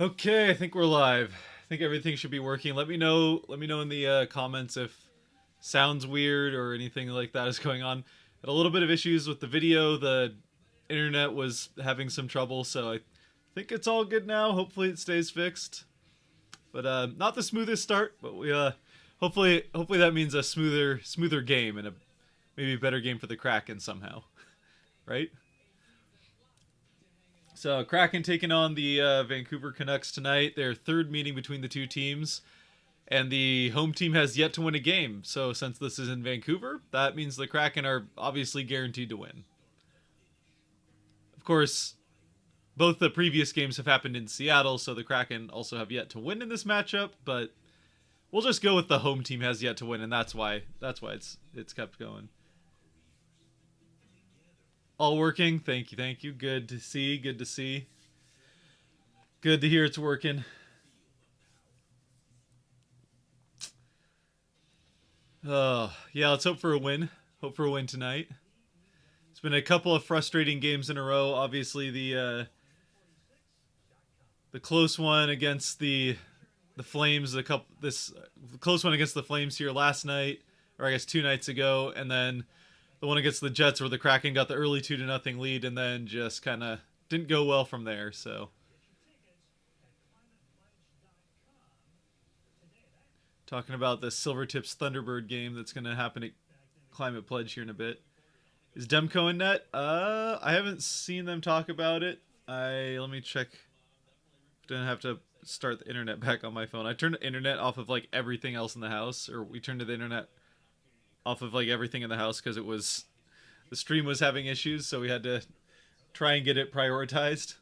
Okay, I think we're live. I think everything should be working. Let me know. Let me know in the comments if sounds weird or anything like that is going on. Had a little bit of issues with the video. The internet was having some trouble, so I think it's all good now. Hopefully, it stays fixed. But not the smoothest start. But we hopefully that means a smoother game and a maybe better game for the Kraken somehow, right? So Kraken taking on the Vancouver Canucks tonight. Their third meeting between the two teams, and the home team has yet to win a game. So since this is in Vancouver, that means the Kraken are obviously guaranteed to win. Of course, both the previous games have happened in Seattle, so the Kraken also have yet to win in this matchup. But we'll just go with the home team has yet to win, and that's why it's kept going. All working. Thank you, thank you. Good to see. Good to see. Good to hear it's working. Yeah, let's hope for a win. Hope for a win tonight. It's been a couple of frustrating games in a row. Obviously, the close one against the Flames, this close one against the Flames here last night, or I guess 2 nights ago, and then the one against the Jets where the Kraken got the early 2-0 lead and then just kind of didn't go well from there. So talking about the Silvertips Thunderbird game that's going to happen at Climate Pledge here in a bit. Is Demko in net? I haven't seen them talk about it. Let me check. Didn't have to start the internet back on my phone. I turned the internet off of like everything else in the house, or we turned the internet off of like everything in the house because the stream was having issues, so we had to try and get it prioritized.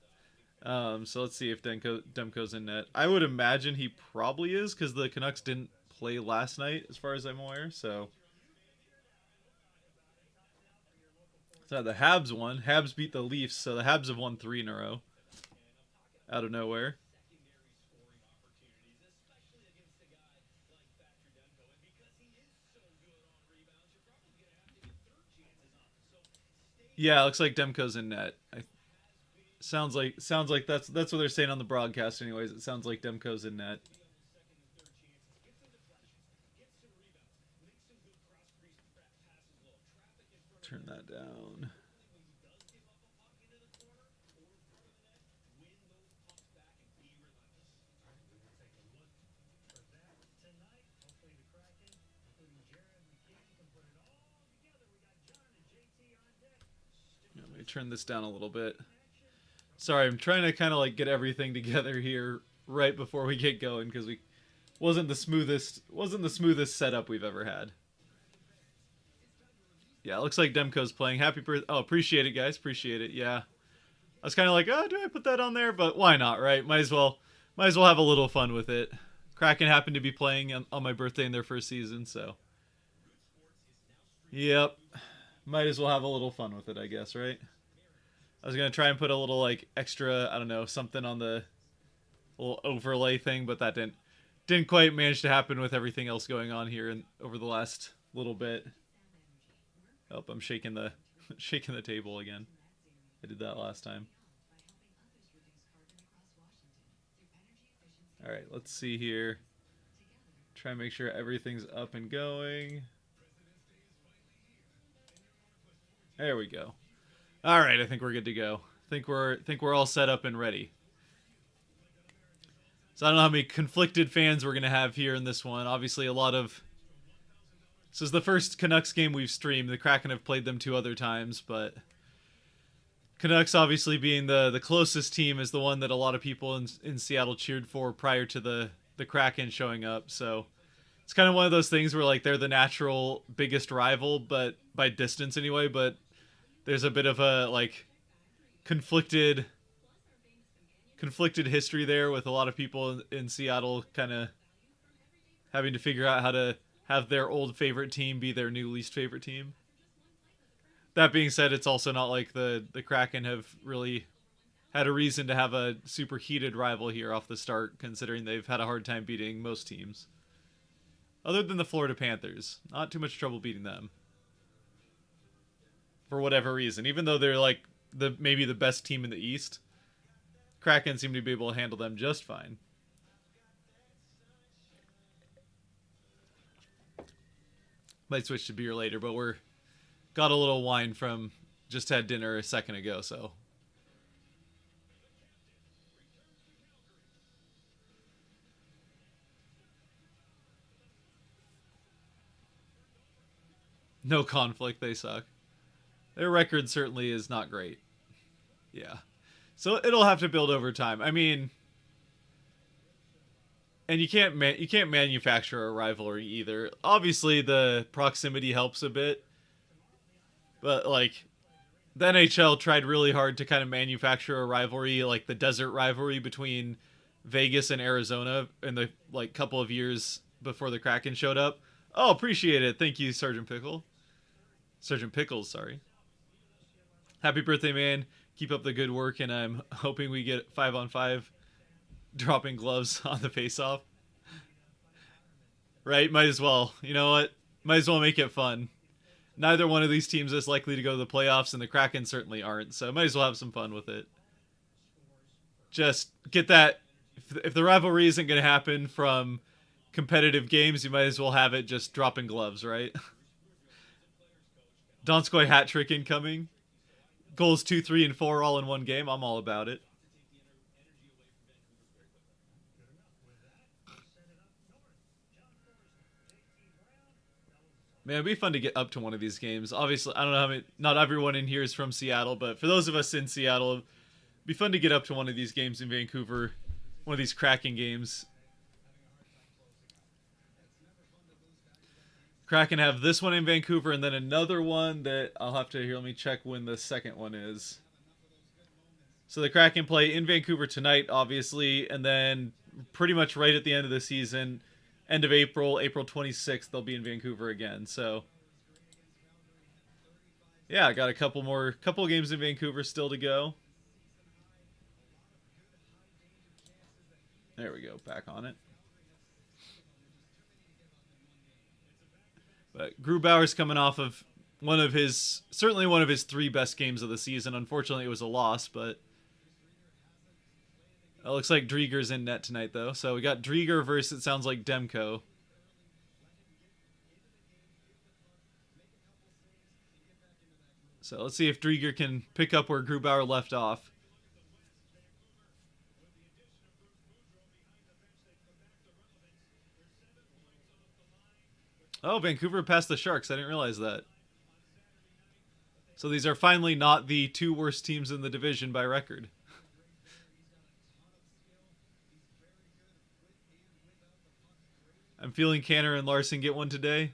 So let's see if Demko's in net. I would imagine he probably is because the Canucks didn't play last night, as far as I'm aware. So the Habs won. Habs beat the Leafs, so the Habs have won 3 in a row out of nowhere. Yeah, it looks like Demko's in net. Sounds like that's what they're saying on the broadcast. Anyways, it sounds like Demko's in net. Turn that down. Let me turn this down a little bit. Sorry, I'm trying to kind of like get everything together here right before we get going because we wasn't the smoothest setup we've ever had. Yeah, it looks like Demko's playing. Happy birthday! Oh, appreciate it, guys. Appreciate it. Yeah, I was kind of like, oh, do I put that on there? But why not, right? Might as well have a little fun with it. Kraken happened to be playing on my birthday in their first season, so yep, might as well have a little fun with it, I guess, right? I was gonna try and put a little like extra, I don't know, something on the little overlay thing, but that didn't quite manage to happen with everything else going on here and over the last little bit. Oh, I'm shaking the shaking the table again. I did that last time. All right, let's see here. Try and make sure everything's up and going. There we go. All right, I think we're good to go. Think we're all set up and ready. So I don't know how many conflicted fans we're gonna have here in this one. Obviously, a lot of. This is the first Canucks game we've streamed. The Kraken have played them 2 other times, but Canucks obviously being the closest team is the one that a lot of people in Seattle cheered for prior to the Kraken showing up. So it's kind of one of those things where like they're the natural biggest rival, but by distance anyway. But there's a bit of a like conflicted history there with a lot of people in Seattle kind of having to figure out how to have their old favorite team be their new least favorite team. That being said, it's also not like the Kraken have really had a reason to have a super heated rival here off the start, considering they've had a hard time beating most teams. Other than the Florida Panthers. Not too much trouble beating them. For whatever reason. Even though they're like maybe the best team in the East. Kraken seem to be able to handle them just fine. Might switch to beer later, but we're got a little wine from just had dinner a second ago, so no conflict. They suck. Their record certainly is not great. Yeah. So it'll have to build over time. I mean, and you can't manufacture a rivalry either. Obviously, the proximity helps a bit, but like the NHL tried really hard to kind of manufacture a rivalry, like the desert rivalry between Vegas and Arizona in the like couple of years before the Kraken showed up. Oh, appreciate it. Thank you, Sergeant Pickle. Sergeant Pickles, sorry. Happy birthday, man. Keep up the good work, and I'm hoping we get 5-on-5 dropping gloves on the face-off. Right? Might as well. You know what? Might as well make it fun. Neither one of these teams is likely to go to the playoffs, and the Kraken certainly aren't, so might as well have some fun with it. Just get that. If the rivalry isn't going to happen from competitive games, you might as well have it just dropping gloves, right? Donskoy hat trick incoming. Goals 2, 3, and 4 all in one game. I'm all about it. Man, it'd be fun to get up to one of these games. Obviously, I don't know how many. Not everyone in here is from Seattle, but for those of us in Seattle, it'd be fun to get up to one of these games in Vancouver. One of these Kraken games. Kraken have this one in Vancouver, and then another one that I'll have to here. Let me check when the second one is. So the Kraken play in Vancouver tonight, obviously, and then pretty much right at the end of the season, end of April, April 26th, they'll be in Vancouver again. So yeah, I got a couple games in Vancouver still to go. There we go, back on it. But Grubauer's coming off of certainly one of his 3 best games of the season. Unfortunately, it was a loss, but it looks like Drieger's in net tonight, though. So we got Drieger versus, it sounds like, Demko. So let's see if Drieger can pick up where Grubauer left off. Oh, Vancouver passed the Sharks. I didn't realize that. So these are finally not the 2 worst teams in the division by record. I'm feeling Canner and Larson get one today.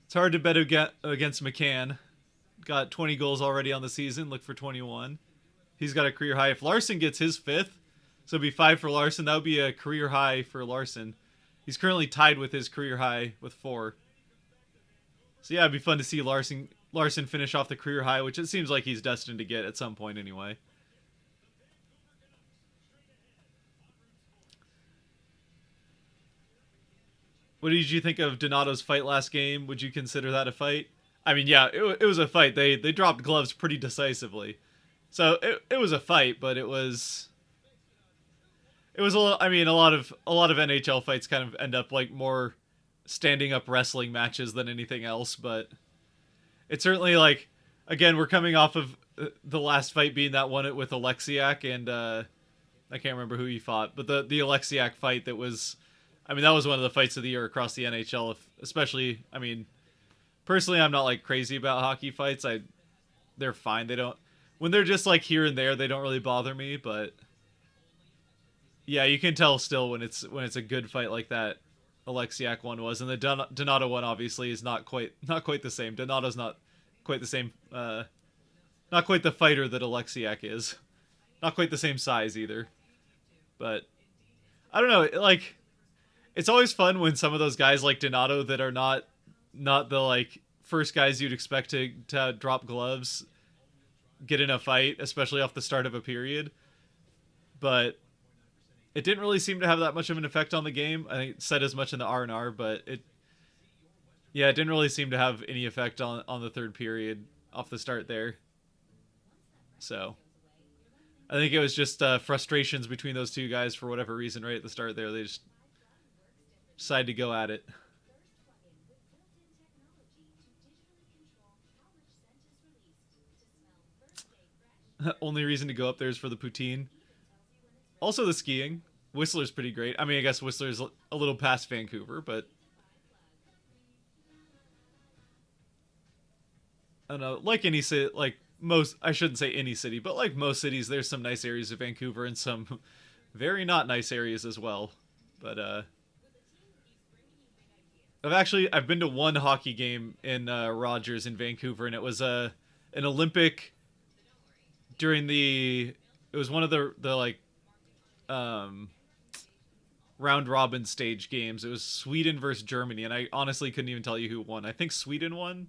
It's hard to bet against McCann. Got 20 goals already on the season. Look for 21. He's got a career high. If Larson gets his 5th, so it'd be 5 for Larson. That would be a career high for Larson. He's currently tied with his career high with 4. So yeah, it'd be fun to see Larson finish off the career high, which it seems like he's destined to get at some point anyway. What did you think of Donato's fight last game? Would you consider that a fight? I mean, yeah, it was a fight. They dropped gloves pretty decisively. So it was a fight, but it was a little, I mean, a lot of NHL fights kind of end up like more standing up wrestling matches than anything else, but it's certainly like, again, we're coming off of the last fight being that one with Alexiak, and I can't remember who he fought, but the Alexiak fight that was, I mean, that was one of the fights of the year across the NHL, especially, I mean, personally, I'm not like crazy about hockey fights. They're fine. When they're just like here and there, they don't really bother me, but yeah, you can tell still when it's a good fight like that Alexiak one was, and the Donato one obviously is not quite the same. Donato's not quite the same, not quite the fighter that Alexiak is, not quite the same size either. But I don't know, like it's always fun when some of those guys like Donato that are not the like first guys you'd expect to drop gloves get in a fight, especially off the start of a period. But it didn't really seem to have that much of an effect on the game. I think it said as much in the R&R, but it didn't really seem to have any effect on the third period off the start there. So I think it was just frustrations between those two guys for whatever reason right at the start there. They just decided to go at it. Only reason to go up there is for the poutine. Also the skiing. Whistler's pretty great. I mean, I guess Whistler's a little past Vancouver, but I don't know. Like any city, like most, I shouldn't say any city, but like most cities, there's some nice areas of Vancouver and some very not nice areas as well. But I've been to one hockey game in Rogers in Vancouver, and it was an Olympic during the. It was one of the like um, round robin stage games. It was Sweden versus Germany, and I honestly couldn't even tell you who won. I think Sweden won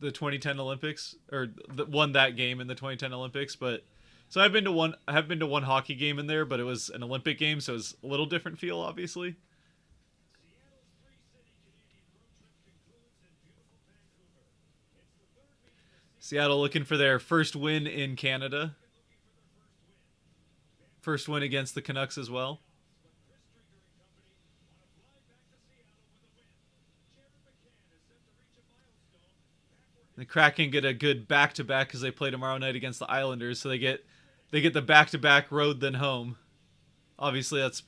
the 2010 Olympics, or won that game in the 2010 Olympics. But so I've been to one. I have been to one hockey game in there, but it was an Olympic game, so it was a little different feel, obviously. Seattle looking for their first win in Canada. First win against the Canucks as well. The Kraken get a good back to back because they play tomorrow night against the Islanders, so they get the back to back road then home. Obviously, that's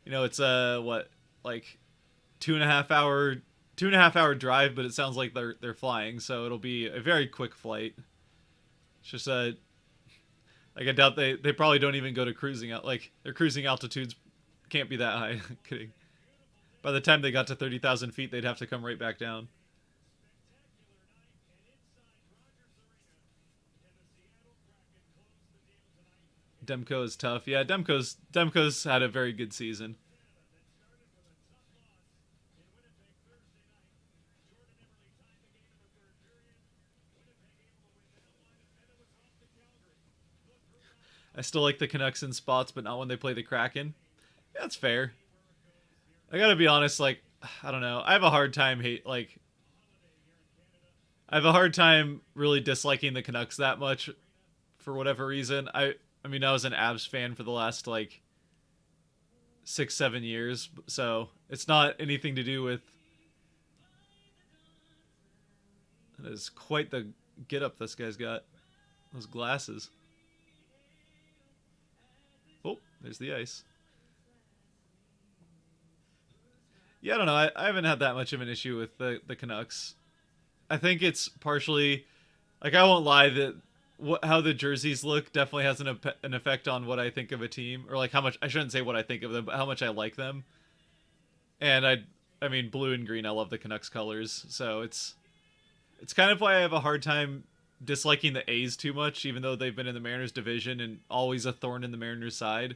it's what, like 2.5 hour 2.5 hour drive, but it sounds like they're flying, so it'll be a very quick flight. It's just like I doubt they probably don't even go to cruising out, like their cruising altitudes can't be that high. Kidding. By the time they got to 30,000 feet, they'd have to come right back down. Demko is tough. Yeah, Demko's had a very good season. I still like the Canucks in spots, but not when they play the Kraken. Yeah, that's fair. I gotta be honest. Like, I don't know. I have a hard time really disliking the Canucks that much for whatever reason. I mean, I was an Abs fan for the last like 6 7 years, so it's not anything to do with. That is quite the get up this guy's got. Those glasses. Oh, there's the ice. Yeah, I don't know. I haven't had that much of an issue with the Canucks. I think it's partially, like, I won't lie that how the jerseys look definitely has an effect on what I think of a team, or like how much, I shouldn't say what I think of them, but how much I like them. And I mean, blue and green, I love the Canucks colors, so it's kind of why I have a hard time disliking the A's too much, even though they've been in the Mariners division and always a thorn in the Mariners side.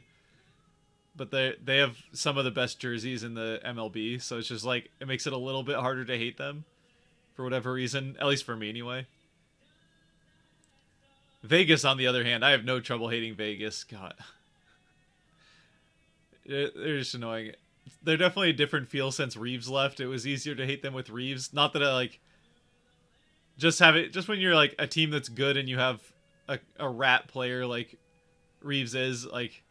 But they have some of the best jerseys in the MLB, so it's just like it makes it a little bit harder to hate them for whatever reason, at least for me anyway. Vegas, on the other hand, I have no trouble hating Vegas. God, they're just annoying. They're definitely a different feel since Reeves left. It was easier to hate them with Reeves. Not that I like just have it. Just when you're like a team that's good and you have a rat player like Reeves is, like,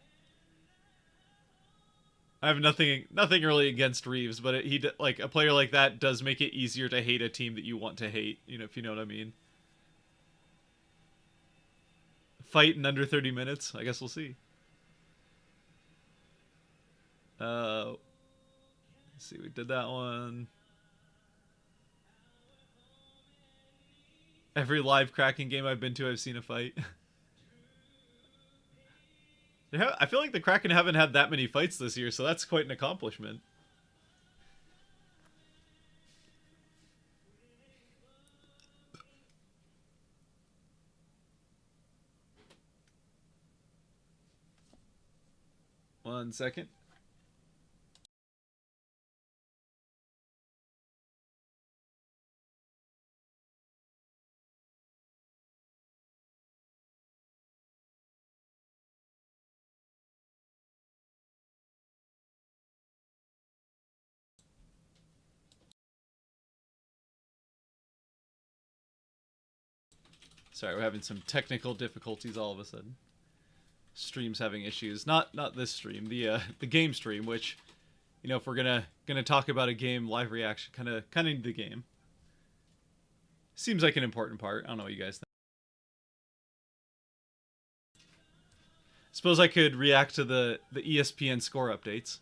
I have nothing really against Reeves, but like a player like that does make it easier to hate a team that you want to hate. You know, if you know what I mean. Fight in under 30 minutes. I guess we'll see. Let's see, we did that one. Every live Kraken game I've been to, I've seen a fight. I feel like the Kraken haven't had that many fights this year, so that's quite an accomplishment. One second. Sorry, we're having some technical difficulties all of a sudden. Stream's having issues. Not this stream, the game stream, which, you know, if we're gonna talk about a game, live reaction kind of need the game. Seems like an important part. I don't know what you guys think. Suppose I could react to the ESPN score updates.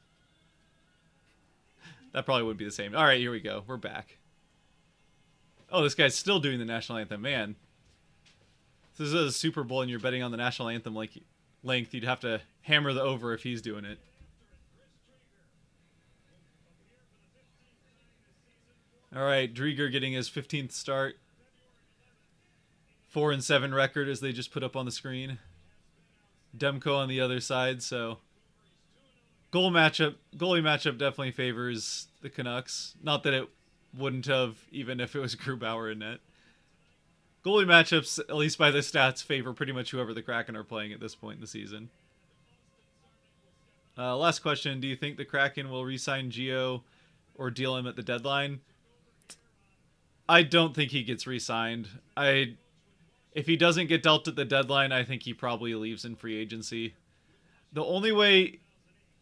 That probably would be the same. All right, here we go. We're back. Oh, this guy's still doing the national anthem. Man, if this is a Super Bowl and you're betting on the national anthem length, you'd have to hammer the over if he's doing it. All right, Drieger getting his 15th start. 4-7 record as they just put up on the screen. Demko on the other side, so goalie matchup definitely favors the Canucks. Not that it wouldn't have, even if it was Grubauer in net. Goalie matchups, at least by the stats, favor pretty much whoever the Kraken are playing at this point in the season. Last question, do you think the Kraken will re-sign Gio or deal him at the deadline? I don't think he gets re-signed. If he doesn't get dealt at the deadline, I think he probably leaves in free agency. The only way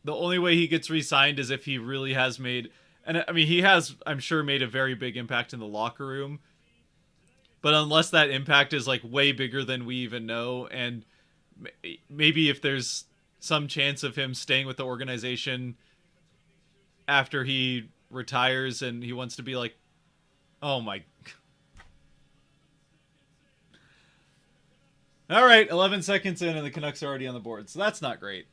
he gets re-signed is if he really has made, and I mean he has, I'm sure, made a very big impact in the locker room. But unless that impact is like way bigger than we even know, and maybe if there's some chance of him staying with the organization after he retires and he wants to be like, oh my. All right, 11 seconds in and the Canucks are already on the board, so that's not great.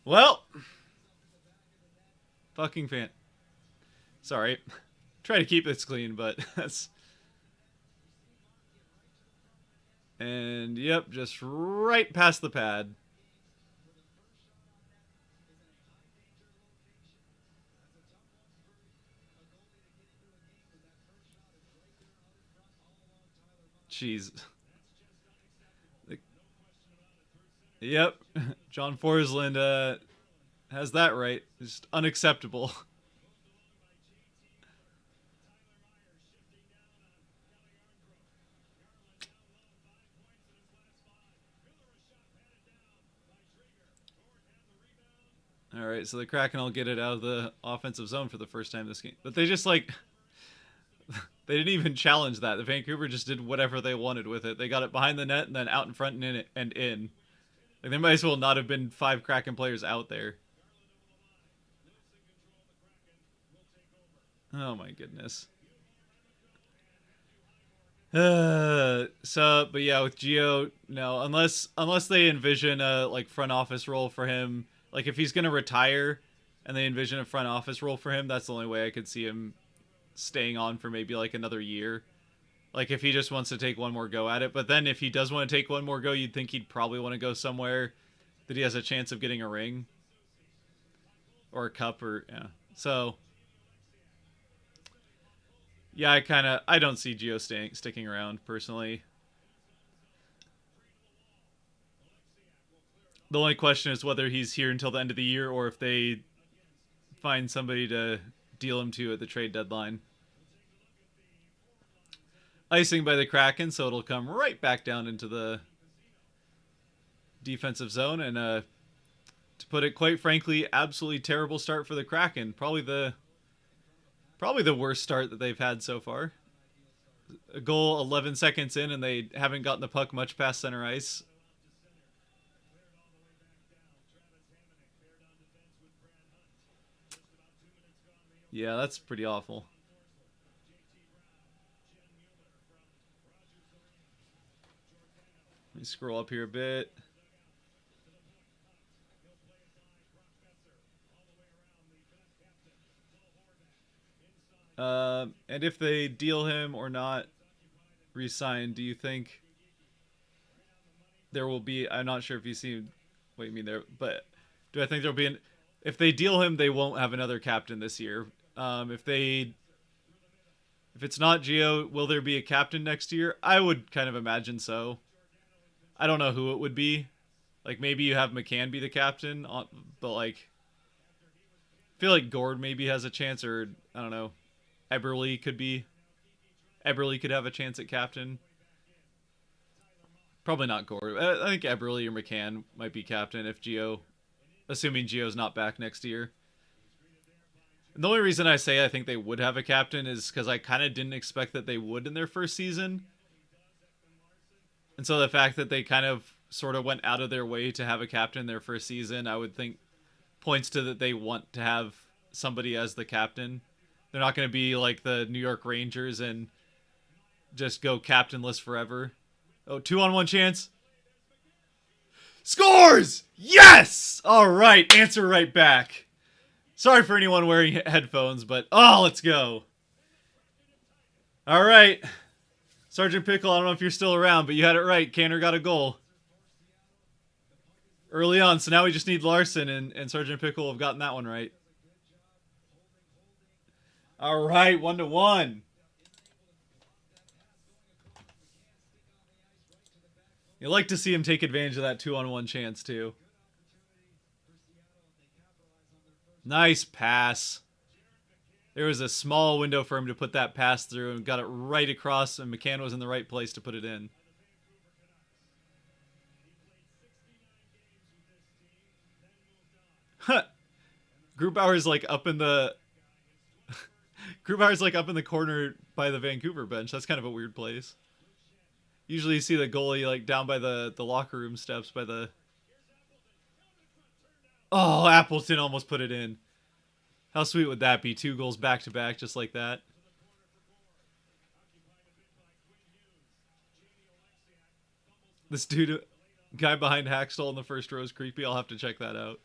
Well, fucking fan. Sorry. Try to keep this clean, but that's... And, yep, just right past the pad. Jeez. Yep. John Forsland has that right. It's just unacceptable. All right, so the Kraken will get it out of the offensive zone for the first time this game. But they just, like... They didn't even challenge that. The Vancouver just did whatever they wanted with it. They got it behind the net and then out in front and in. Like, there might as well not have been 5 Kraken players out there. Oh my goodness. But yeah, with Gio, no, unless they envision a like front office role for him. Like if he's gonna retire and they envision a front office role for him, that's the only way I could see him staying on for maybe like another year. Like if he just wants to take one more go at it. But then if he does want to take one more go, you'd think he'd probably want to go somewhere that he has a chance of getting a ring or a cup or yeah. So yeah, I don't see Gio sticking around personally. The only question is whether he's here until the end of the year or if they find somebody to deal him to at the trade deadline. Icing by the Kraken, so it'll come right back down into the defensive zone. And to put it quite frankly, absolutely terrible start for the Kraken. Probably the worst start that they've had so far. A goal 11 seconds in, and they haven't gotten the puck much past center ice. Yeah, that's pretty awful. Let me scroll up here a bit. And if they deal him or not re-sign, do you think there will be... I'm not sure if you see what you mean there, but do I think there'll be if they deal him, they won't have another captain this year. If it's not Gio, will there be a captain next year? I would kind of imagine so. I don't know who it would be. Like maybe you have McCann be the captain, but like feel like Gord maybe has a chance, or I don't know. Eberle could have a chance at captain. Probably not Gord. I think Eberle or McCann might be captain if assuming Gio's not back next year. And the only reason I say I think they would have a captain is because I kind of didn't expect that they would in their first season. And so the fact that they kind of sort of went out of their way to have a captain their first season, I would think points to that they want to have somebody as the captain. They're not going to be like the New York Rangers and just go captainless forever. Oh, 2-on-1 chance. Scores! Yes! All right, answer right back. Sorry for anyone wearing headphones, but let's go. All right. Sergeant Pickle, I don't know if you're still around, but you had it right. Canner got a goal early on, so now we just need Larson, and Sergeant Pickle have gotten that one right. All right, 1-1. You like to see him take advantage of that 2-on-1 chance, too. Nice pass. There was a small window for him to put that pass through and got it right across, and McCann was in the right place to put it in. Huh. Grubauer's like up in the corner by the Vancouver bench. That's kind of a weird place. Usually you see the goalie like down by the locker room steps by the... Oh, Appleton almost put it in. How sweet would that be? 2 goals back to back just like that. This guy behind Hackstall in the first row is creepy. I'll have to check that out.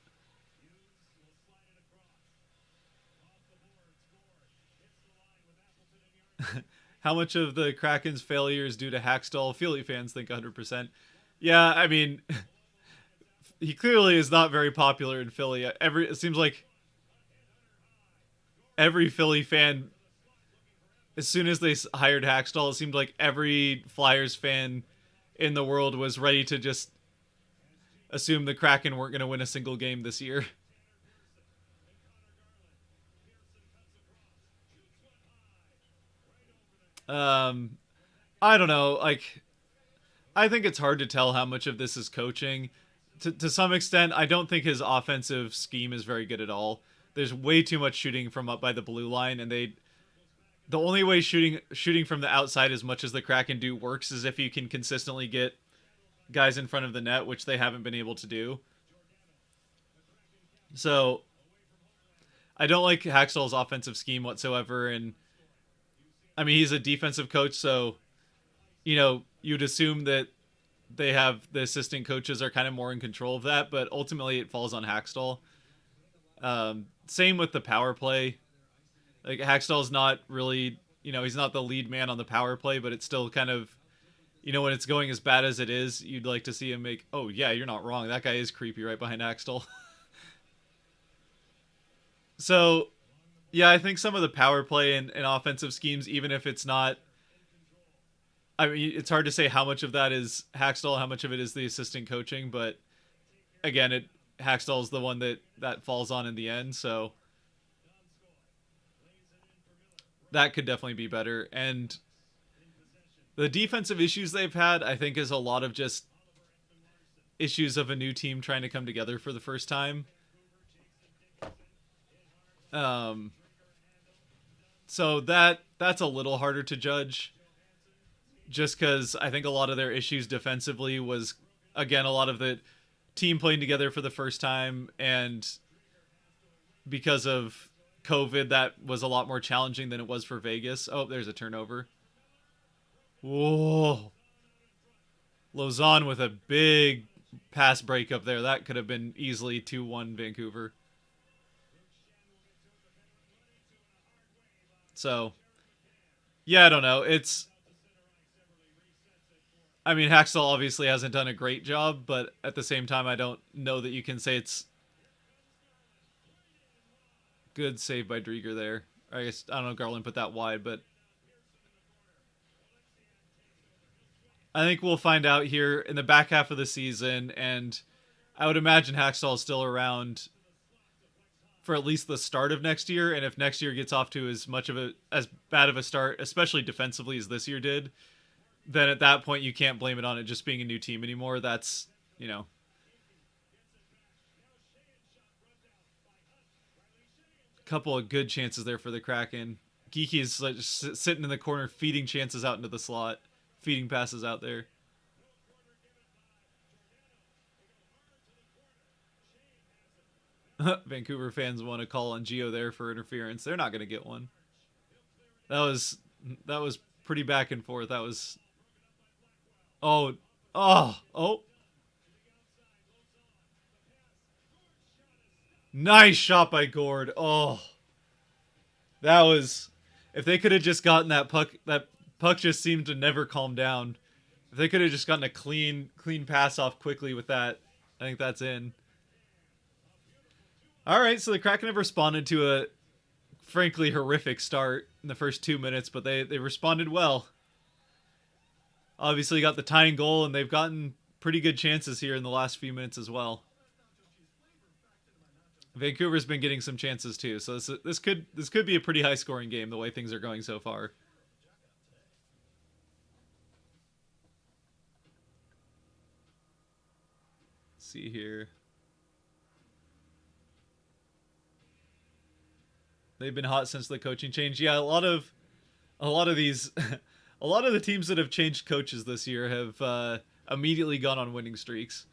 How much of the Kraken's failure is due to Hackstall? Philly fans think 100%. Yeah, I mean, he clearly is not very popular in Philly. It seems like every Philly fan, as soon as they hired Hackstall, it seemed like every Flyers fan in the world was ready to just assume the Kraken weren't going to win a single game this year. I don't know. Like, I think it's hard to tell how much of this is coaching. To some extent, I don't think his offensive scheme is very good at all. There's way too much shooting from up by the blue line, and the only way shooting from the outside as much as the Kraken do works is if you can consistently get guys in front of the net, which they haven't been able to do. So I don't like Hackstall's offensive scheme whatsoever, and I mean, he's a defensive coach, so you'd assume that the assistant coaches are kind of more in control of that, but ultimately it falls on Hackstall. Same with the power play. Like, Hackstall's not really, he's not the lead man on the power play, but it's still kind of, when it's going as bad as it is, you'd like to see him make, oh yeah, you're not wrong. That guy is creepy right behind Hackstall. So, yeah, I think some of the power play and offensive schemes, even if it's not, I mean, it's hard to say how much of that is Hackstall, how much of it is the assistant coaching, but again, Hackstall is the one that falls on in the end, so that could definitely be better. And the defensive issues they've had, I think, is a lot of just issues of a new team trying to come together for the first time. So that's a little harder to judge, just because I think a lot of their issues defensively was, again, a lot of the team playing together for the first time, and because of COVID, that was a lot more challenging than it was for Vegas. Oh, there's a turnover. Whoa. Lauzon with a big pass breakup there. That could have been easily 2-1 Vancouver. So, yeah, I don't know. I mean, Hackstall obviously hasn't done a great job, but at the same time, I don't know that you can say it's good save by Drieger there. I guess, I don't know, Garland put that wide, but I think we'll find out here in the back half of the season, and I would imagine Hackstall is still around for at least the start of next year. And if next year gets off to as bad of a start, especially defensively as this year did, then at that point you can't blame it on it just being a new team anymore. That's, you know, a couple of good chances there for the Kraken. Geeky is like just sitting in the corner, feeding chances out into the slot, feeding passes out there. Vancouver fans want to call on Gio there for interference. They're not going to get one. That was pretty back and forth. That was oh. Nice shot by Gord. Oh. That was, if they could have just gotten that puck just seemed to never calm down. If they could have just gotten a clean pass off quickly with that, I think that's in. All right, so the Kraken have responded to a frankly horrific start in the first 2 minutes, but they responded well. Obviously got the tying goal, and they've gotten pretty good chances here in the last few minutes as well. Vancouver's been getting some chances too, so this could be a pretty high scoring game the way things are going so far. Let's see here. They've been hot since the coaching change. Yeah, a lot of these, a lot of the teams that have changed coaches this year have immediately gone on winning streaks.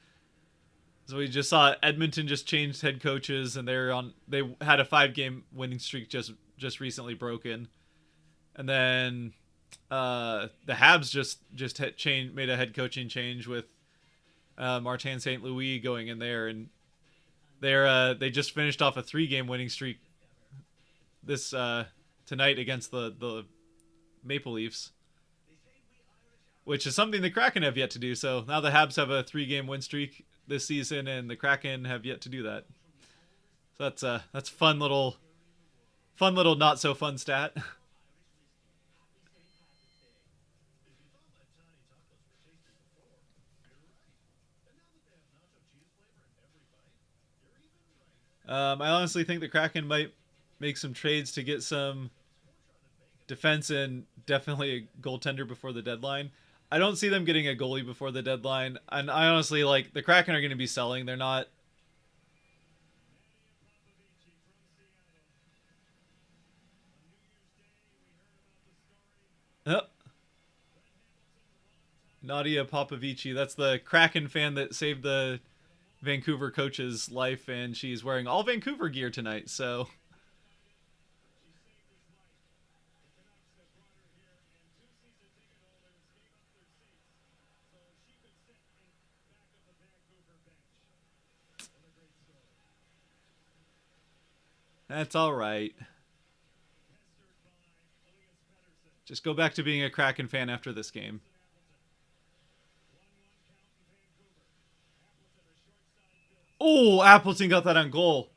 So we just saw Edmonton just changed head coaches, and they had a 5-game winning streak just recently broken, and then the Habs just made a head coaching change with Martin St. Louis going in there, and they just finished off a 3-game winning streak this tonight against the Maple Leafs, which is something the Kraken have yet to do. So now the Habs have a 3-game win streak this season, and the Kraken have yet to do that. So that's fun little not so fun stat. I honestly think the Kraken might make some trades to get some defense and definitely a goaltender before the deadline. I don't see them getting a goalie before the deadline, and I honestly, like, the Kraken are going to be selling. They're not. Oh. Nadia Popovici, that's the Kraken fan that saved the Vancouver coach's life, and she's wearing all Vancouver gear tonight, so that's all right. Just go back to being a Kraken fan after this game. Oh, Appleton got that on goal.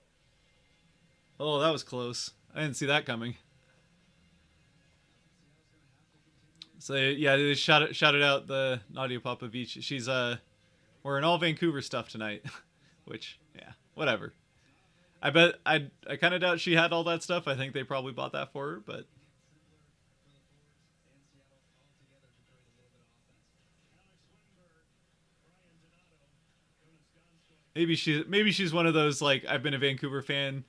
Oh, that was close. I didn't see that coming. So yeah, they shouted out the Nadia Popovici. She's wearing all Vancouver stuff tonight, which, yeah, whatever. I kind of doubt she had all that stuff. I think they probably bought that for her, but maybe she's one of those, like, I've been a Vancouver fan,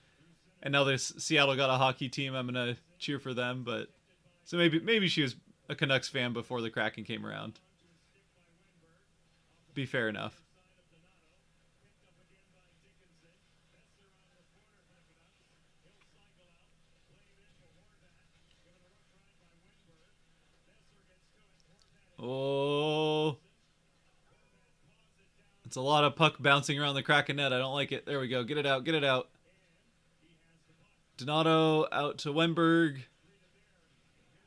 and now this Seattle got a hockey team. I'm gonna cheer for them, but so maybe she was a Canucks fan before the Kraken came around. Be fair enough. Oh, it's a lot of puck bouncing around the Kraken net. I don't like it. There we go. Get it out. Get it out. Donato out to Wenberg.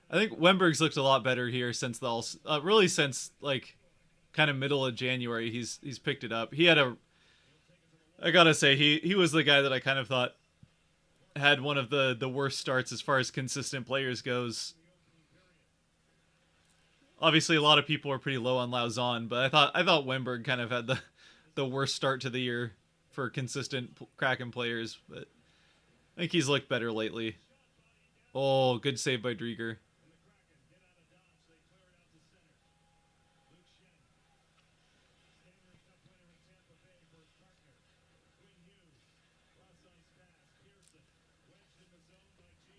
I think Wenberg's looked a lot better here since really since, like, kind of middle of January. He's picked it up. I gotta say, he was the guy that I kind of thought had one of the worst starts as far as consistent players goes. Obviously, a lot of people are pretty low on Lauzon, but I thought Wenberg kind of had the worst start to the year for consistent Kraken players. But I think he's looked better lately. Oh, good save by Drieger.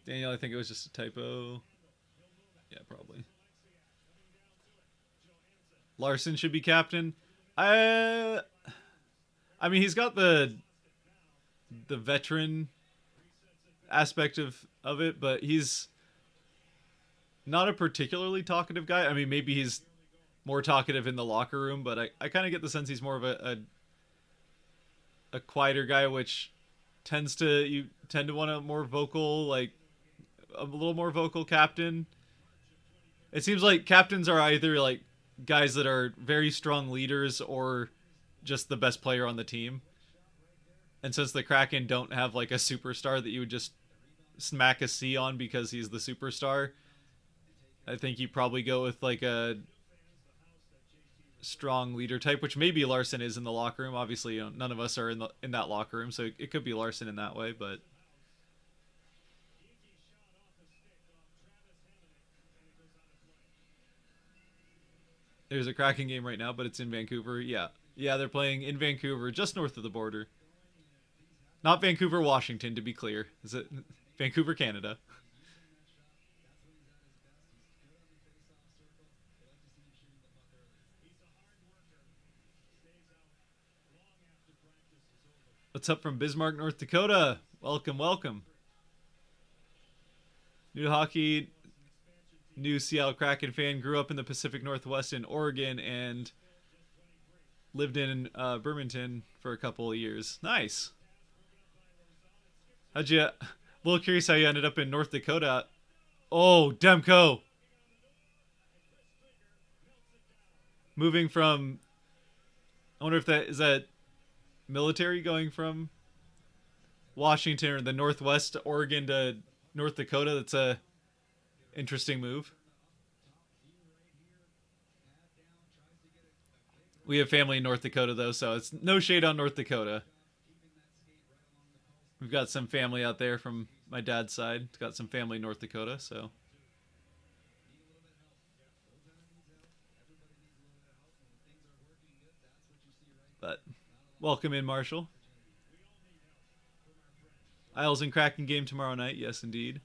Daniel, I think it was just a typo. Yeah, probably. Larson should be captain. I I mean, he's got the veteran aspect of it, but he's not a particularly talkative guy. I mean, maybe he's more talkative in the locker room, but I kind of get the sense he's more of a quieter guy, which you tend to want a more vocal, like a little more vocal captain. It seems like captains are either like guys that are very strong leaders or just the best player on the team. And since the Kraken don't have like a superstar that you would just smack a C on because he's the superstar, I think you probably go with like a strong leader type, which maybe Larson is in the locker room. Obviously, none of us are in that locker room, so it could be Larson in that way. But there's a Kraken game right now, but it's in Vancouver. Yeah, yeah, they're playing in Vancouver, just north of the border. Not Vancouver, Washington, to be clear. Is it Vancouver, Canada? What's up from Bismarck, North Dakota? Welcome, welcome. New hockey, new Seattle Kraken fan. Grew up in the Pacific Northwest in Oregon and lived in Bremerton for a couple of years. Nice. How'd you? A little curious how you ended up in North Dakota. Oh, Demko. Moving from. I wonder if that is that military going from Washington or the Northwest Oregon to North Dakota. That's a interesting move. We have family in North Dakota though, so it's no shade on North Dakota. We've got some family out there from my dad's side. It's got some family in North Dakota, so. But welcome in, Marshall. Isles and Kraken game tomorrow night. Yes, indeed.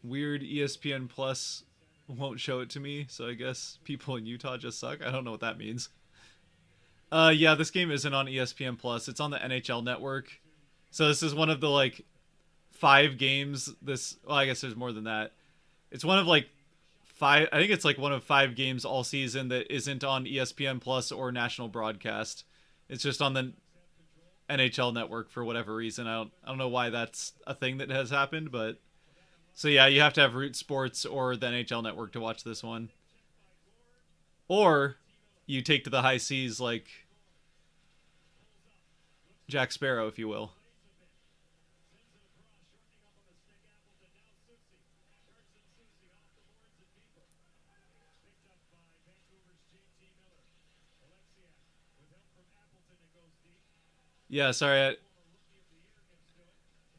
Weird ESPN Plus won't show it to me, so I guess people in Utah just suck. I don't know what that means. Yeah, this game isn't on ESPN Plus. It's on the NHL Network. So this is one of the like 5 games. Well, I guess there's more than that. It's one of like 5. I think it's like one of 5 games all season that isn't on ESPN Plus or national broadcast. It's just on the NHL Network for whatever reason. I don't know why that's a thing that has happened, but so yeah, you have to have Root Sports or the NHL Network to watch this one. Or you take to the high seas like Jack Sparrow, if you will. Yeah, sorry.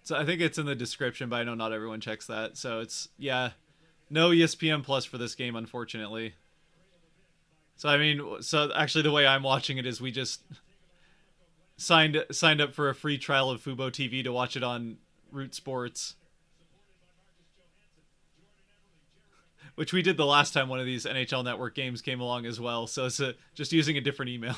So I think it's in the description, but I know not everyone checks that. So it's yeah, no ESPN Plus for this game, unfortunately. So I mean, so actually, the way I'm watching it is we just signed up for a free trial of Fubo TV to watch it on Root Sports, which we did the last time one of these NHL Network games came along as well. So it's just using a different email.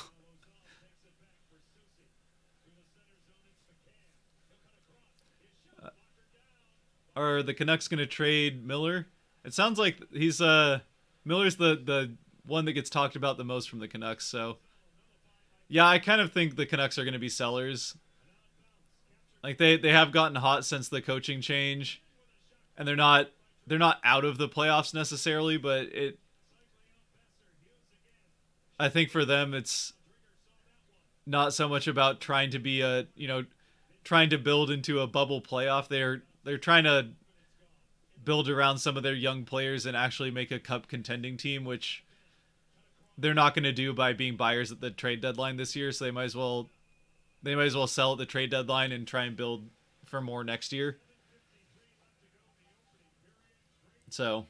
Are the Canucks going to trade Miller? It sounds like Miller's the one that gets talked about the most from the Canucks. So yeah, I kind of think the Canucks are going to be sellers. Like they have gotten hot since the coaching change, and they're not out of the playoffs necessarily, but I think for them it's not so much about trying to be trying to build into a bubble playoff. They're trying to build around some of their young players and actually make a cup contending team, which they're not going to do by being buyers at the trade deadline this year. So they might as well sell at the trade deadline and try and build for more next year. So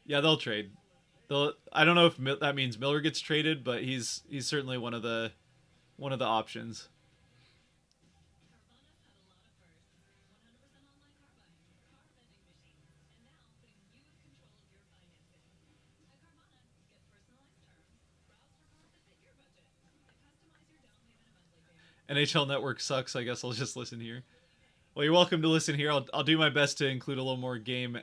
yeah, they'll trade. I don't know if that means Miller gets traded, but he's certainly one of the options. NHL Network sucks. I guess I'll just listen here. Well, you're welcome to listen here. I'll do my best to include a little more game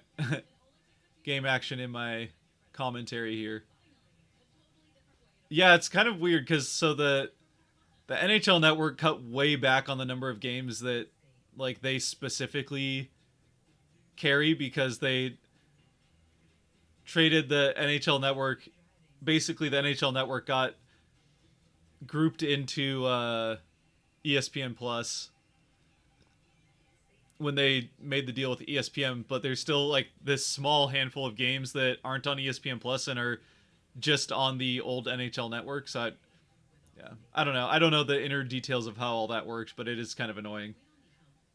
action in my commentary here. Yeah, it's kind of weird because the NHL Network cut way back on the number of games that like they specifically carry because they traded the NHL Network. Basically, the NHL Network got grouped into ESPN Plus when they made the deal with ESPN, but there's still like this small handful of games that aren't on ESPN Plus and are just on the old NHL Network. So yeah, I don't know. I don't know the inner details of how all that works, but it is kind of annoying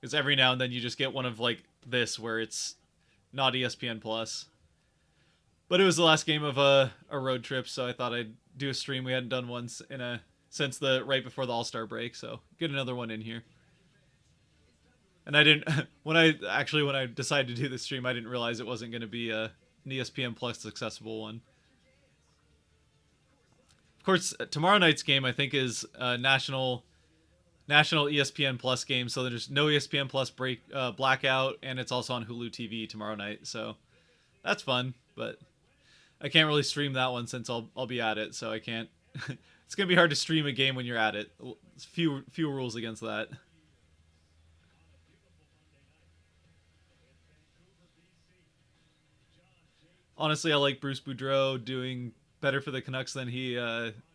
because every now and then you just get one of like this where it's not ESPN Plus. But it was the last game of a road trip, so I thought I'd do a stream. We hadn't done one since the right before the All-Star break, so get another one in here. And I didn't when I decided to do this stream, I didn't realize it wasn't going to be an ESPN Plus accessible one. Of course, tomorrow night's game I think is a national ESPN Plus game, so there's no ESPN Plus blackout, and it's also on Hulu TV tomorrow night, so that's fun. But I can't really stream that one since I'll be at it, so I can't. It's gonna be hard to stream a game when you're at it. Few rules against that. Honestly, I like Bruce Boudreau doing better for the Canucks than he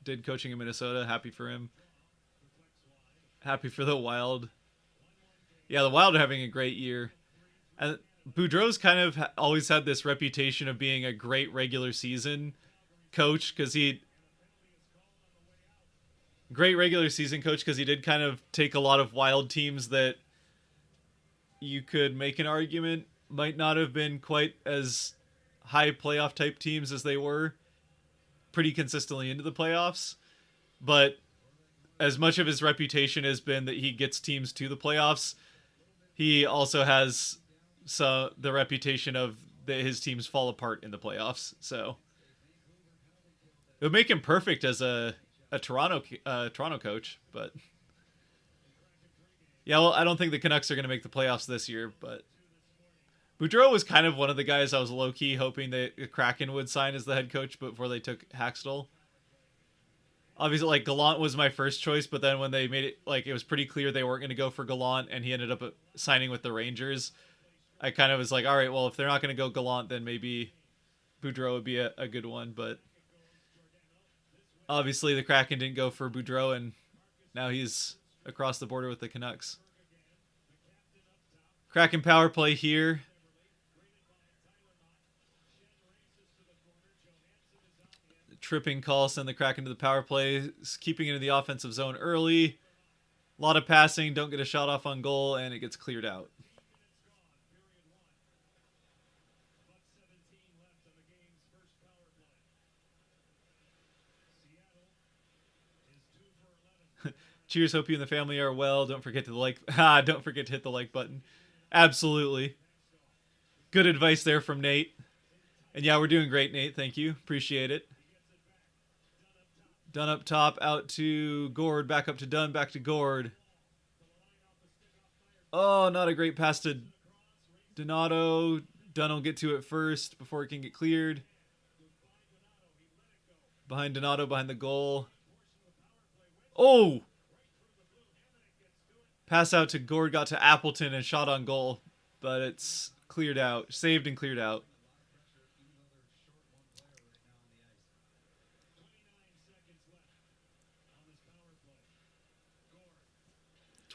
did coaching in Minnesota. Happy for him. Happy for the Wild. Yeah, the Wild are having a great year. And Boudreau's kind of always had this reputation of being a great regular season coach because he great regular season coach because he did kind of take a lot of Wild teams that you could make an argument might not have been quite as high playoff type teams as they were pretty consistently into the playoffs. But as much of his reputation has been that he gets teams to the playoffs, he also has the reputation of that his teams fall apart in the playoffs. So it would make him perfect as a Toronto coach, but yeah, well, I don't think the Canucks are going to make the playoffs this year. But Boudreau was kind of one of the guys I was low key hoping that the Kraken would sign as the head coach before they took Haxtell. Obviously, like Gallant was my first choice, but then when they made it like it was pretty clear they weren't going to go for Gallant, and he ended up signing with the Rangers, I kind of was like, all right, well, if they're not going to go Gallant, then maybe Boudreau would be a good one. But obviously, the Kraken didn't go for Boudreau, and now he's across the border with the Canucks. Kraken power play here. Tripping call send the Kraken to the power play, keeping it in the offensive zone early. A lot of passing, don't get a shot off on goal, and it gets cleared out. Cheers, hope you and the family are well. Don't forget to don't forget to hit the like button. Absolutely. Good advice there from Nate. And yeah, we're doing great, Nate. Thank you. Appreciate it. Dunn up top, out to Gord, back up to Dunn, back to Gord. Oh, not a great pass to Donato. Dunn will get to it first before it can get cleared. Behind Donato, behind the goal. Oh! Pass out to Gord, got to Appleton and shot on goal. But it's cleared out. Saved and cleared out.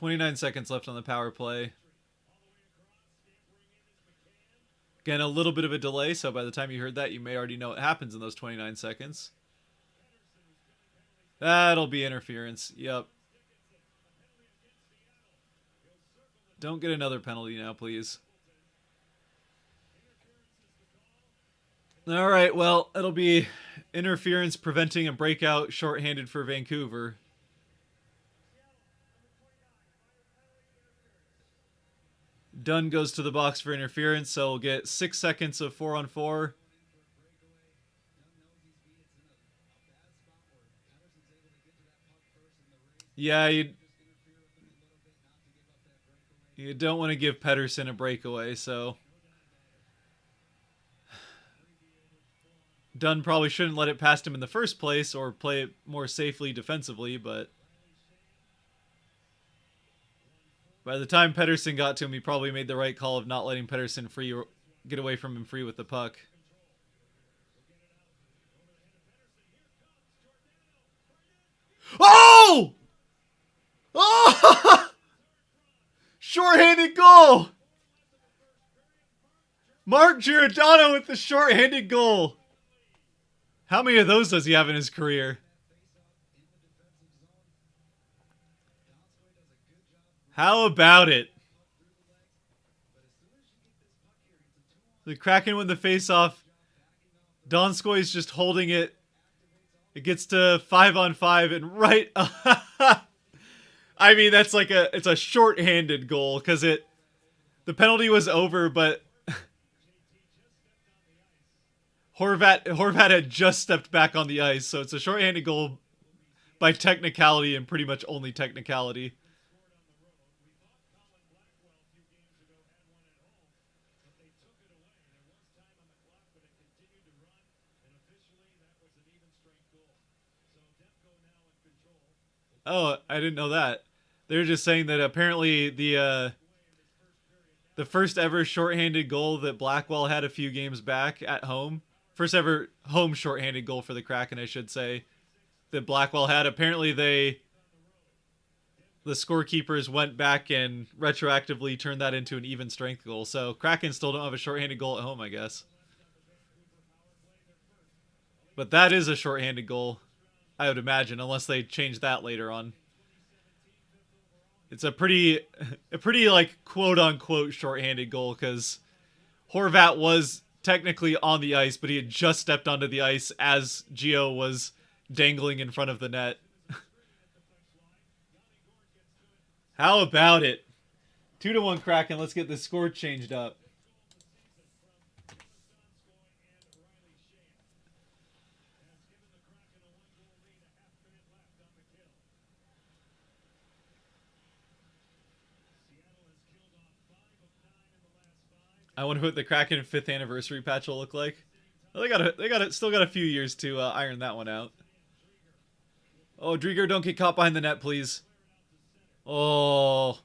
29 seconds left on the power play. Again, a little bit of a delay, so by the time you heard that, you may already know what happens in those 29 seconds. That'll be interference. Yep. Don't get another penalty now, please. All right, well, it'll be interference preventing a breakout shorthanded for Vancouver. Dunn goes to the box for interference, so we'll get 6 seconds of 4-on-4. Yeah, you don't want to give Pettersson a breakaway, so Dunn probably shouldn't let it past him in the first place or play it more safely defensively, but by the time Pettersson got to him, he probably made the right call of not letting Pettersson get away from him free with the puck. Oh! Oh! Shorthanded goal! Mark Giordano with the shorthanded goal. How many of those does he have in his career? How about it? The Kraken win the faceoff. Donskoy's just holding it. It gets to 5-on-5 and right. I mean, that's like it's a shorthanded goal because the penalty was over, but Horvat had just stepped back on the ice, so it's a shorthanded goal by technicality and pretty much only technicality. Oh, I didn't know that. They were just saying that apparently the first ever shorthanded goal that Blackwell had a few games back at home, first ever home shorthanded goal for the Kraken, I should say, that Blackwell had. Apparently the scorekeepers went back and retroactively turned that into an even strength goal. So Kraken still don't have a shorthanded goal at home, I guess. But that is a shorthanded goal, I would imagine, unless they change that later on. It's a pretty like quote unquote shorthanded goal because Horvat was technically on the ice, but he had just stepped onto the ice as Gio was dangling in front of the net. How about it? 2-1 Kraken. Let's get the score changed up. I wonder what the Kraken 5th anniversary patch will look like. Well, still got a few years to iron that one out. Oh, Drieger, don't get caught behind the net, please. Oh,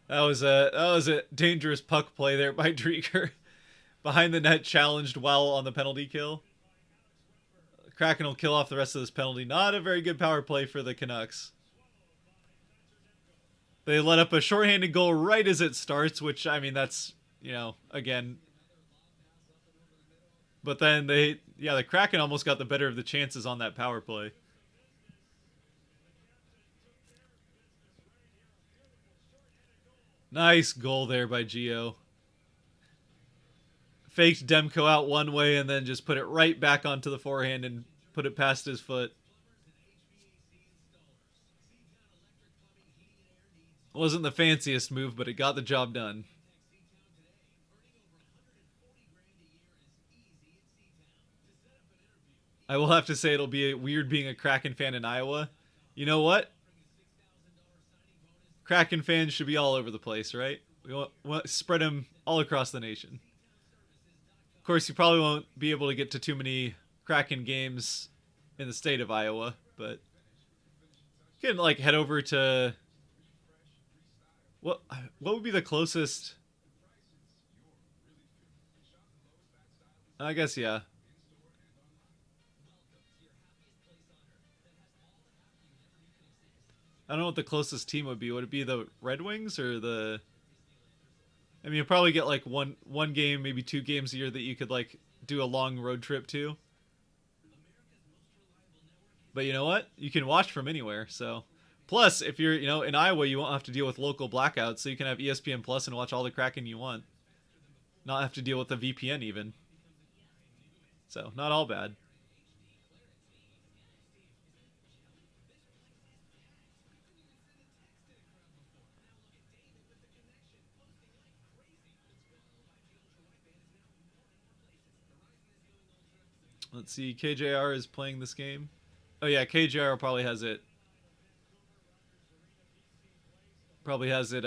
that was a dangerous puck play there by Drieger. Behind the net, challenged while on the penalty kill. Kraken will kill off the rest of this penalty. Not a very good power play for the Canucks. They let up a shorthanded goal right as it starts, which, I mean, that's, again. But then the Kraken almost got the better of the chances on that power play. Nice goal there by Gio. Faked Demko out one way and then just put it right back onto the forehand and put it past his foot. Wasn't the fanciest move, but it got the job done. I will have to say it'll be weird being a Kraken fan in Iowa. You know what? Kraken fans should be all over the place, right? We want to spread them all across the nation. Of course, you probably won't be able to get to too many Kraken games in the state of Iowa, but you can like head over to what would be the closest? I guess yeah. I don't know what the closest team would be. Would it be the Red Wings or the? I mean, you'll probably get like one game, maybe 2 games a year that you could like do a long road trip to. But you know what? You can watch from anywhere. So, plus if you're in Iowa, you won't have to deal with local blackouts, so you can have ESPN Plus and watch all the Kraken you want. Not have to deal with the VPN even. So not all bad. Let's see. KJR is playing this game. Oh yeah, KJR probably has it. Probably has it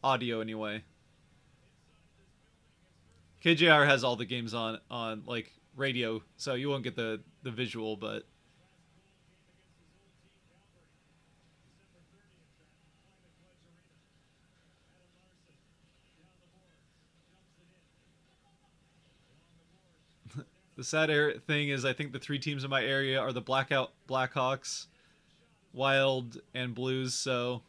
audio anyway. KJR has all the games on like radio, so you won't get the visual, but the sad thing is I think the 3 teams in my area are the Blackout Blackhawks, Wild, and Blues, so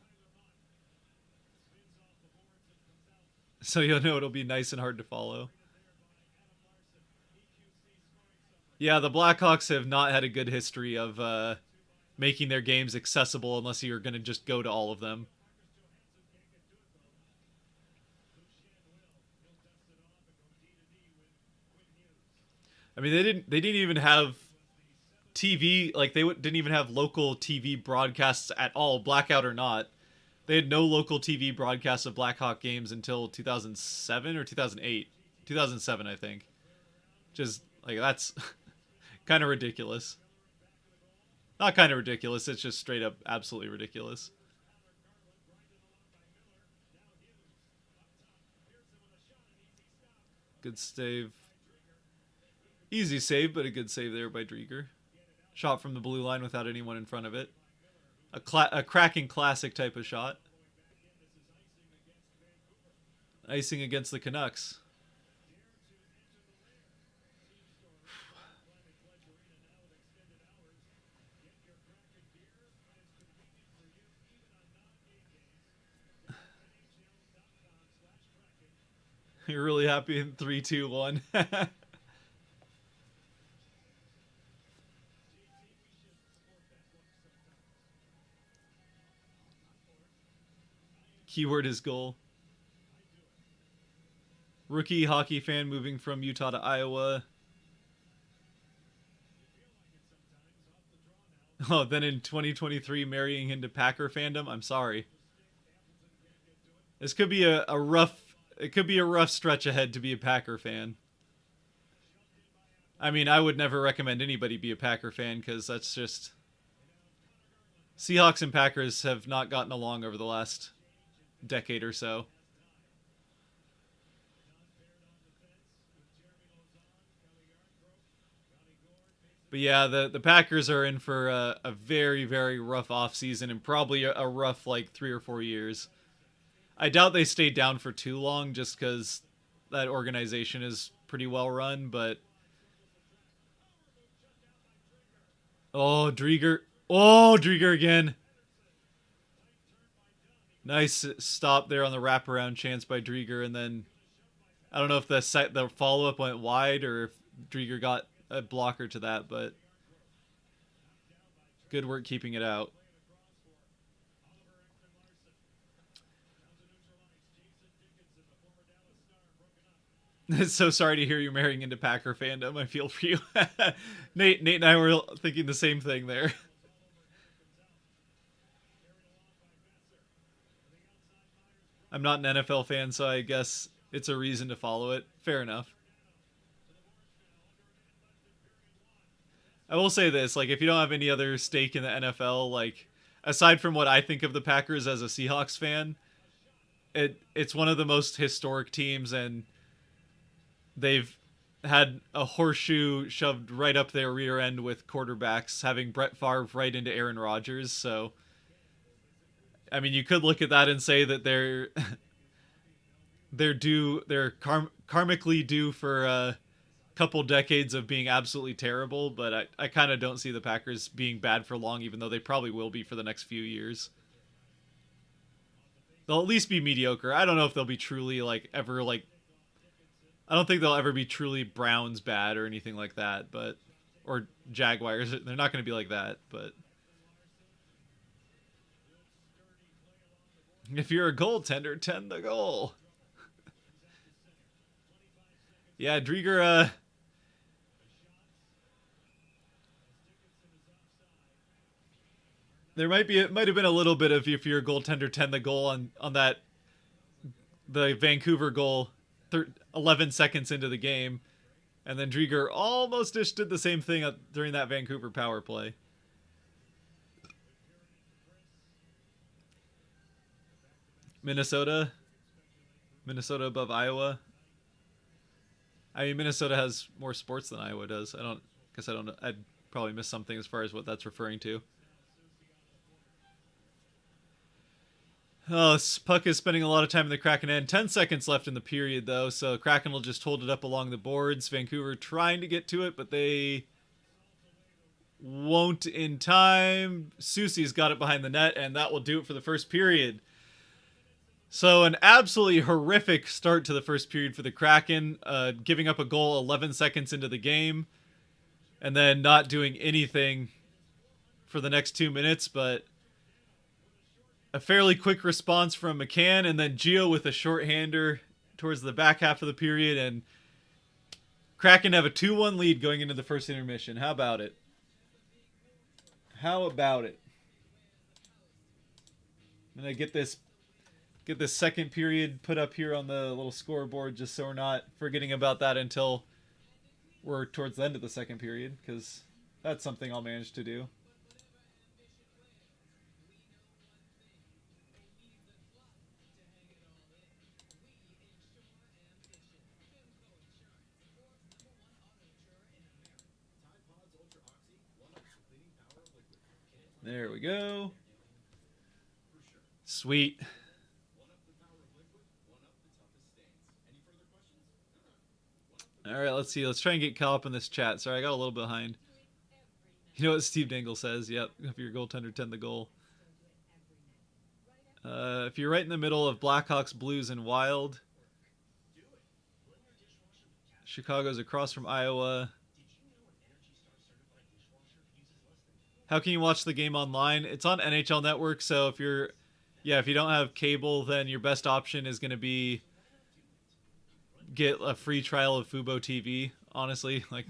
you'll know it'll be nice and hard to follow. Yeah, the Blackhawks have not had a good history of making their games accessible unless you're going to just go to all of them. I mean, they didn't even have TV, like didn't even have local TV broadcasts at all, blackout or not. They had no local TV broadcasts of Blackhawk games until 2007 or 2008. 2007, I think. Just like that's kind of ridiculous. Not kind of ridiculous, it's just straight up absolutely ridiculous. Good save. Easy save, but a good save there by Drieger. Shot from the blue line without anyone in front of it. A cracking classic type of shot. Icing against the Canucks. You're really happy in 3-2-1. Keyword is goal. Rookie hockey fan moving from Utah to Iowa. Oh, then in 2023 marrying into Packer fandom. I'm sorry. This could be a rough. It could be a rough stretch ahead to be a Packer fan. I mean, I would never recommend anybody be a Packer fan because that's just Seahawks and Packers have not gotten along over the last decade or so. But yeah, the Packers are in for a very, very rough offseason and probably a rough like 3 or 4 years. I doubt they stay down for too long just because that organization is pretty well run, but oh, Drieger. Oh, Drieger again. Nice stop there on the wraparound chance by Drieger, and then I don't know if the follow up went wide or if Drieger got a blocker to that, but good work keeping it out. So sorry to hear you marrying into Packer fandom. I feel for you. Nate and I were thinking the same thing there. I'm not an NFL fan, so I guess it's a reason to follow it. Fair enough. I will say this, like if you don't have any other stake in the NFL, like aside from what I think of the Packers as a Seahawks fan, it's one of the most historic teams and they've had a horseshoe shoved right up their rear end with quarterbacks, having Brett Favre right into Aaron Rodgers. So, I mean, you could look at that and say that they're karmically due for a couple decades of being absolutely terrible. But I kind of don't see the Packers being bad for long, even though they probably will be for the next few years. they'll at least be mediocre. I don't know if they'll be truly like ever like. I don't think they'll ever be truly Browns bad or anything like that, but or Jaguars. They're not going to be like that, but if you're a goaltender, tend the goal. Yeah, Drieger. There might have been a little bit of if you're a goaltender, tend the goal on that the Vancouver goal, 11 seconds into the game, and then Drieger almost just did the same thing during that Vancouver power play. Minnesota above Iowa. I mean, Minnesota has more sports than Iowa does. I don't. I'd probably miss something as far as what that's referring to. Oh, this puck is spending a lot of time in the Kraken end. 10 seconds left in the period, though, so Kraken will just hold it up along the boards. Vancouver trying to get to it, but they won't in time. Soucy's got it behind the net, and that will do it for the first period. So an absolutely horrific start to the first period for the Kraken, giving up a goal 11 seconds into the game, and then not doing anything for the next 2 minutes, but a fairly quick response from McCann, and then Gio with a shorthander towards the back half of the period, and Kraken have a 2-1 lead going into the first intermission. How about it? How about it? I'm going to get this second period put up here on the little scoreboard just so we're not forgetting about that until we're towards the end of the second period, because that's something I'll manage to do. There we go. Sweet. All right, let's see. Let's try and get caught up in this chat. Sorry, I got a little behind. You know what Steve Dangle says? Yep, if you're a goaltender, tend the goal. If you're right in the middle of Blackhawks, Blues, and Wild, Chicago's across from Iowa. How can you watch the game online? It's on NHL Network, so if you don't have cable, then your best option is going to be get a free trial of Fubo TV, honestly. Like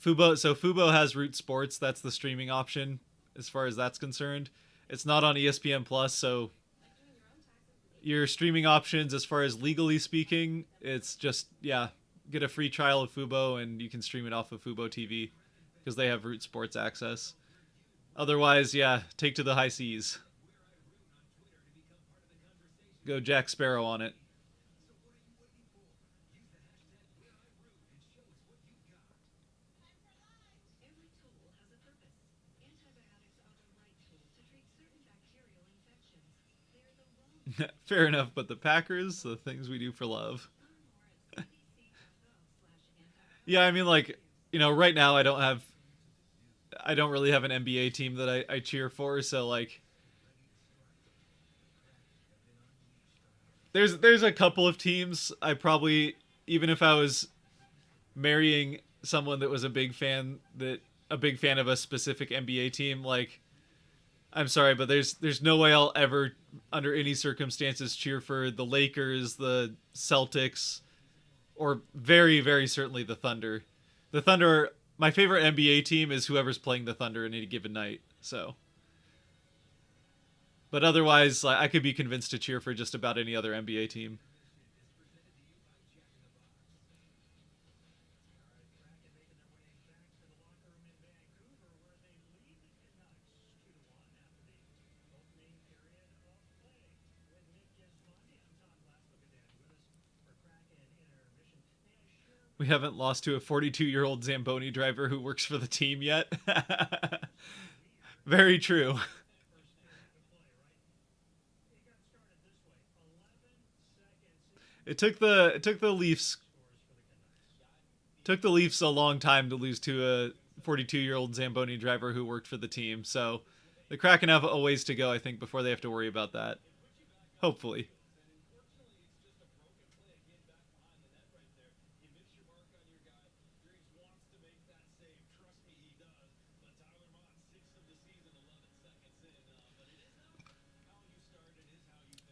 Fubo has Root Sports, that's the streaming option as far as that's concerned. It's not on ESPN Plus, so your streaming options as far as legally speaking, it's just get a free trial of Fubo and you can stream it off of Fubo TV. Because they have Root Sports access. Otherwise, take to the high seas. Go Jack Sparrow on it. Fair enough, but the Packers, the things we do for love. Yeah, I mean, like, right now I don't really have an NBA team that I cheer for, so like there's a couple of teams I probably, even if I was marrying someone that was a big fan of a specific NBA team, like I'm sorry, but there's no way I'll ever under any circumstances cheer for the Lakers, the Celtics, or very, very certainly the Thunder. The Thunder, my favorite NBA team is whoever's playing the Thunder in any given night. So, but otherwise, I could be convinced to cheer for just about any other NBA team. We haven't lost to a 42-year-old Zamboni driver who works for the team yet. Very true. It took the Leafs a long time to lose to a 42-year-old Zamboni driver who worked for the team. So The Kraken have a ways to go, I think, before they have to worry about that. Hopefully.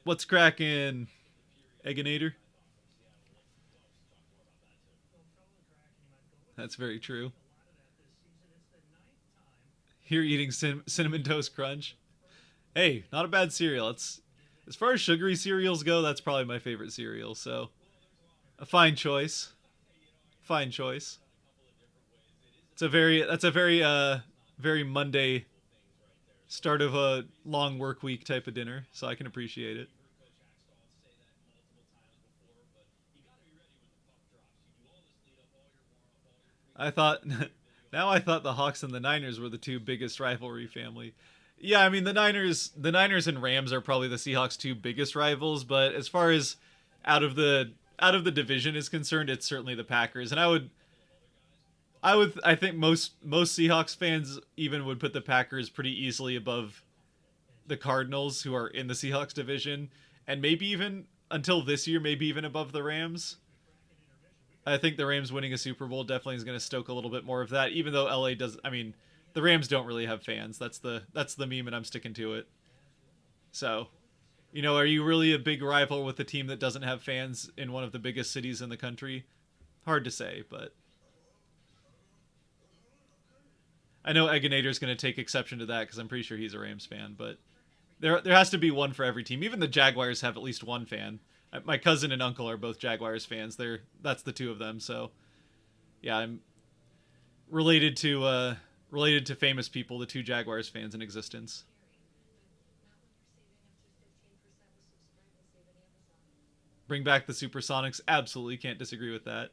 What's cracking, Egginator? That's very true. Here eating cinnamon toast crunch. Hey, not a bad cereal. It's as far as sugary cereals go, that's probably my favorite cereal. So a fine choice. Fine choice. That's a very very Monday start of a long work week type of dinner, so I can appreciate it. I thought now I thought the Hawks and the Niners were the two biggest rivalry family. Yeah, I mean the Niners and Rams are probably the Seahawks' two biggest rivals, but as far as out of the out of the division is concerned, it's certainly the Packers. And I think most Seahawks fans even would put the Packers pretty easily above the Cardinals, who are in the Seahawks division, and maybe even until this year, maybe even above the Rams. I think the Rams winning a Super Bowl definitely is going to stoke a little bit more of that, even though LA does. I mean, the Rams don't really have fans. That's the meme, and I'm sticking to it. So, are you really a big rival with a team that doesn't have fans in one of the biggest cities in the country? Hard to say, but I know Egginator's going to take exception to that because I'm pretty sure he's a Rams fan. But there has to be one for every team. Even the Jaguars have at least one fan. My cousin and uncle are both Jaguars fans. That's the two of them. So yeah, I'm related to famous people, the two Jaguars fans in existence. Bring back the Supersonics. Absolutely can't disagree with that.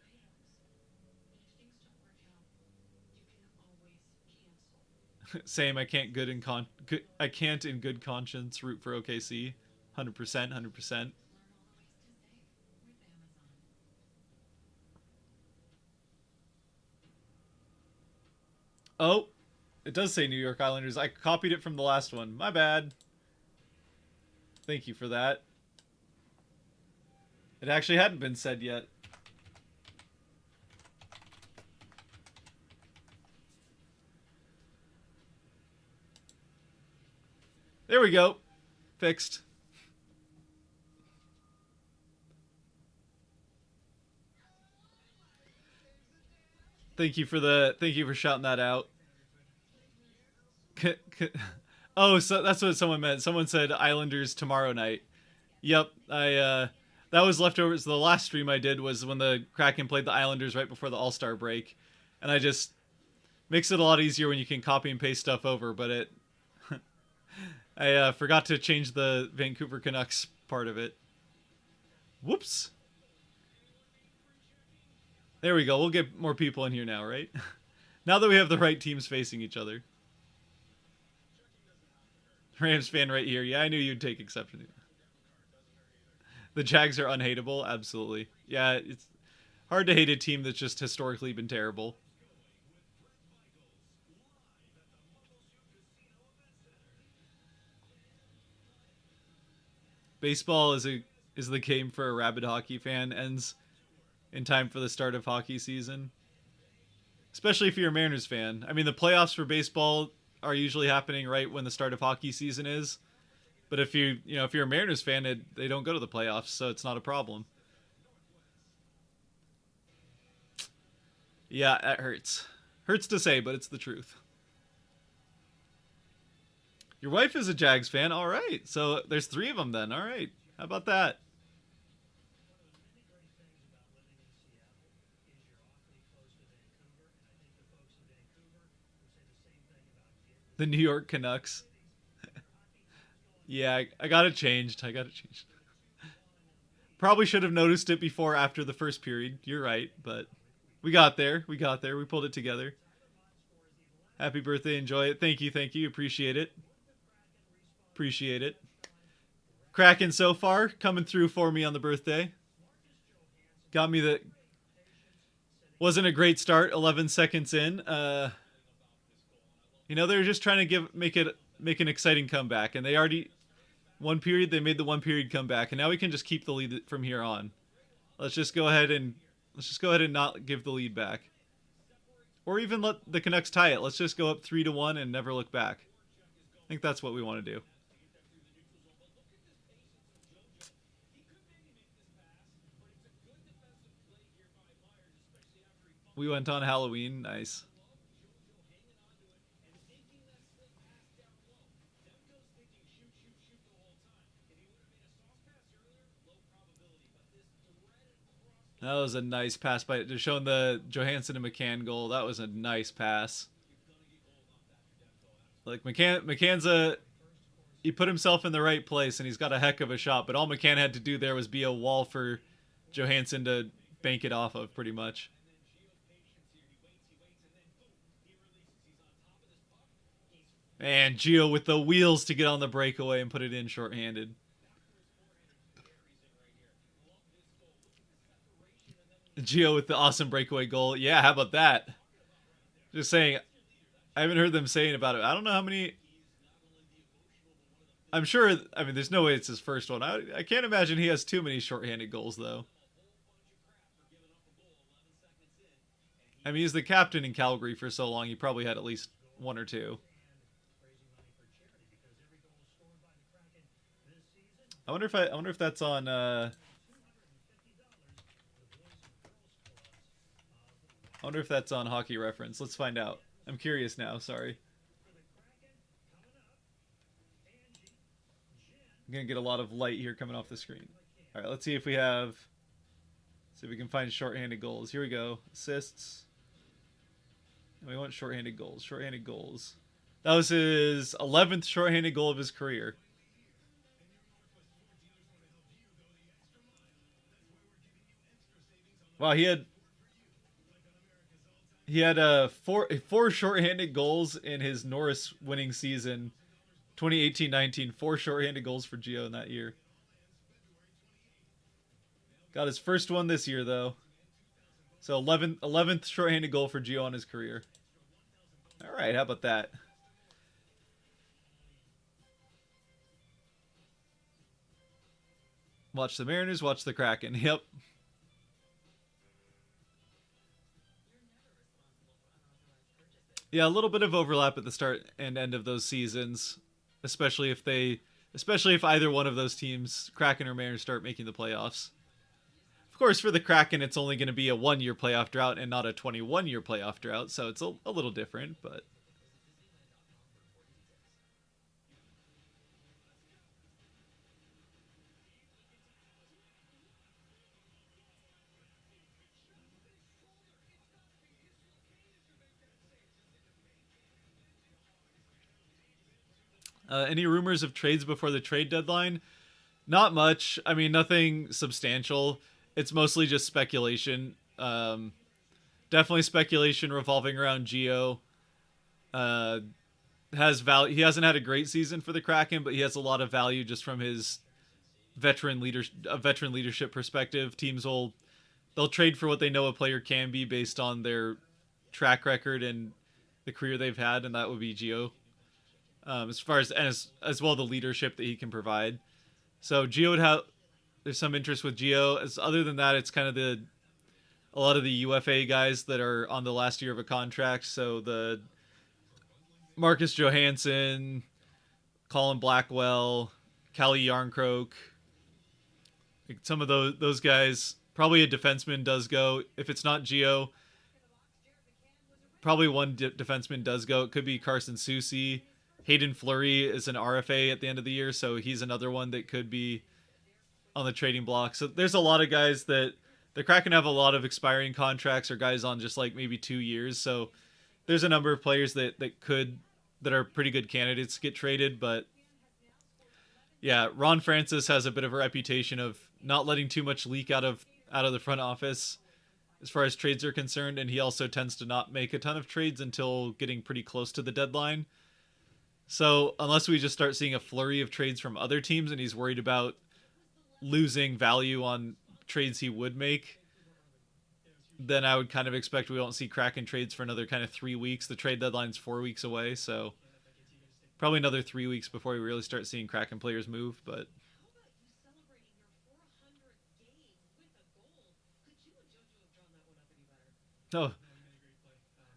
Same. I can't in good conscience root for OKC. 100%. 100%. Oh, it does say New York Islanders. I copied it from the last one. My bad. Thank you for that. It actually hadn't been said yet. There we go. Fixed. Thank you for shouting that out. Oh, so that's what someone meant. Someone said Islanders tomorrow night. Yep, I that was leftovers. The last stream I did was when the Kraken played the Islanders right before the All-Star break, and I just makes it a lot easier when you can copy and paste stuff over. But I forgot to change the Vancouver Canucks part of it. Whoops. There we go. We'll get more people in here now, right? Now that we have the right teams facing each other. Rams fan right here. Yeah, I knew you'd take exception. The Jags are unhateable. Absolutely. Yeah, it's hard to hate a team that's just historically been terrible. Baseball is the game for a rabid hockey fan. Ends in time for the start of hockey season. Especially if you're a Mariners fan. I mean, the playoffs for baseball are usually happening right when the start of hockey season is. But if you're a Mariners fan, they don't go to the playoffs, so it's not a problem. Yeah, that hurts. Hurts to say, but it's the truth. Your wife is a Jags fan. All right. So there's three of them then. All right. How about that? The New York Canucks. Yeah, I got it changed. I got it changed. Probably should have noticed it before after the first period. You're right, but we got there. We got there. We pulled it together. Happy birthday. Enjoy it. Thank you. Thank you. Appreciate it. Appreciate it. Kraken so far coming through for me on the birthday. Got me the wasn't a great start 11 seconds in. They're just trying to make it make an exciting comeback, and they already one period they made the one period comeback, and now we can just keep the lead from here on. Let's just go ahead and not give the lead back, or even let the Canucks tie it. Let's just go up 3-1 and never look back. I think that's what we want to do. We went on Halloween. Nice. That was a nice pass by just showing the Johansson and McCann goal. That was a nice pass. Like McCann's he put himself in the right place and he's got a heck of a shot. But all McCann had to do there was be a wall for Johansson to bank it off of, pretty much. And Gio with the wheels to get on the breakaway and put it in shorthanded. Gio with the awesome breakaway goal. Yeah, how about that? Just saying, I haven't heard them saying about it. I don't know how many. I'm sure. I mean, there's no way it's his first one. I can't imagine he has too many shorthanded goals, though. I mean, he's the captain in Calgary for so long. He probably had at least one or two. I wonder if that's on. I wonder if that's on Hockey Reference. Let's find out. I'm curious now. Sorry. I'm going to get a lot of light here coming off the screen. All right, let's see if we have... See if we can find shorthanded goals. Here we go. Assists. And we want shorthanded goals. Shorthanded goals. That was his 11th shorthanded goal of his career. Wow, he had four shorthanded goals in his Norris winning season, 2018-19. 4 shorthanded goals for Gio in that year. Got his first one this year, though. So 11th shorthanded goal for Gio in his career. All right, how about that? Watch the Mariners, watch the Kraken. Yep. Yeah, a little bit of overlap at the start and end of those seasons, especially if either one of those teams, Kraken or Mariners, start making the playoffs. Of course, for the Kraken, it's only going to be a 1-year playoff drought and not a 21-year playoff drought, so it's a little different, but... Any rumors of trades before the trade deadline? Not much. I mean, nothing substantial. It's mostly just speculation. Definitely speculation revolving around Gio. Has value. He hasn't had a great season for the Kraken, but he has a lot of value just from his veteran leadership perspective. They'll trade for what they know a player can be based on their track record and the career they've had, and that would be Gio. As far as well the leadership that he can provide. So Gio would have there's some interest with Gio. Other than that, it's kind of a lot of the UFA guys that are on the last year of a contract. So the Marcus Johansson, Colin Blackwell, Callie Yarncroke, some of those guys. Probably a defenseman does go. If it's not Gio, probably one defenseman does go. It could be Carson Soucy. Hayden Fleury is an RFA at the end of the year, so he's another one that could be on the trading block. So there's a lot of guys that the Kraken have a lot of expiring contracts or guys on just like maybe 2 years. So there's a number of players that are pretty good candidates to get traded. But yeah, Ron Francis has a bit of a reputation of not letting too much leak out of the front office as far as trades are concerned, and he also tends to not make a ton of trades until getting pretty close to the deadline. So unless we just start seeing a flurry of trades from other teams and he's worried about losing value on trades he would make, then I would kind of expect we won't see Kraken trades for another kind of 3 weeks. The trade deadline's 4 weeks away, so Probably another 3 weeks before we really start seeing Kraken players move. But oh,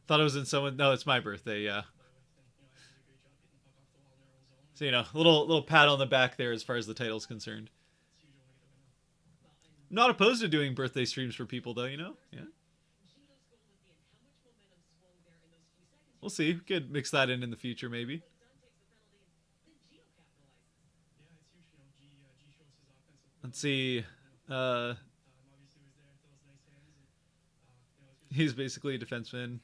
thought it was in someone. No, it's my birthday. Yeah. So little pat on the back there as far as the title's concerned. Not opposed to doing birthday streams for people though. Yeah. We'll see. We could mix that in the future maybe. Let's see. Uh, he's basically a defenseman.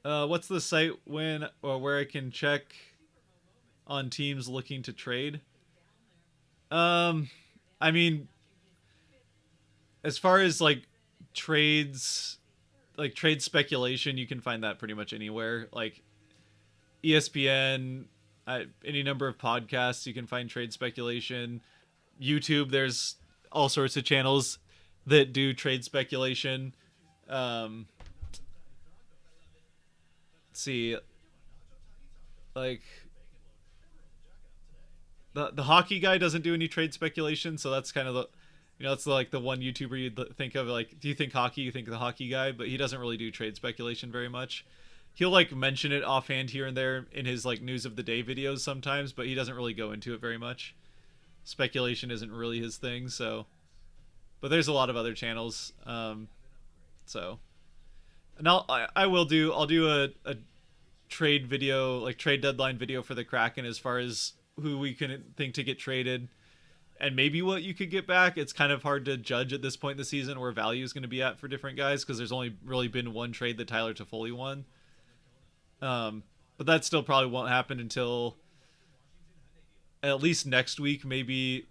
What's the site when or where I can check on teams looking to trade? I mean, as far as trades, trade speculation, you can find that pretty much anywhere. Like ESPN, any number of podcasts, you can find trade speculation. YouTube, there's all sorts of channels that do trade speculation. Let's see, like the hockey guy doesn't do any trade speculation, so that's kind of that's the one YouTuber you'd think of. Like, do you think hockey? You think the hockey guy, but he doesn't really do trade speculation very much. He'll mention it offhand here and there in his news of the day videos sometimes, but he doesn't really go into it very much. Speculation isn't really his thing, so. But there's a lot of other channels, so. And I'll do a trade video, trade deadline video for the Kraken as far as who we can think to get traded and maybe what you could get back. It's kind of hard to judge at this point in the season where value is going to be at for different guys because there's only really been one trade that Tyler Toffoli won. But that still probably won't happen until at least next week, maybe.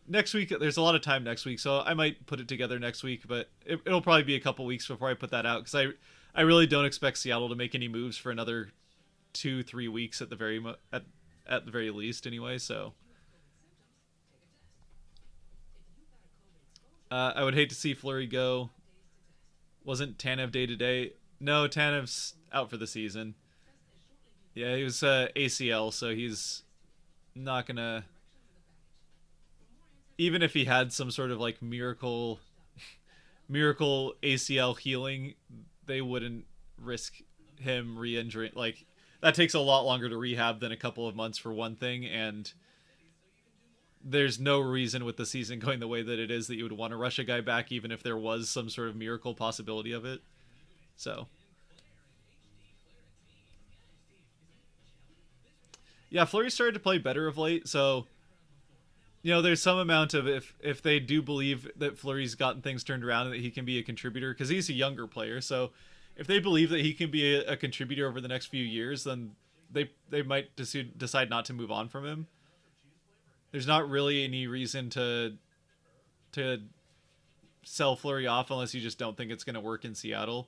Next week, there's a lot of time next week, so I might put it together next week, but it'll probably be a couple weeks before I put that out because I really don't expect Seattle to make any moves for another 2-3 weeks at the very least anyway. So I would hate to see Fleury go. Wasn't Tanev day to day? No, Tanev's out for the season. Yeah, he was ACL, so he's not gonna. Even if he had some sort of miracle ACL healing, they wouldn't risk him re-injuring. That takes a lot longer to rehab than a couple of months for one thing, and there's no reason with the season going the way that it is that you would want to rush a guy back even if there was some sort of miracle possibility of it. So yeah, Fleury started to play better of late, so there's some amount of if they do believe that Fleury's gotten things turned around and that he can be a contributor, because he's a younger player, so if they believe that he can be a contributor over the next few years, then they might decide not to move on from him. There's not really any reason to sell Fleury off unless you just don't think it's going to work in Seattle.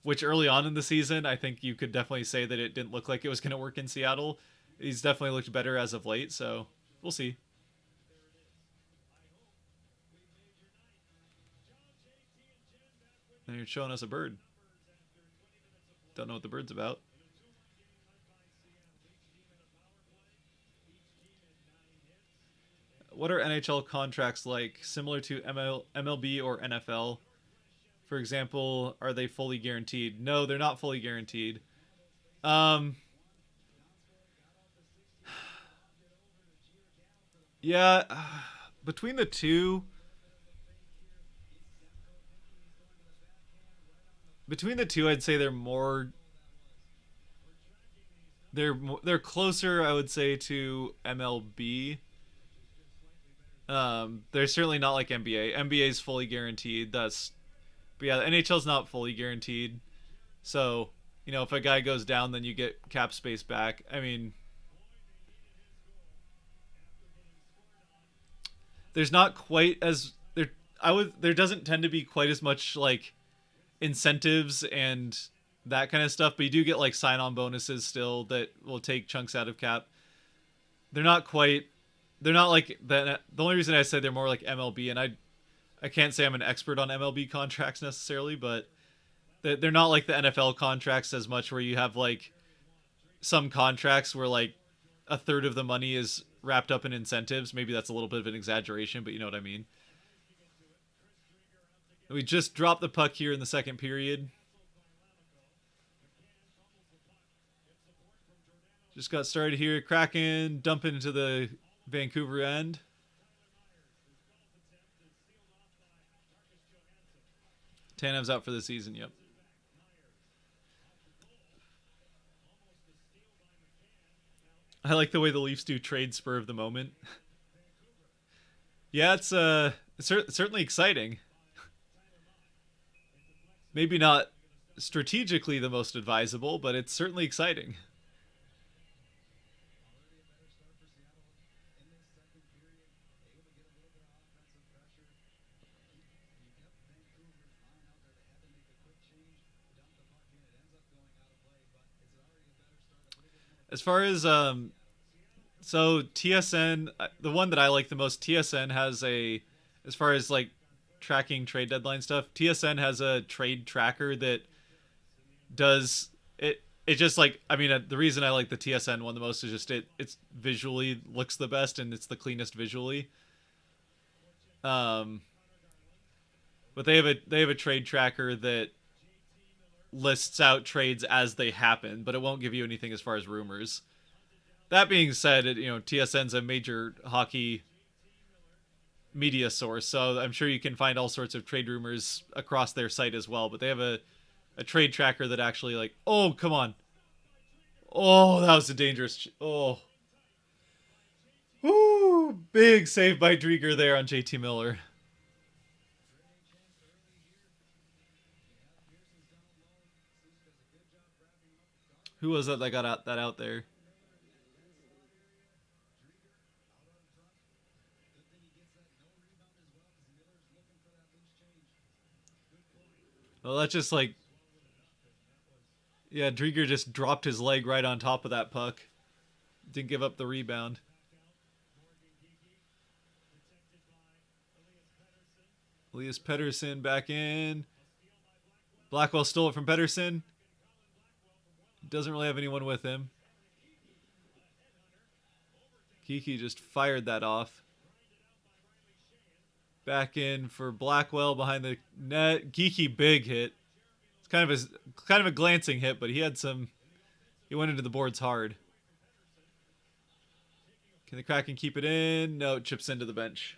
Which early on in the season, I think you could definitely say that it didn't look like it was going to work in Seattle. He's definitely looked better as of late, so we'll see. And you're showing us a bird. Don't know what the bird's about. What are NHL contracts like? Similar to MLB or NFL? For example, are they fully guaranteed? No, they're not fully guaranteed. Yeah, between the two, I'd say they're closer, I would say, to MLB. They're certainly not like NBA. NBA is fully guaranteed. But yeah, the NHL's not fully guaranteed. So, if a guy goes down, then you get cap space back. I mean, there's not quite as there doesn't tend to be quite as much incentives and that kind of stuff, but you do get sign-on bonuses still that will take chunks out of cap. They're not like that. The only reason I said they're more like MLB, and I can't say I'm an expert on MLB contracts necessarily, but They're not like the NFL contracts as much, where you have like some contracts where like a third of the money is wrapped up in incentives. Maybe that's a little bit of an exaggeration, but you know what I mean. We just dropped the puck here in the second period. Just got started here. Kraken dumping into the Vancouver end. Tanev's out for the season, yep. I like the way the Leafs do trade spur of the moment. Yeah, it's certainly exciting. Maybe not strategically the most advisable, but it's certainly exciting. As far as so TSN, the one that I like the most, TSN has a, as far as like tracking trade deadline stuff, TSN has a trade tracker that does it. It just like, I mean, the reason I like the TSN one the most is just it's visually looks the best and it's the cleanest visually. Um, but they have a trade tracker that lists out trades as they happen, but it won't give you anything as far as rumors. That being said, TSN's a major hockey media source, so I'm sure you can find all sorts of trade rumors across their site as well. But they have a trade tracker that actually like, oh come on, oh that was a dangerous, oh, woo, big save by Drieger there on JT Miller. Who was that got out there? Well, that's just like, yeah, Drieger just dropped his leg right on top of that puck. Didn't give up the rebound. Elias Pettersson back in. Blackwell stole it from Pettersson. Doesn't really have anyone with him. Kiki just fired that off. Back in for Blackwell behind the net. Geeky big hit. It's kind of a glancing hit, but he had some. He went into the boards hard. Can the Kraken keep it in? No, it chips into the bench.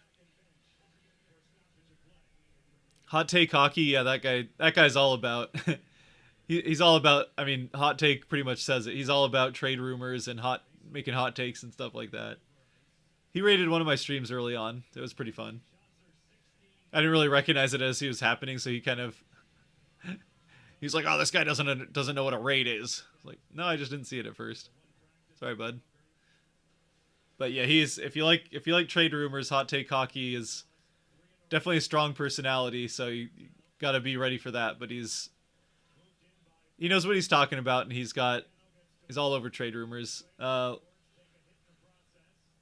Hot take hockey, yeah, that guy. That guy's all about. He's all about. I mean, hot take pretty much says it. He's all about trade rumors and making hot takes and stuff like that. He rated one of my streams early on. It was pretty fun. I didn't really recognize it as he was happening, so he's like, "Oh, this guy doesn't know what a raid is." Like, no, I just didn't see it at first. Sorry, bud. But yeah, if you like trade rumors, hot take hockey is definitely a strong personality, so you got to be ready for that. But he knows what he's talking about, and he's all over trade rumors.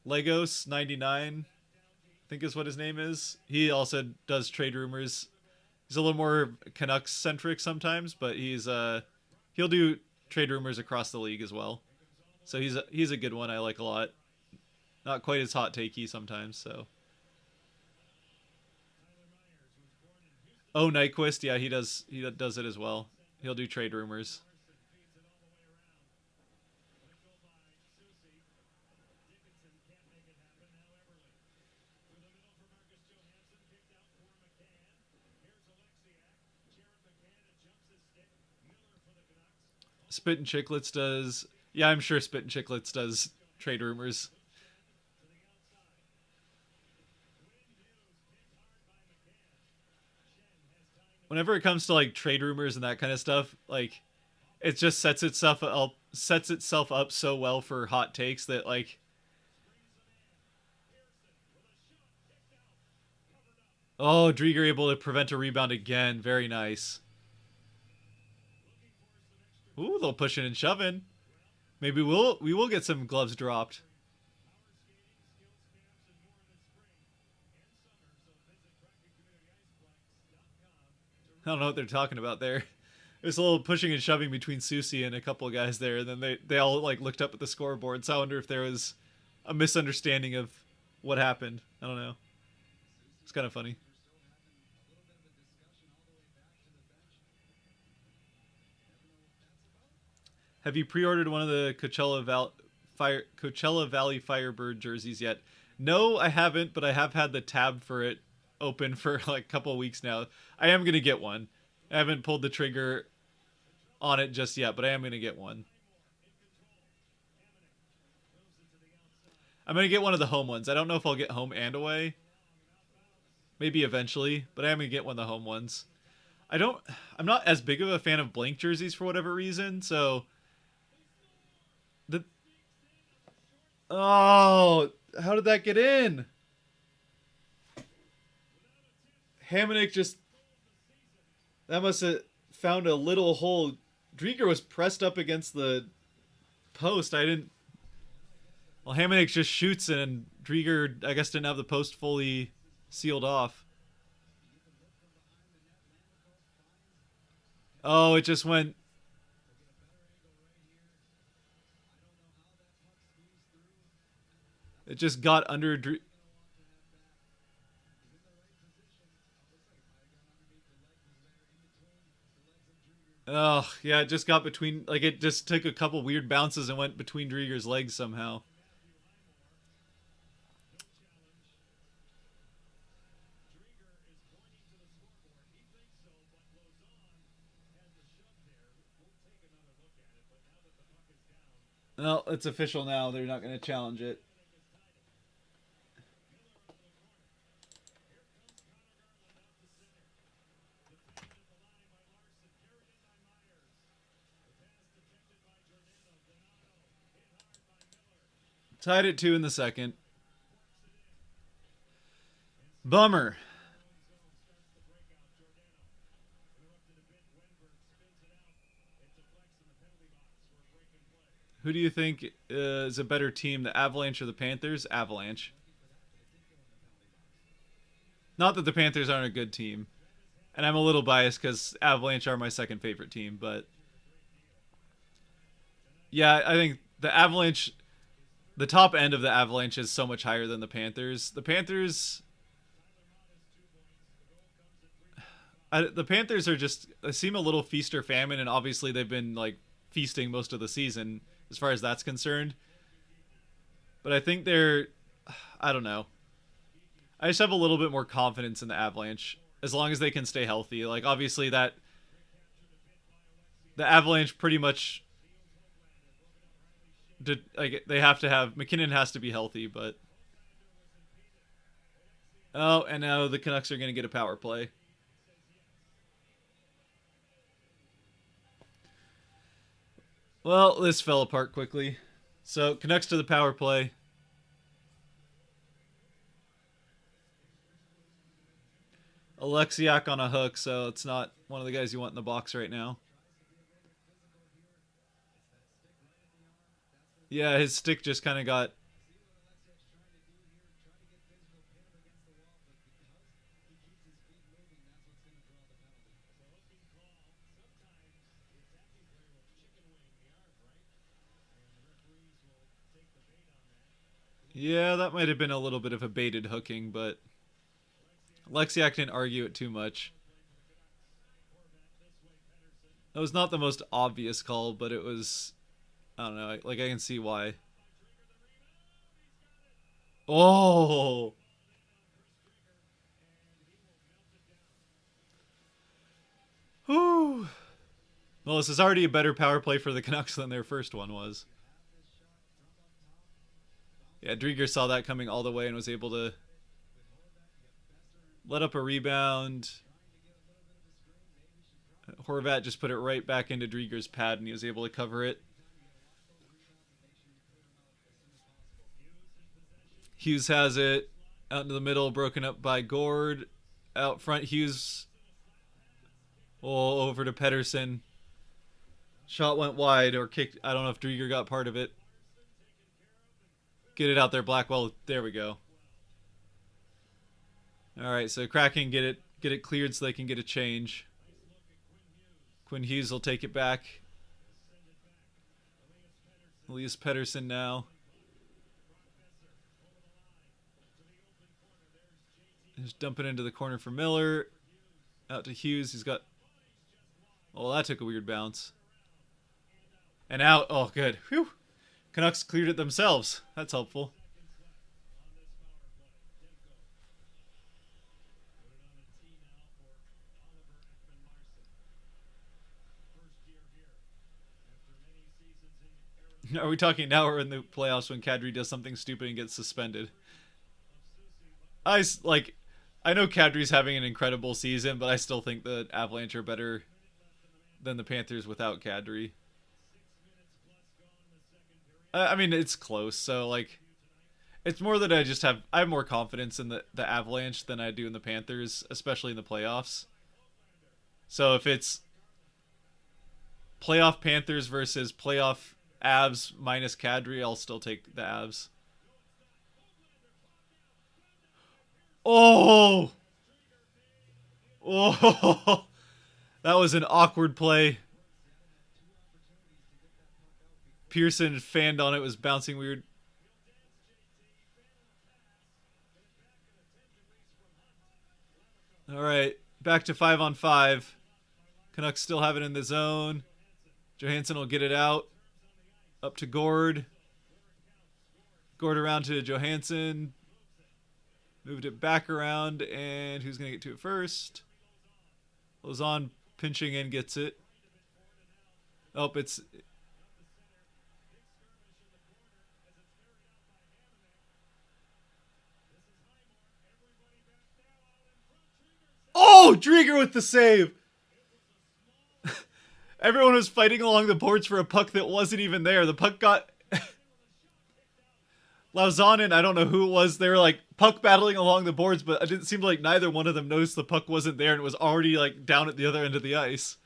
Legos 99, I think is what his name is. He also does trade rumors. He's a little more Canucks centric sometimes, but he'll do trade rumors across the league as well. So he's a good one I like a lot. Not quite as hot takey sometimes. So. Oh, Nyquist, yeah, he does it as well. He'll do trade rumors. Spit and Chicklets does. Yeah, I'm sure Spit and Chicklets does trade rumors. Whenever it comes to like trade rumors and that kind of stuff, like it just sets itself up so well for hot takes that like, oh, Drieger able to prevent a rebound again. Very nice. Ooh, they'll pushing and shoving. Maybe we will get some gloves dropped. I don't know what they're talking about there. There's a little pushing and shoving between Susie and a couple of guys there, and then they all like looked up at the scoreboard. So I wonder if there was a misunderstanding of what happened. I don't know. It's kind of funny. Have you pre-ordered one of the Coachella Valley Firebird jerseys yet? No, I haven't, but I have had the tab for it open for like a couple of weeks now. I am gonna get one. I haven't pulled the trigger on it just yet, but I am gonna get one. I'm gonna get one of the home ones. I don't know if I'll get home and away. Maybe eventually, but I am gonna get one of the home ones. I'm not as big of a fan of blank jerseys for whatever reason, so the oh, how did that get in? Hamonic just that must have found a little hole. Drieger was pressed up against the post. I didn't. Well, Hamonic just shoots, and Drieger, I guess, didn't have the post fully sealed off. Oh, it just went. It just got under. Oh, yeah, it just got between. Like, it just took a couple weird bounces and went between Drieger's legs somehow. No, it's official now. They're not going to challenge it. Tied at 2 in the second. Bummer. Who do you think is a better team, the Avalanche or the Panthers? Avalanche. Not that the Panthers aren't a good team. And I'm a little biased because Avalanche are my second favorite team, but yeah, I think the Avalanche, the top end of the Avalanche is so much higher than the Panthers. The Panthers are just they seem a little feast or famine, and obviously they've been like feasting most of the season as far as that's concerned. But I think I don't know. I just have a little bit more confidence in the Avalanche as long as they can stay healthy. Like obviously that the Avalanche pretty much did like they have to have McKinnon has to be healthy, but oh, and now the Canucks are going to get a power play. Well, this fell apart quickly. So, Canucks to the power play. Alexiak on a hook, so it's not one of the guys you want in the box right now. Yeah, his stick just kind of got... Yeah, that might have been a little bit of a baited hooking, but Alexiak didn't argue it too much. That was not the most obvious call, but it was... I don't know, like I can see why. Oh! Whew. Well, this is already a better power play for the Canucks than their first one was. Yeah, Drieger saw that coming all the way and was able to let up a rebound. Horvat just put it right back into Drieger's pad and he was able to cover it. Hughes has it out into the middle, broken up by Gord. Out front, Hughes over to Pettersson. Shot went wide or kicked. I don't know if Drieger got part of it. Get it out there, Blackwell. There we go. All right, so Kraken get it cleared so they can get a change. Quinn Hughes will take it back. Elias Pettersson now. Just dump it into the corner for Miller. Out to Hughes. He's got... Oh, that took a weird bounce. And out. Oh, good. Whew. Canucks cleared it themselves. That's helpful. Are we talking now or in the playoffs when Kadri does something stupid and gets suspended? I know Kadri's having an incredible season, but I still think the Avalanche are better than the Panthers without Kadri. I mean, it's close, so like, it's more that I have more confidence in the Avalanche than I do in the Panthers, especially in the playoffs. So if it's playoff Panthers versus playoff Avs minus Kadri, I'll still take the Avs. Oh! Oh! That was an awkward play. Pearson fanned on it, was bouncing weird. Alright, back to 5-on-5. Canucks still have it in the zone. Johansson will get it out. Up to Gord. Gord around to Johansson. Moved it back around, and who's going to get to it first? Lozon pinching in, gets it. Oh, it's... Oh, Drieger with the save! Everyone was fighting along the boards for a puck that wasn't even there. The puck got... Lauzon and I don't know who it was. They were like puck battling along the boards, but it didn't seem like neither one of them noticed the puck wasn't there and it was already like down at the other end of the ice.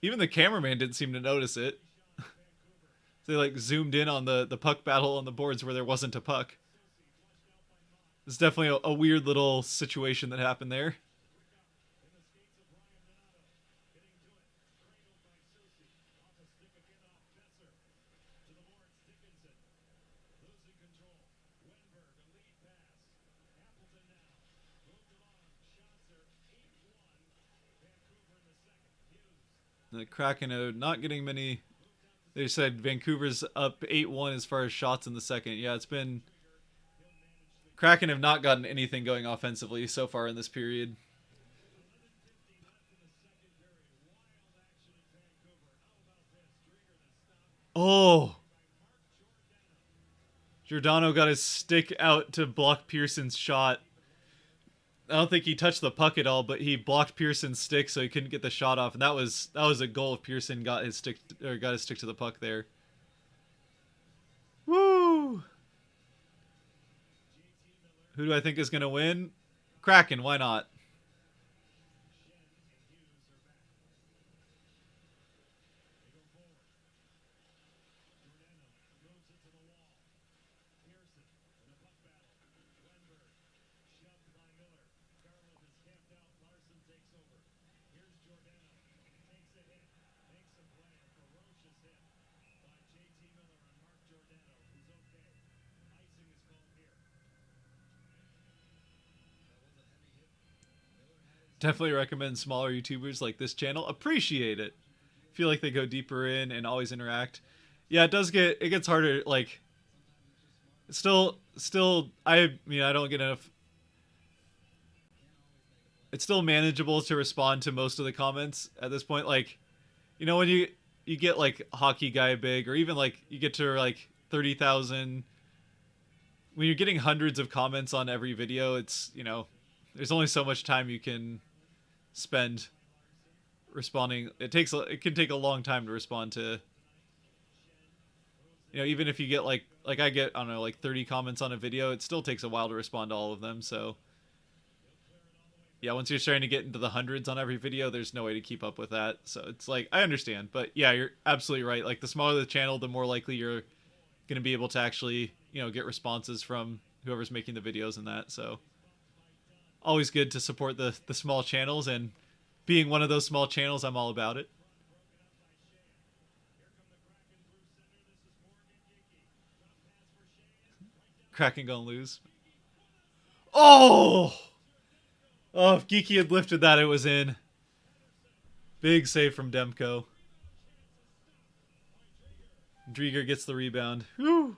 Even the cameraman didn't seem to notice it. They like zoomed in on the puck battle on the boards where there wasn't a puck. It's definitely a weird little situation that happened there. The Kraken are not getting many. They said Vancouver's up 8-1 as far as shots in the second. Yeah, it's been... Kraken have not gotten anything going offensively so far in this period. Oh! Giordano got his stick out to block Pearson's shot. I don't think he touched the puck at all, but he blocked Pearson's stick so he couldn't get the shot off, and that was a goal if Pearson got his stick to the puck there. Woo! Who do I think is going to win? Kraken, why not? Definitely recommend smaller YouTubers like this channel. Appreciate it. Feel like they go deeper in and always interact. Yeah, it gets harder. Like, still, I mean, I don't get enough. It's still manageable to respond to most of the comments at this point. Like, you know, when you get like hockey guy big, or even like you get to like 30,000. When you're getting hundreds of comments on every video, it's, you know, there's only so much time you can spend responding. It can take a long time to respond to, you know, even if you get like I get, I don't know, like 30 comments on a video, it still takes a while to respond to all of them. So yeah, once you're starting to get into the hundreds on every video, there's no way to keep up with that. So it's like, I understand, but yeah, you're absolutely right. Like, the smaller the channel, the more likely you're going to be able to actually, you know, get responses from whoever's making the videos and that. So always good to support the small channels, and Being one of those small channels, I'm all about it. Kraken gonna lose. Oh! Oh, if Geeky had lifted that, it was in. Big save from Demko. Drieger gets the rebound. Whew.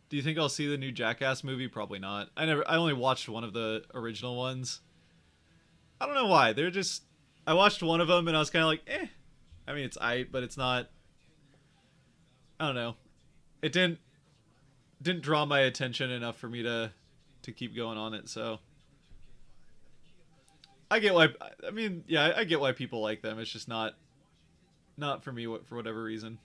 Do you think I'll see the new Jackass movie? Probably not. I only watched one of the original ones. I don't know why. They're just I watched one of them and I was kind of like, eh. I mean, it's aight, but it's not. I don't know. It didn't draw my attention enough for me to keep going on it. So I get why. I mean, yeah, I get why people like them. It's just not for me for whatever reason.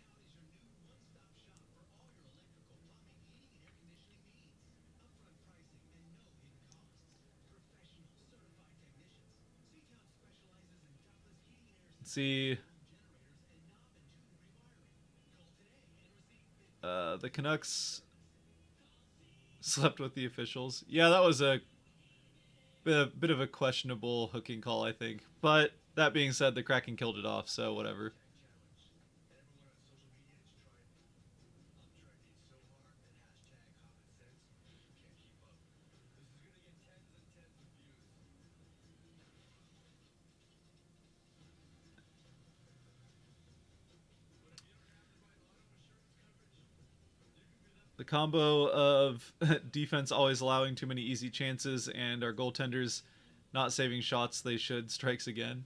Let's see. The Canucks slept with the officials. Yeah, that was a bit of a questionable hooking call, I think. But that being said, the Kraken killed it off, so whatever. The combo of defense always allowing too many easy chances and our goaltenders not saving shots they should strikes again.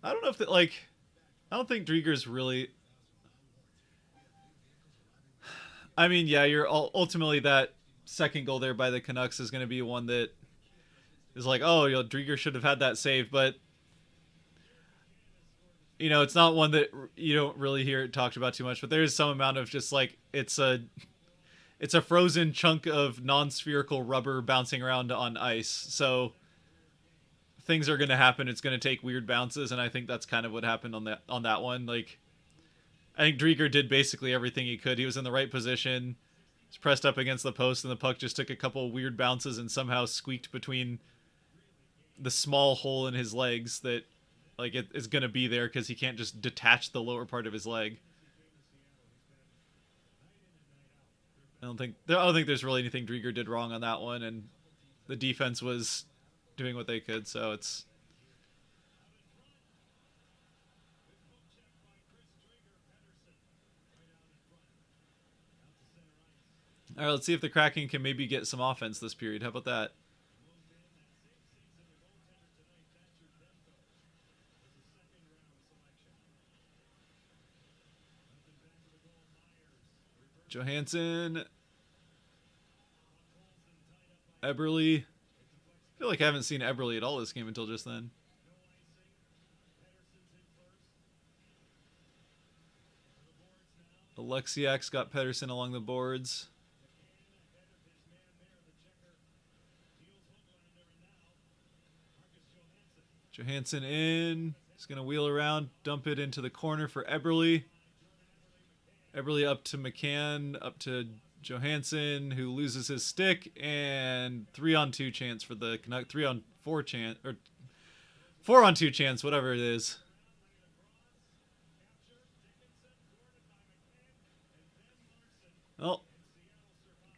I don't know if that like I don't think Drieger's really. I mean, yeah, you're ultimately that second goal there by the Canucks is going to be one that is like, oh, Drieger should have had that save, but it's not one that you don't really hear it talked about too much. But there is some amount of just like it's a frozen chunk of non-spherical rubber bouncing around on ice, so things are going to happen. It's going to take weird bounces, and I think that's kind of what happened on that one. Like, I think Drieger did basically everything he could. He was in the right position. He's pressed up against the post, and the puck just took a couple weird bounces and somehow squeaked between the small hole in his legs that, like, it is going to be there because he can't just detach the lower part of his leg. I don't think there's really anything Drieger did wrong on that one, and the defense was doing what they could. So it's. All right, let's see if the Kraken can maybe get some offense this period. How about that? Johansson, Eberle. I feel like I haven't seen Eberle at all this game until just then. Alexiak's got Pedersen along the boards. Johansson in. He's going to wheel around, dump it into the corner for Eberle. Eberle up to McCann, up to Johansson, who loses his stick, and 3-on-2 chance for the Canucks. 3-on-4 chance, or 4-on-2 chance, whatever it is. Well,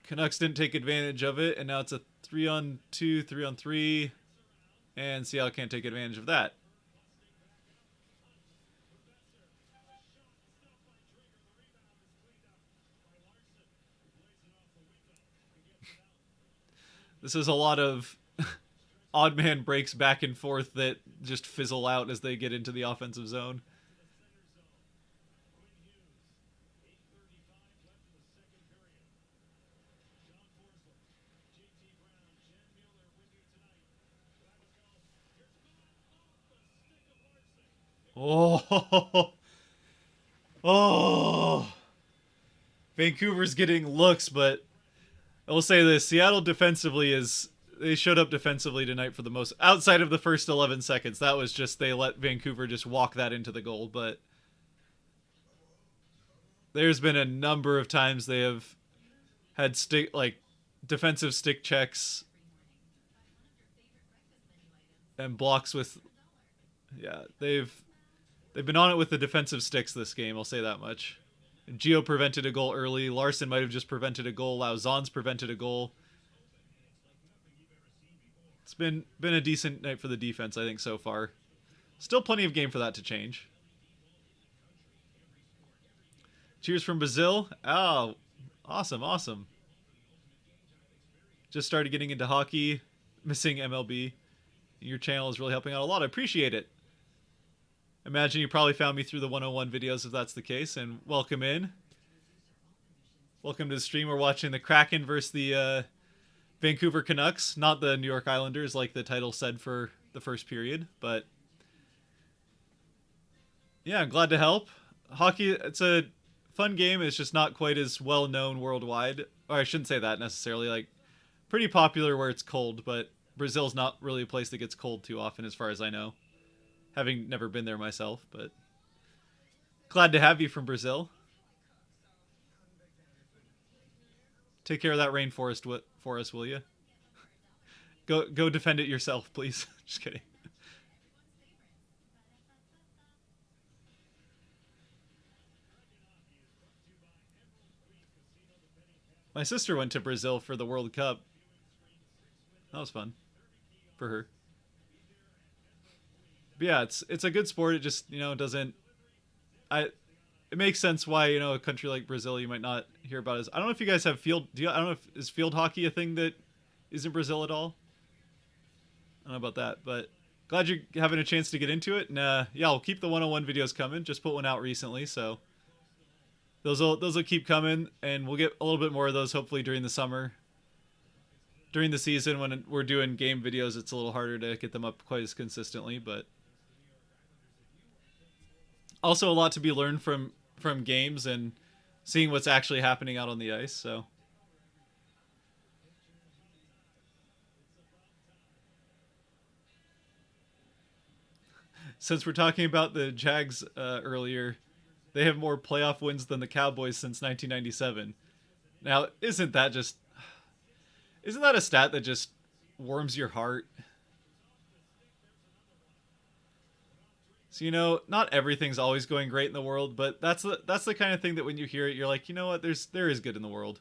Canucks didn't take advantage of it, and now it's a 3-on-2, 3-on-3, and Seattle can't take advantage of that. This is a lot of odd man breaks back and forth that just fizzle out as they get into the offensive zone. Oh, oh. Vancouver's getting looks, but I will say this: Seattle defensively is they showed up defensively tonight for the most, outside of the first 11 seconds. That was just, they let Vancouver just walk that into the goal. But there's been a number of times they have had defensive stick checks and blocks with, yeah, they've been on it with the defensive sticks this game, I'll say that much. Gio prevented a goal early. Larson might have just prevented a goal. Lauzon's prevented a goal. It's been a decent night for the defense, I think, so far. Still plenty of game for that to change. Cheers from Brazil. Oh, awesome, awesome. Just started getting into hockey, missing MLB. Your channel is really helping out a lot. I appreciate it. Imagine you probably found me through the 101 videos if that's the case, and welcome in. Welcome to the stream. We're watching the Kraken versus the Vancouver Canucks, not the New York Islanders like the title said for the first period, but yeah, I'm glad to help. Hockey, it's a fun game. It's just not quite as well known worldwide. Or I shouldn't say that necessarily. Like, pretty popular where it's cold, but Brazil's not really a place that gets cold too often as far as I know. Having never been there myself, but glad to have you from Brazil. Take care of that rainforest for us, will you? Go defend it yourself, please. Just kidding. My sister went to Brazil for the World Cup. That was fun for her. But yeah, it's a good sport. It just, doesn't, it makes sense why, a country like Brazil you might not hear about as. I don't know if you guys have I don't know if is field hockey a thing that is in Brazil at all. I don't know about that, but glad you're having a chance to get into it. And yeah, I'll keep the 101 videos coming. Just put one out recently, so those will keep coming, and we'll get a little bit more of those hopefully during the summer. During the season when we're doing game videos, it's a little harder to get them up quite as consistently, but also a lot to be learned from games and seeing what's actually happening out on the ice. So since we're talking about the Jags earlier, they have more playoff wins than the Cowboys since 1997. Now, isn't that a stat that just warms your heart? So, not everything's always going great in the world, but that's the kind of thing that when you hear it, you're like, you know what, there is good in the world.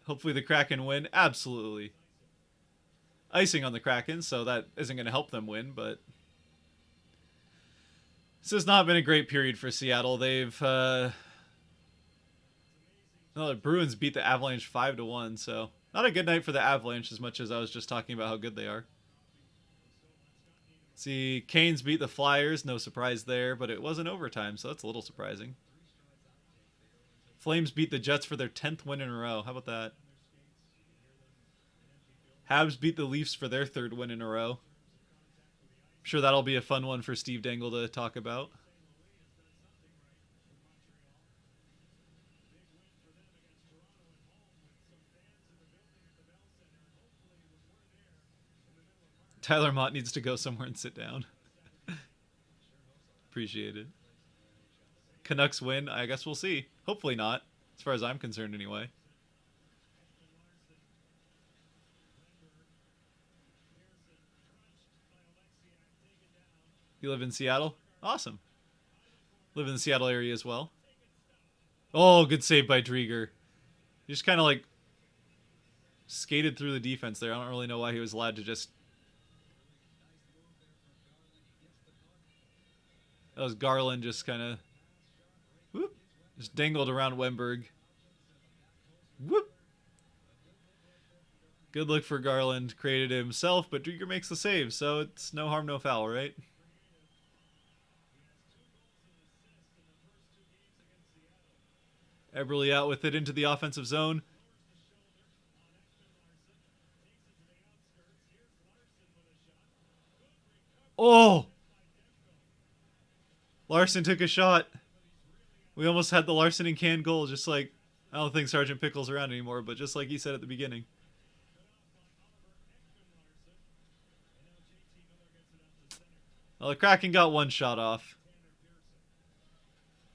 Hopefully the Kraken win. Absolutely. Icing on the Kraken, so that isn't going to help them win, but this has not been a great period for Seattle. They've the Bruins beat the Avalanche 5-1, so not a good night for the Avalanche as much as I was just talking about how good they are. See, Canes beat the Flyers, no surprise there, but it wasn't overtime, so that's a little surprising. Flames beat the Jets for their 10th win in a row. How about that? Habs beat the Leafs for their 3rd win in a row. I'm sure that'll be a fun one for Steve Dangle to talk about. Tyler Mott needs to go somewhere and sit down. Appreciate it. Canucks win? I guess we'll see. Hopefully not, as far as I'm concerned anyway. You live in Seattle? Awesome. Live in the Seattle area as well. Oh, good save by Drieger. He just kind of like skated through the defense there. I don't really know why he was allowed to just... That was Garland just kind of... Whoop. Just dangled around Wemberg. Whoop. Good look for Garland. Created it himself, but Drieger makes the save, so it's no harm, no foul, right? Eberle out with it into the offensive zone. Larson took a shot. We almost had the Larson and can goal, just like, I don't think Sergeant Pickle's around anymore, but just like he said at the beginning. Well, the Kraken got one shot off.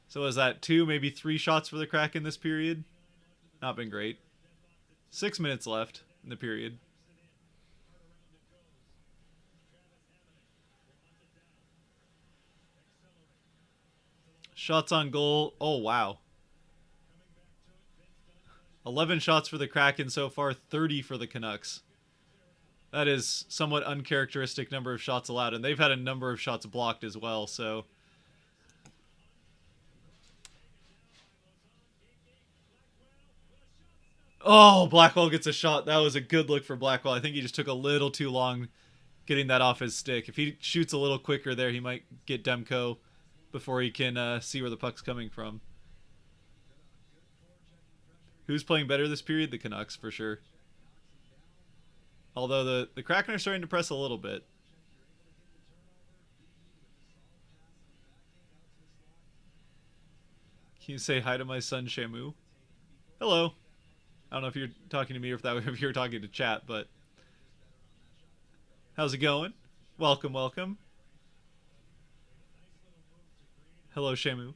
So was that 2, maybe 3 shots for the Kraken this period? Not been great. 6 minutes left in the period. Shots on goal. Oh, wow. 11 shots for the Kraken so far, 30 for the Canucks. That is somewhat uncharacteristic number of shots allowed, and they've had a number of shots blocked as well, so... Oh, Blackwell gets a shot. That was a good look for Blackwell. I think he just took a little too long getting that off his stick. If he shoots a little quicker there, he might get Demko before he can see where the puck's coming from. Who's playing better this period? The Canucks, for sure. Although the Kraken are starting to press a little bit. Can you say hi to my son, Shamu? Hello. I don't know if you're talking to me or if you're talking to chat, but... How's it going? Welcome, welcome. Hello, Shamu.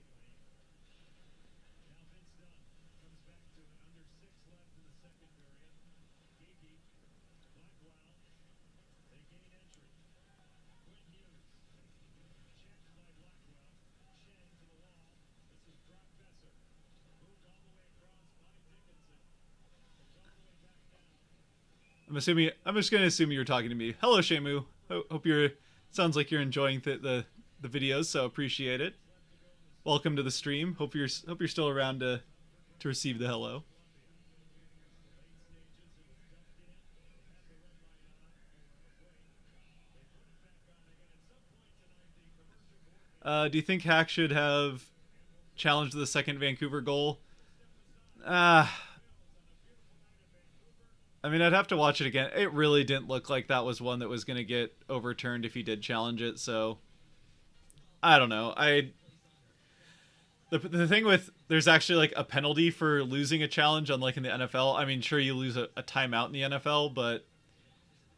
I'm just gonna assume you're talking to me. Hello, Shamu. Hope you're. Sounds like you're enjoying the videos, so appreciate it. Welcome to the stream. Hope you're still around to receive the hello. Do you think Hack should have challenged the second Vancouver goal? I mean, I'd have to watch it again. It really didn't look like that was one that was going to get overturned if he did challenge it, so... I don't know. The thing with... There's actually, like, a penalty for losing a challenge, unlike in the NFL. I mean, sure, you lose a timeout in the NFL, but...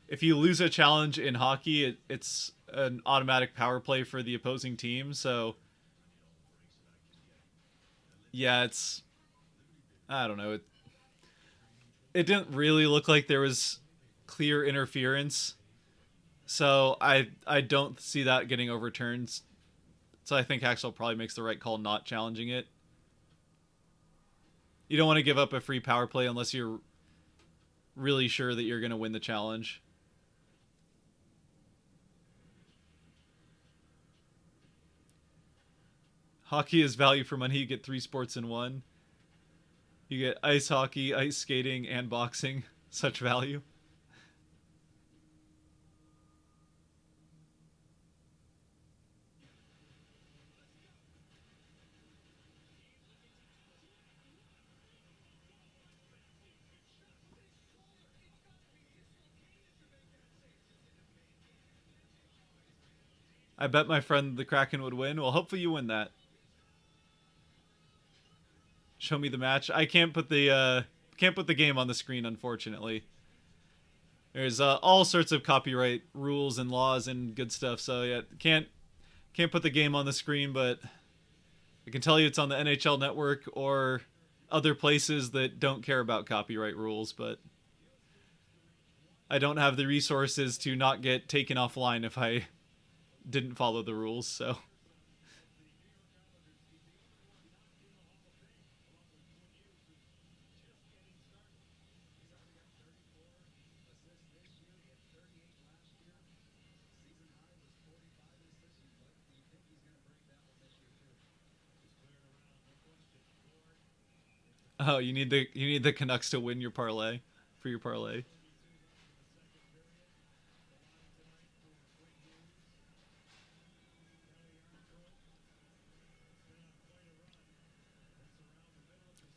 If you lose a challenge in hockey, it's an automatic power play for the opposing team, so... Yeah, it's... I don't know. It didn't really look like there was clear interference, so I don't see that getting overturned. So I think Haxel probably makes the right call not challenging it. You don't want to give up a free power play unless you're really sure that you're going to win the challenge. Hockey is value for money. You get 3 sports in one. You get ice hockey, ice skating, and boxing. Such value. I bet my friend the Kraken would win. Well, hopefully you win that. Show me the match. I can't put the game on the screen, unfortunately. There's all sorts of copyright rules and laws and good stuff, so yeah, can't put the game on the screen, but I can tell you it's on the NHL Network or other places that don't care about copyright rules, but I don't have the resources to not get taken offline if I didn't follow the rules, so... Oh, you need the Canucks to win your parlay for your parlay.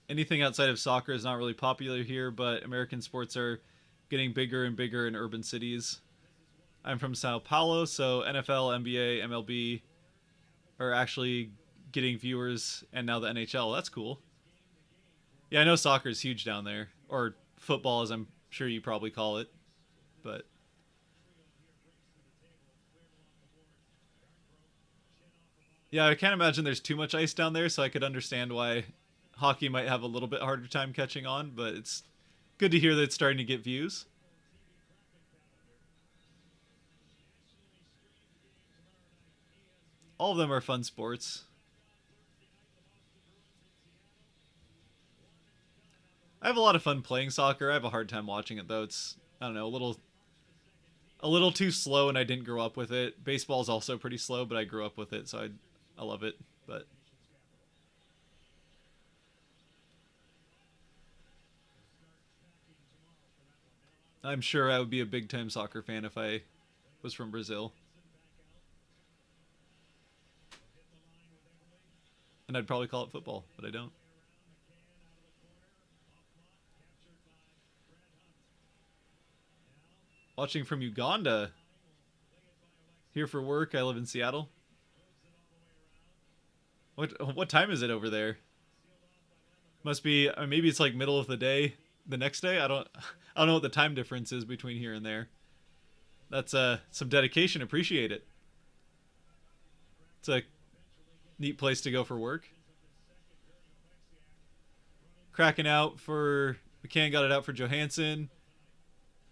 Anything outside of soccer is not really popular here, but American sports are getting bigger and bigger in urban cities. I'm from Sao Paulo, so NFL, NBA, MLB, are actually getting viewers, and now the NHL. That's cool. Yeah, I know soccer is huge down there, or football, as I'm sure you probably call it. But yeah, I can't imagine there's too much ice down there, so I could understand why hockey might have a little bit harder time catching on. But it's good to hear that it's starting to get views. All of them are fun sports. I have a lot of fun playing soccer. I have a hard time watching it though. It's, I don't know, a little too slow, and I didn't grow up with it. Baseball is also pretty slow, but I grew up with it, so I love it. But I'm sure I would be a big time soccer fan if I was from Brazil, and I'd probably call it football, but I don't. Watching from Uganda, here for work. I live in Seattle. What time is it over there? Must be, maybe it's like middle of the day the next day. I don't know what the time difference is between here and there. That's some dedication. Appreciate it. It's a neat place to go for work. Cracking out for McCann, got it out for Johansson,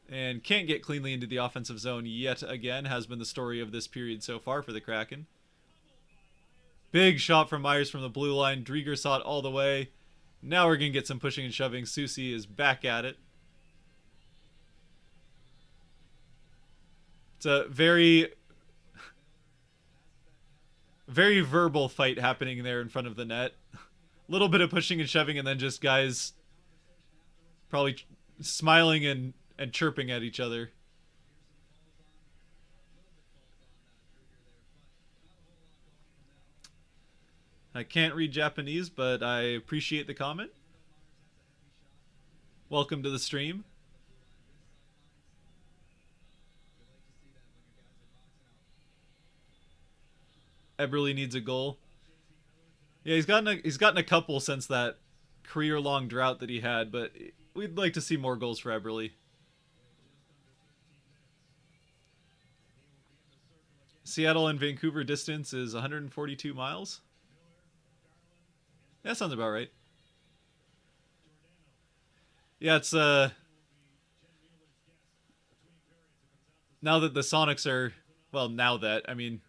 and can't get cleanly into the offensive zone yet again. Has been the story of this period so far for the Kraken. Big shot from Myers from the blue line. Drieger saw it all the way. Now we're going to get some pushing and shoving. Susie is back at it. It's a very verbal fight happening there in front of the net. A little bit of pushing and shoving, and then just guys probably smiling and chirping at each other. I can't read Japanese, but I appreciate the comment. Welcome to the stream. Eberle needs a goal. Yeah, he's gotten a couple since that career-long drought that he had, but we'd like to see more goals for Eberle. Seattle and Vancouver distance is 142 miles. That sounds about right. Yeah, it's now that the Sonics are, well, now that, I mean,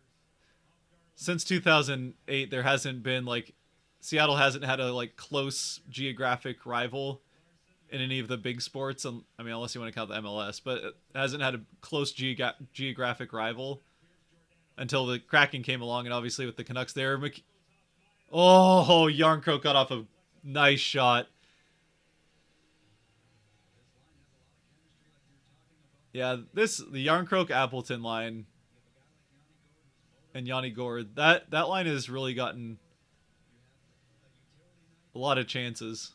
since 2008 there hasn't been like, Seattle hasn't had a like close geographic rival in any of the big sports. I mean, unless you want to count the MLS, but it hasn't had a close geographic rival until the Kraken came along, and obviously with the Canucks there. Oh, Yarncroke got off a nice shot. Yeah, the Yarncroke Appleton line and Yanni Gord, that line has really gotten a lot of chances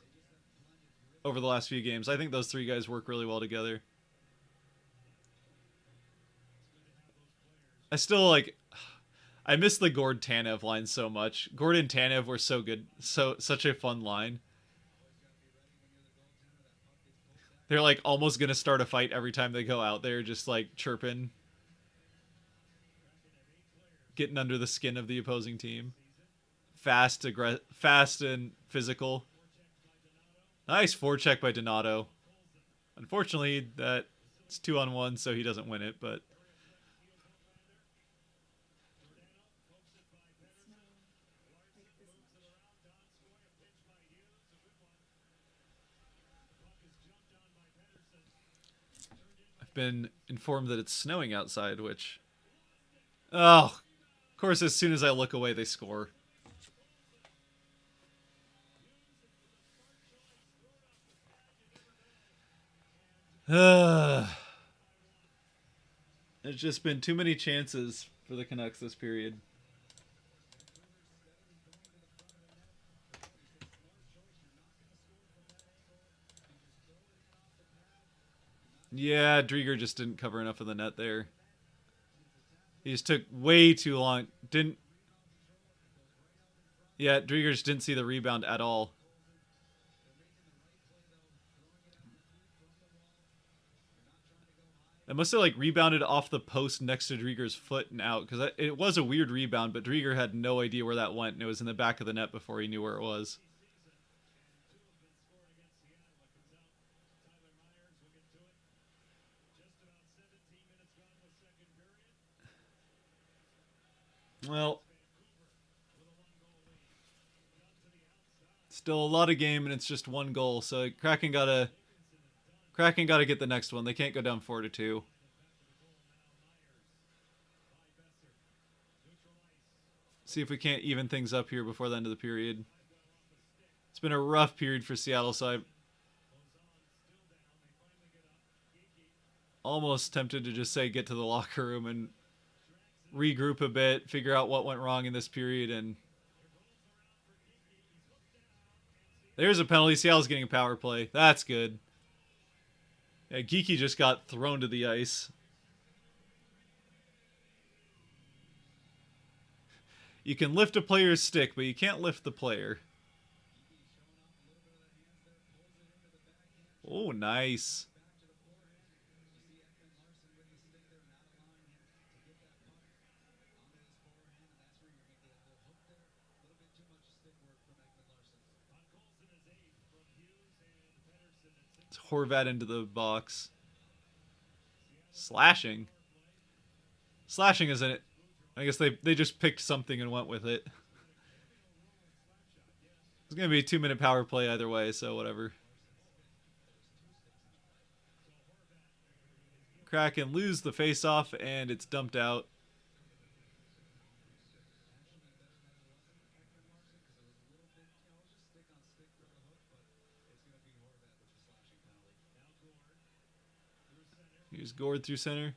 over the last few games. I think those three guys work really well together. I still like, I miss the Gord Tanev line so much. Gord and Tanev were so good, such a fun line. They're like almost gonna start a fight every time they go out there, just like chirping, getting under the skin of the opposing team. Fast and physical. Nice forecheck by Donato. Unfortunately, that's 2-on-1, so he doesn't win it, but I've been informed that it's snowing outside, which, oh, of course, as soon as I look away, they score. There's just been too many chances for the Canucks this period. Yeah, Drieger just didn't cover enough of the net there. He just took way too long. Didn't Yeah, Drieger just didn't see the rebound at all. It must have like rebounded off the post next to Drieger's foot and out, because it was a weird rebound, but Drieger had no idea where that went, and it was in the back of the net before he knew where it was. Well, still a lot of game, and it's just one goal. So Kraken gotta get the next one. They can't go down 4-2. See if we can't even things up here before the end of the period. It's been a rough period for Seattle, so I'm almost tempted to just say get to the locker room and regroup a bit, figure out what went wrong in this period, and there's a penalty. Seattle's getting a power play. That's good. Yeah, Geeky just got thrown to the ice. You can lift a player's stick, but you can't lift the player. Oh, nice. It's Horvat into the box. Slashing. Slashing isn't it? I guess they just picked something and went with it. It's going to be a 2-minute power play either way, so whatever. Kraken lose the face-off, and it's dumped out. Here's Gord through center.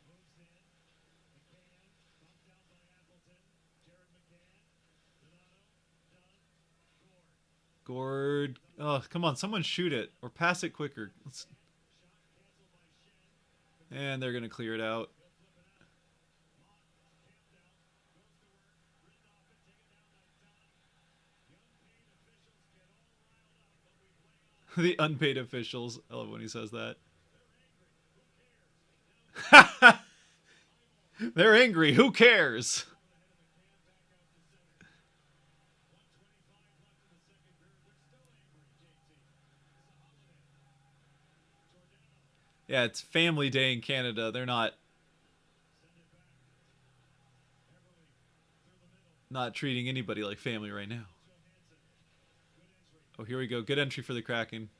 Gord. Oh, come on. Someone shoot it. Or pass it quicker. And they're going to clear it out. The unpaid officials. I love when he says that. They're angry. Who cares? Yeah, it's family day in Canada. They're not treating anybody like family right now. Oh, here we go. Good entry for the Kraken.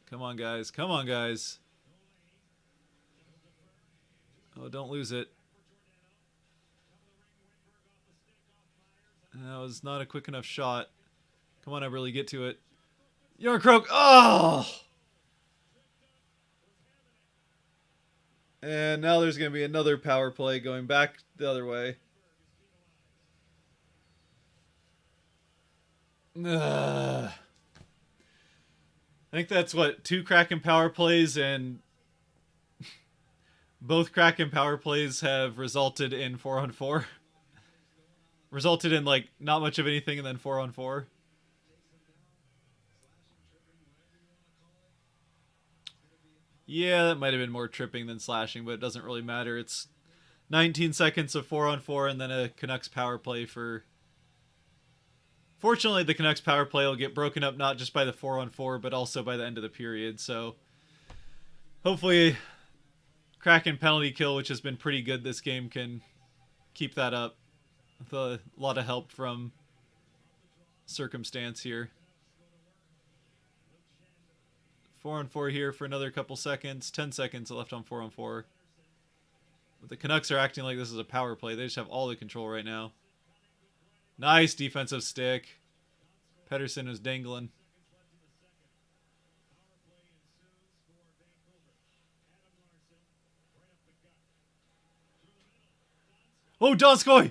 Come on, guys. Come on, guys. Oh, don't lose it. That was not a quick enough shot. Come on, Everly, get to it. Yarncroak. Oh! And now there's going to be another power play going back the other way. I think that's what, 2 Kraken power plays, and both Kraken power plays have resulted in 4-on-4. Resulted in like not much of anything and then 4-on-4. Yeah, that might have been more tripping than slashing, but it doesn't really matter. It's 19 seconds of 4-on-4 and then a Canucks power play for... Fortunately, the Canucks power play will get broken up not just by the 4-on-4, but also by the end of the period. So hopefully Kraken penalty kill, which has been pretty good this game, can keep that up with a lot of help from circumstance here. 4-on-4 here for another couple seconds. 10 seconds left on 4-on-4. But the Canucks are acting like this is a power play. They just have all the control right now. Nice defensive stick. Pedersen is dangling. Oh, Donskoy!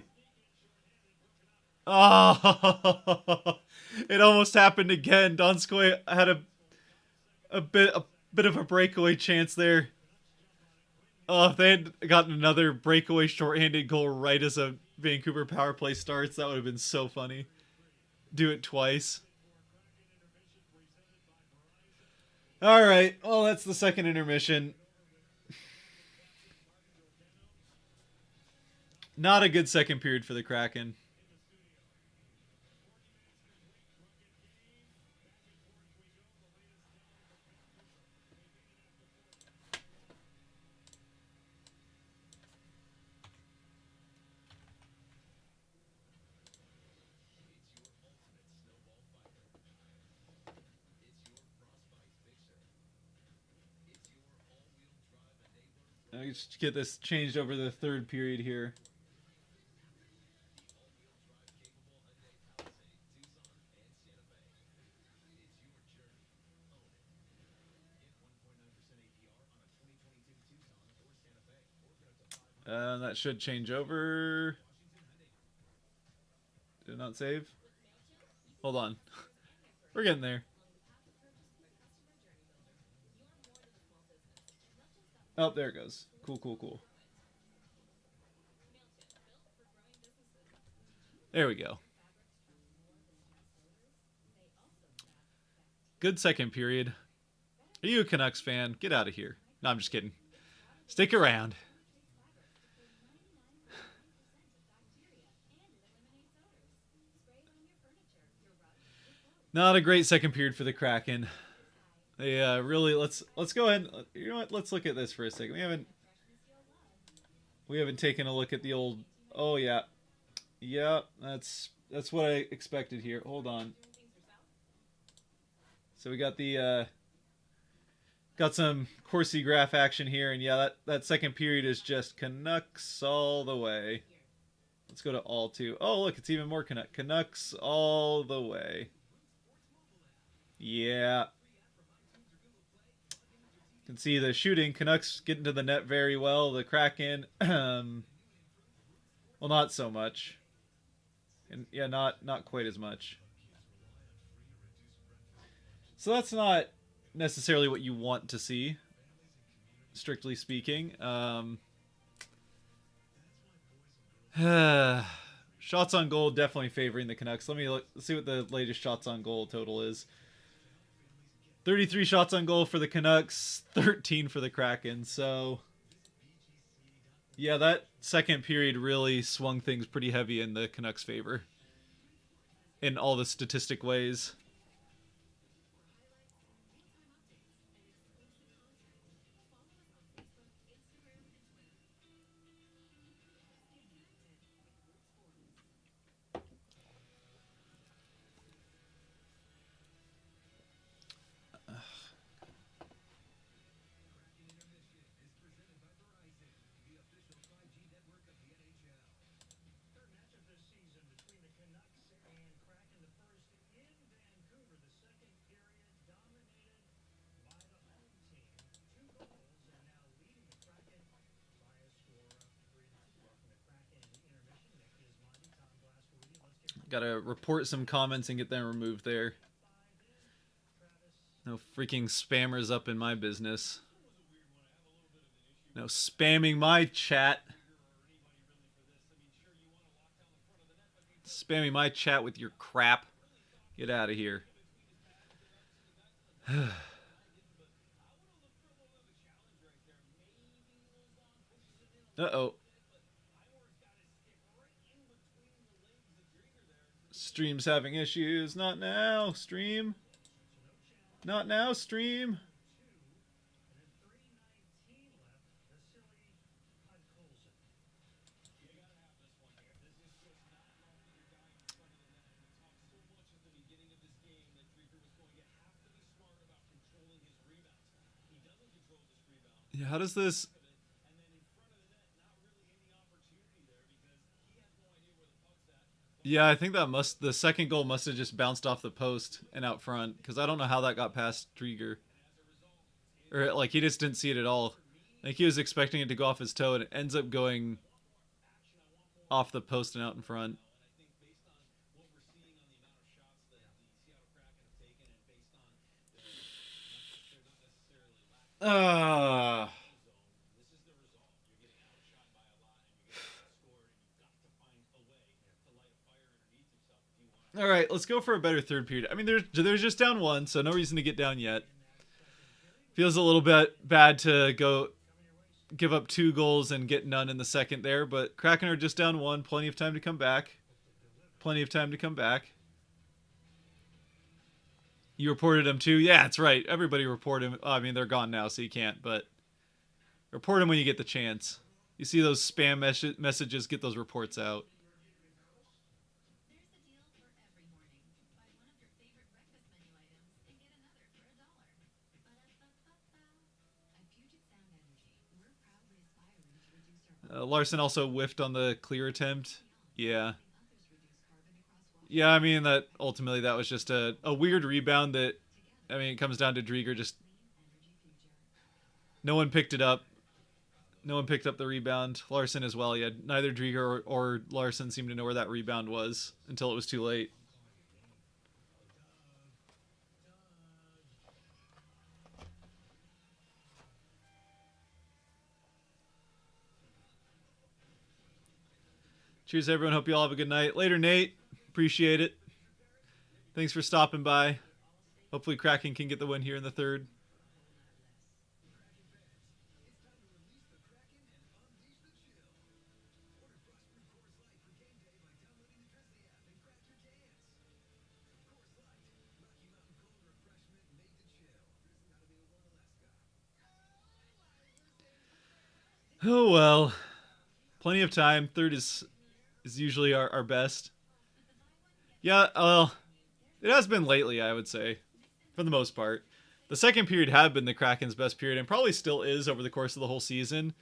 Oh, it almost happened again. Donskoy had a bit of a breakaway chance there. Oh, if they had gotten another breakaway shorthanded goal right as a Vancouver power play starts. That would have been so funny. Do it twice. All right. Well, that's the second intermission. Not a good second period for the Kraken. Let's get this changed over the third period here. That should change over. Did not save. Hold on. We're getting there. Oh, there it goes. Cool, cool, cool. There we go. Good second period. Are you a Canucks fan? Get out of here. No, I'm just kidding. Stick around. Not a great second period for the Kraken. They really let's go ahead. You know what? Let's look at this for a second. We haven't taken a look at the old. Oh yeah, yeah. That's what I expected here. Hold on. So we got the got some Corsi graph action here, and yeah, that second period is just Canucks all the way. Let's go to all two. Oh look, it's even more Canucks all the way. Yeah. You can see the shooting. Canucks getting to the net very well. The Kraken, well, not so much. And yeah, not quite as much. So that's not necessarily what you want to see, strictly speaking. Shots on goal definitely favoring the Canucks. Let me see what the latest shots on goal total is. 33 shots on goal for the Canucks, 13 for the Kraken. So, yeah, that second period really swung things pretty heavy in the Canucks' favor in all the statistic ways. Gotta report some comments and get them removed there. No freaking spammers up in my business. No spamming my chat. Spamming my chat with your crap. Get out of here. Uh-oh. Stream's having issues. Not now, stream. Not now, stream. Yeah, how does this... Yeah, I think that the second goal must have just bounced off the post and out front, because I don't know how that got past Drieger. Or, like, he just didn't see it at all. Like, he was expecting it to go off his toe, and it ends up going off the post and out in front. Ah. All right, let's go for a better third period. I mean, they're just down one, so no reason to get down yet. Feels a little bit bad to go give up 2 goals and get none in the second there, but Kraken are just down one. Plenty of time to come back. Plenty of time to come back. You reported them too? Yeah, that's right. Everybody reported them. I mean, they're gone now, so you can't, but report them when you get the chance. You see those spam messages, get those reports out. Larson also whiffed on the clear attempt. Yeah. Yeah, I mean, that ultimately that was just a weird rebound that, I mean, it comes down to Drieger just, no one picked it up. No one picked up the rebound. Larson as well. Yeah, neither Drieger or Larson seemed to know where that rebound was until it was too late. Cheers, everyone. Hope you all have a good night. Later, Nate. Appreciate it. Thanks for stopping by. Hopefully Kraken can get the win here in the third. Oh, well. Plenty of time. Third is usually our best. Yeah, well, it has been lately, I would say, for the most part. The second period had been the Kraken's best period and probably still is over the course of the whole season,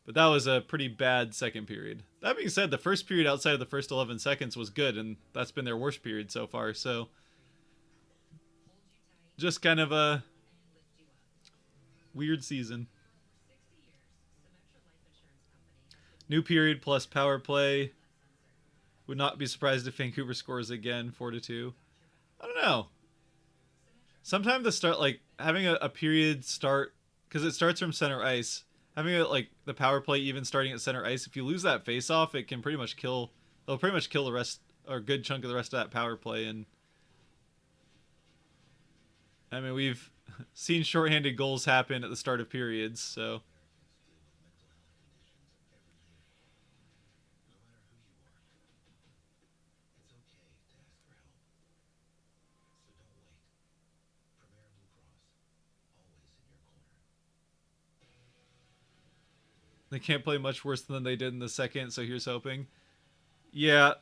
but that was a pretty bad second period. That being said, the first period outside of the first 11 seconds was good, and that's been their worst period so far, so just kind of a weird season. New period plus power play. Would not be surprised if Vancouver scores again, 4-2. I don't know. Sometimes the start, like having a period start, because it starts from center ice. Having like the power play even starting at center ice, if you lose that face off, it can pretty much kill. They'll pretty much kill the rest, or a good chunk of the rest of that power play. And I mean, we've seen shorthanded goals happen at the start of periods, so. They can't play much worse than they did in the second, so here's hoping. Yeah.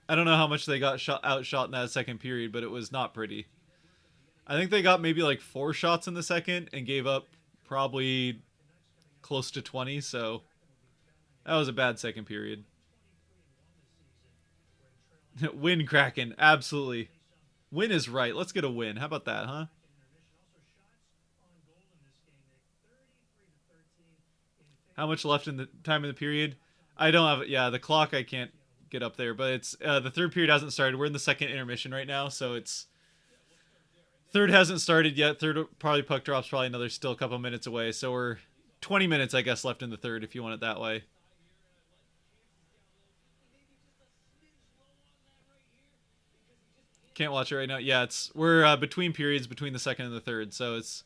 I don't know how much they got outshot in that second period, but it was not pretty. I think they got maybe like 4 shots in the second and gave up probably close to 20, so that was a bad second period. Win, Kraken. Absolutely. Win is right. Let's get a win. How about that, huh? How much left in the time in the period? I don't have it. Yeah, the clock I can't get up there, but it's the third period hasn't started. We're in the second intermission right now, so it's third hasn't started yet. Third probably puck drops probably another still a couple minutes away. So we're 20 minutes I guess left in the third if you want it that way. Can't watch it right now. Yeah, we're between periods between the second and the third, so it's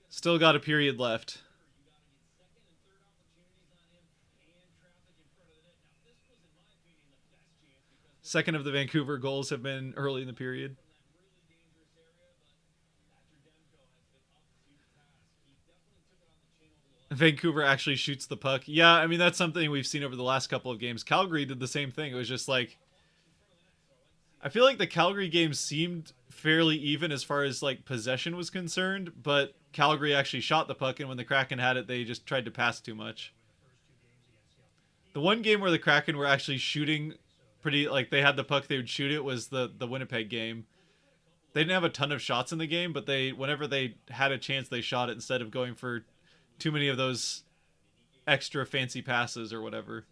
still got a period left. Second of the Vancouver goals have been early in the period. Vancouver actually shoots the puck. Yeah, I mean, that's something we've seen over the last couple of games. Calgary did the same thing. It was just like, I feel like the Calgary game seemed fairly even as far as like possession was concerned, but Calgary actually shot the puck, and when the Kraken had it, they just tried to pass too much. The one game where the Kraken were actually shooting pretty, like they had the puck, they would shoot it, was the Winnipeg game. They didn't have a ton of shots in the game, but whenever they had a chance, they shot it instead of going for too many of those extra fancy passes or whatever.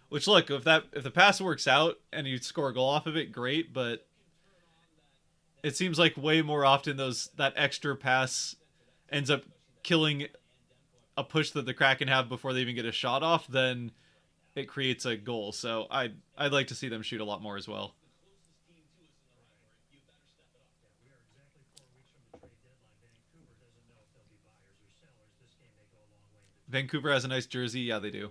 Which, look, if the pass works out and you score a goal off of it, great, but it seems like way more often that extra pass ends up killing a push that the Kraken have before they even get a shot off than it creates a goal. So I'd like to see them shoot a lot more as well. Vancouver has a nice jersey. Yeah, they do.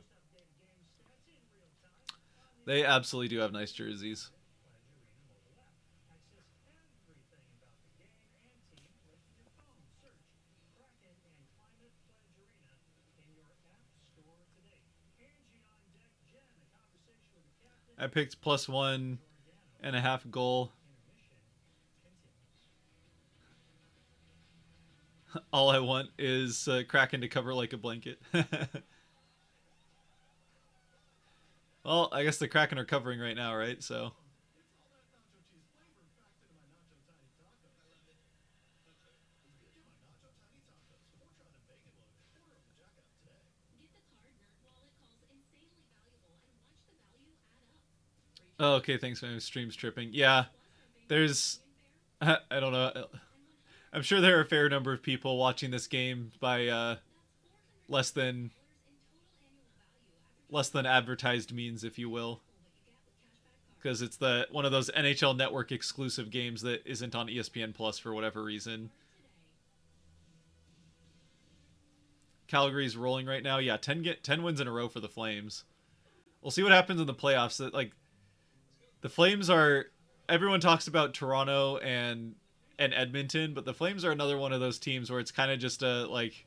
They absolutely do have nice jerseys. I picked +1.5 goal. All I want is Kraken to cover like a blanket. Well, I guess the Kraken are covering right now, right? So oh, okay, thanks man. Stream's tripping. Yeah, there's I don't know. I'm sure there are a fair number of people watching this game by less than less than advertised means, if you will, because it's the one of those NHL Network exclusive games that isn't on ESPN Plus for whatever reason. Calgary's rolling right now. Yeah, 10 wins in a row for the Flames. We'll see what happens in the playoffs. That like the Flames are everyone talks about Toronto and Edmonton, but the Flames are another one of those teams where it's kind of just a like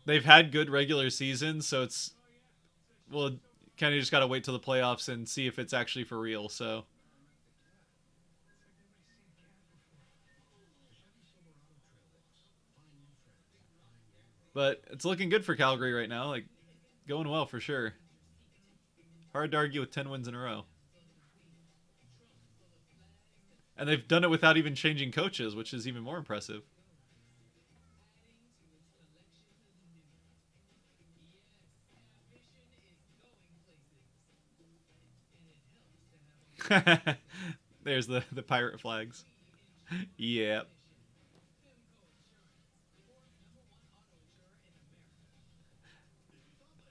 they've had good regular seasons, so it's well kind of just got to wait till the playoffs and see if it's actually for real. So, but it's looking good for Calgary right now. Like going well for sure. Hard to argue with 10 wins in a row. And they've done it without even changing coaches, which is even more impressive. There's the pirate flags. Yeah.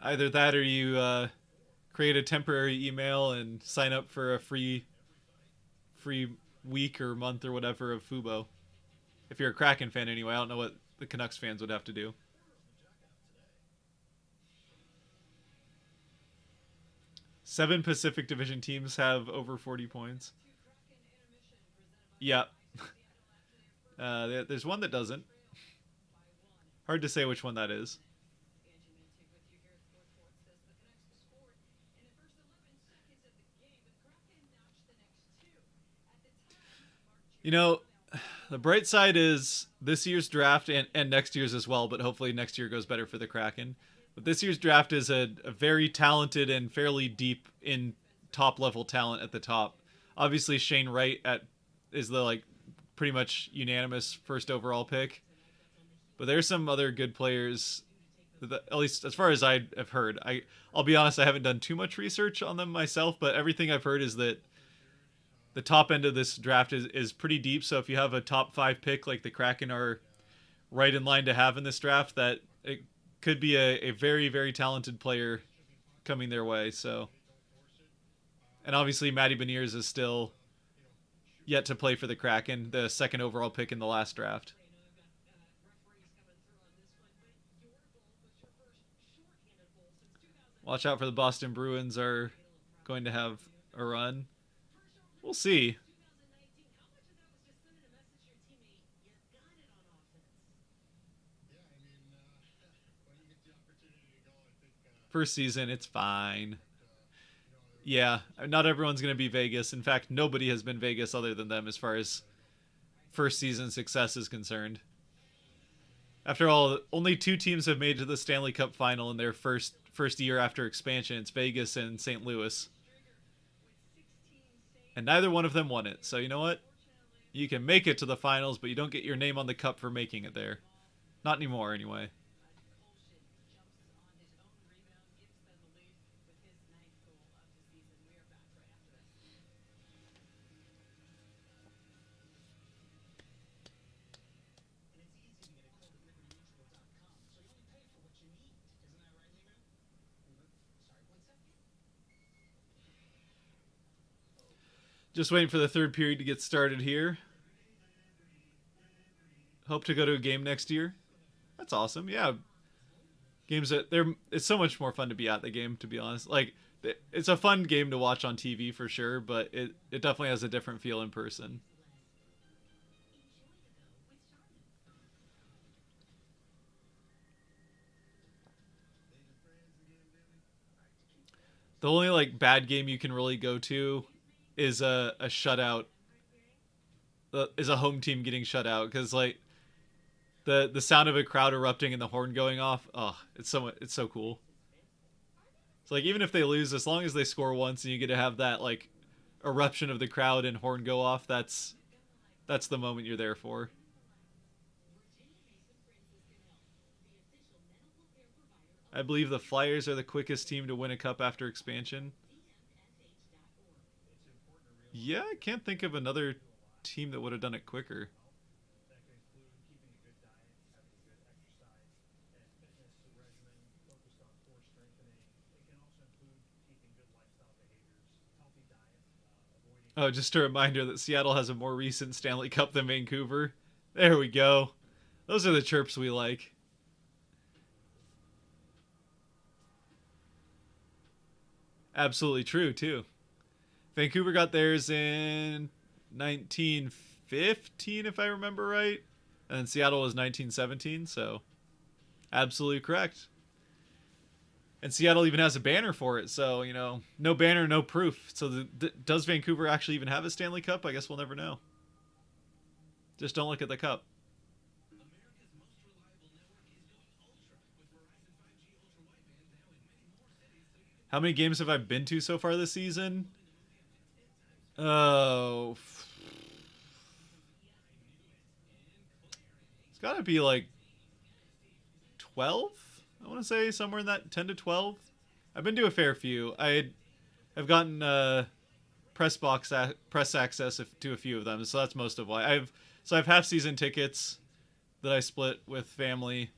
Either that or you create a temporary email and sign up for a free week or month or whatever of Fubo. If you're a Kraken fan anyway, I don't know what the Canucks fans would have to do. 7 Pacific Division teams have over 40 points. Yeah. There's one that doesn't. Hard to say which one that is. You know, the bright side is this year's draft and next year's as well, but hopefully next year goes better for the Kraken. But this year's draft is a very talented and fairly deep in top level talent at the top. Obviously, Shane Wright is the like pretty much unanimous first overall pick, but there's some other good players. At least as far as I have heard, I'll be honest, I haven't done too much research on them myself, but everything I've heard is that the top end of this draft is pretty deep. So if you have a top 5 pick like the Kraken are right in line to have in this draft, that it could be a very, very talented player coming their way. So, and obviously Matty Beniers is still yet to play for the Kraken, the second overall pick in the last draft. Watch out for the Boston Bruins are going to have a run. We'll see. First season, it's fine. Yeah, not everyone's going to be Vegas. In fact, nobody has been Vegas other than them as far as first season success is concerned. After all, only 2 teams have made it to the Stanley Cup final in their first year after expansion. It's Vegas and St. Louis. And neither one of them won it. So you know what? You can make it to the finals, but you don't get your name on the cup for making it there. Not anymore, anyway. Just waiting for the third period to get started here. Hope to go to a game next year. That's awesome. Yeah, games that they're it's so much more fun to be at the game, to be honest. Like it's a fun game to watch on TV for sure, but it definitely has a different feel in person. The only like bad game you can really go to is a shutout, is a home team getting shut out, because like the sound of a crowd erupting and the horn going off, oh, it's so cool. It's like even if they lose, as long as they score once and you get to have that like eruption of the crowd and horn go off, that's the moment you're there for. I believe the Flyers are the quickest team to win a cup after expansion. Yeah, I can't think of another team that would have done it quicker. Oh, just a reminder that Seattle has a more recent Stanley Cup than Vancouver. There we go. Those are the chirps we like. Absolutely true, too. Vancouver got theirs in 1915, if I remember right. And Seattle was 1917, so absolutely correct. And Seattle even has a banner for it, so, no banner, no proof. So does Vancouver actually even have a Stanley Cup? I guess we'll never know. Just don't look at the cup. How many games have I been to so far this season? Oh, it's got to be like 12. I want to say somewhere in that 10 to 12. I've been to a fair few. I've gotten press access to a few of them, so that's most of why. I've half season tickets that I split with family,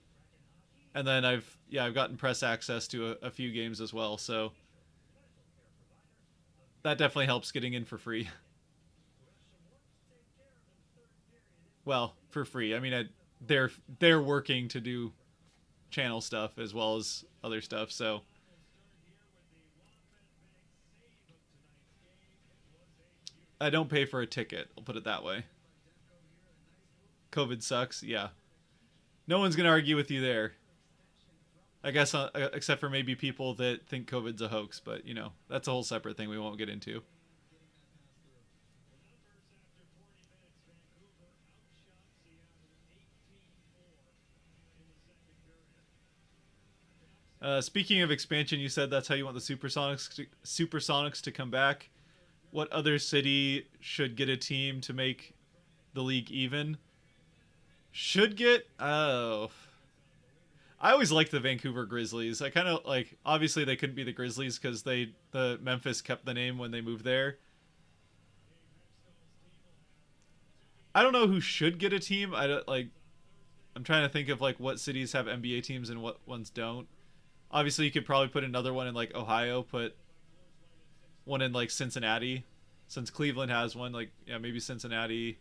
and then I've gotten press access to a few games as well. So that definitely helps getting in for free. Well, for free. I mean, they're working to do channel stuff as well as other stuff, so I don't pay for a ticket. I'll put it that way. COVID sucks. Yeah, no one's gonna argue with you there. I guess, except for maybe people that think COVID's a hoax, but that's a whole separate thing we won't get into. Speaking of expansion, you said that's how you want the Supersonics to come back. What other city should get a team to make the league even? Should get? Oh, I always liked the Vancouver Grizzlies. I kind of like. Obviously, they couldn't be the Grizzlies because the Memphis kept the name when they moved there. I don't know who should get a team. I don't like. I'm trying to think of like what cities have NBA teams and what ones don't. Obviously, you could probably put another one in like Ohio. Put one in like Cincinnati, since Cleveland has one. Like, yeah, maybe Cincinnati.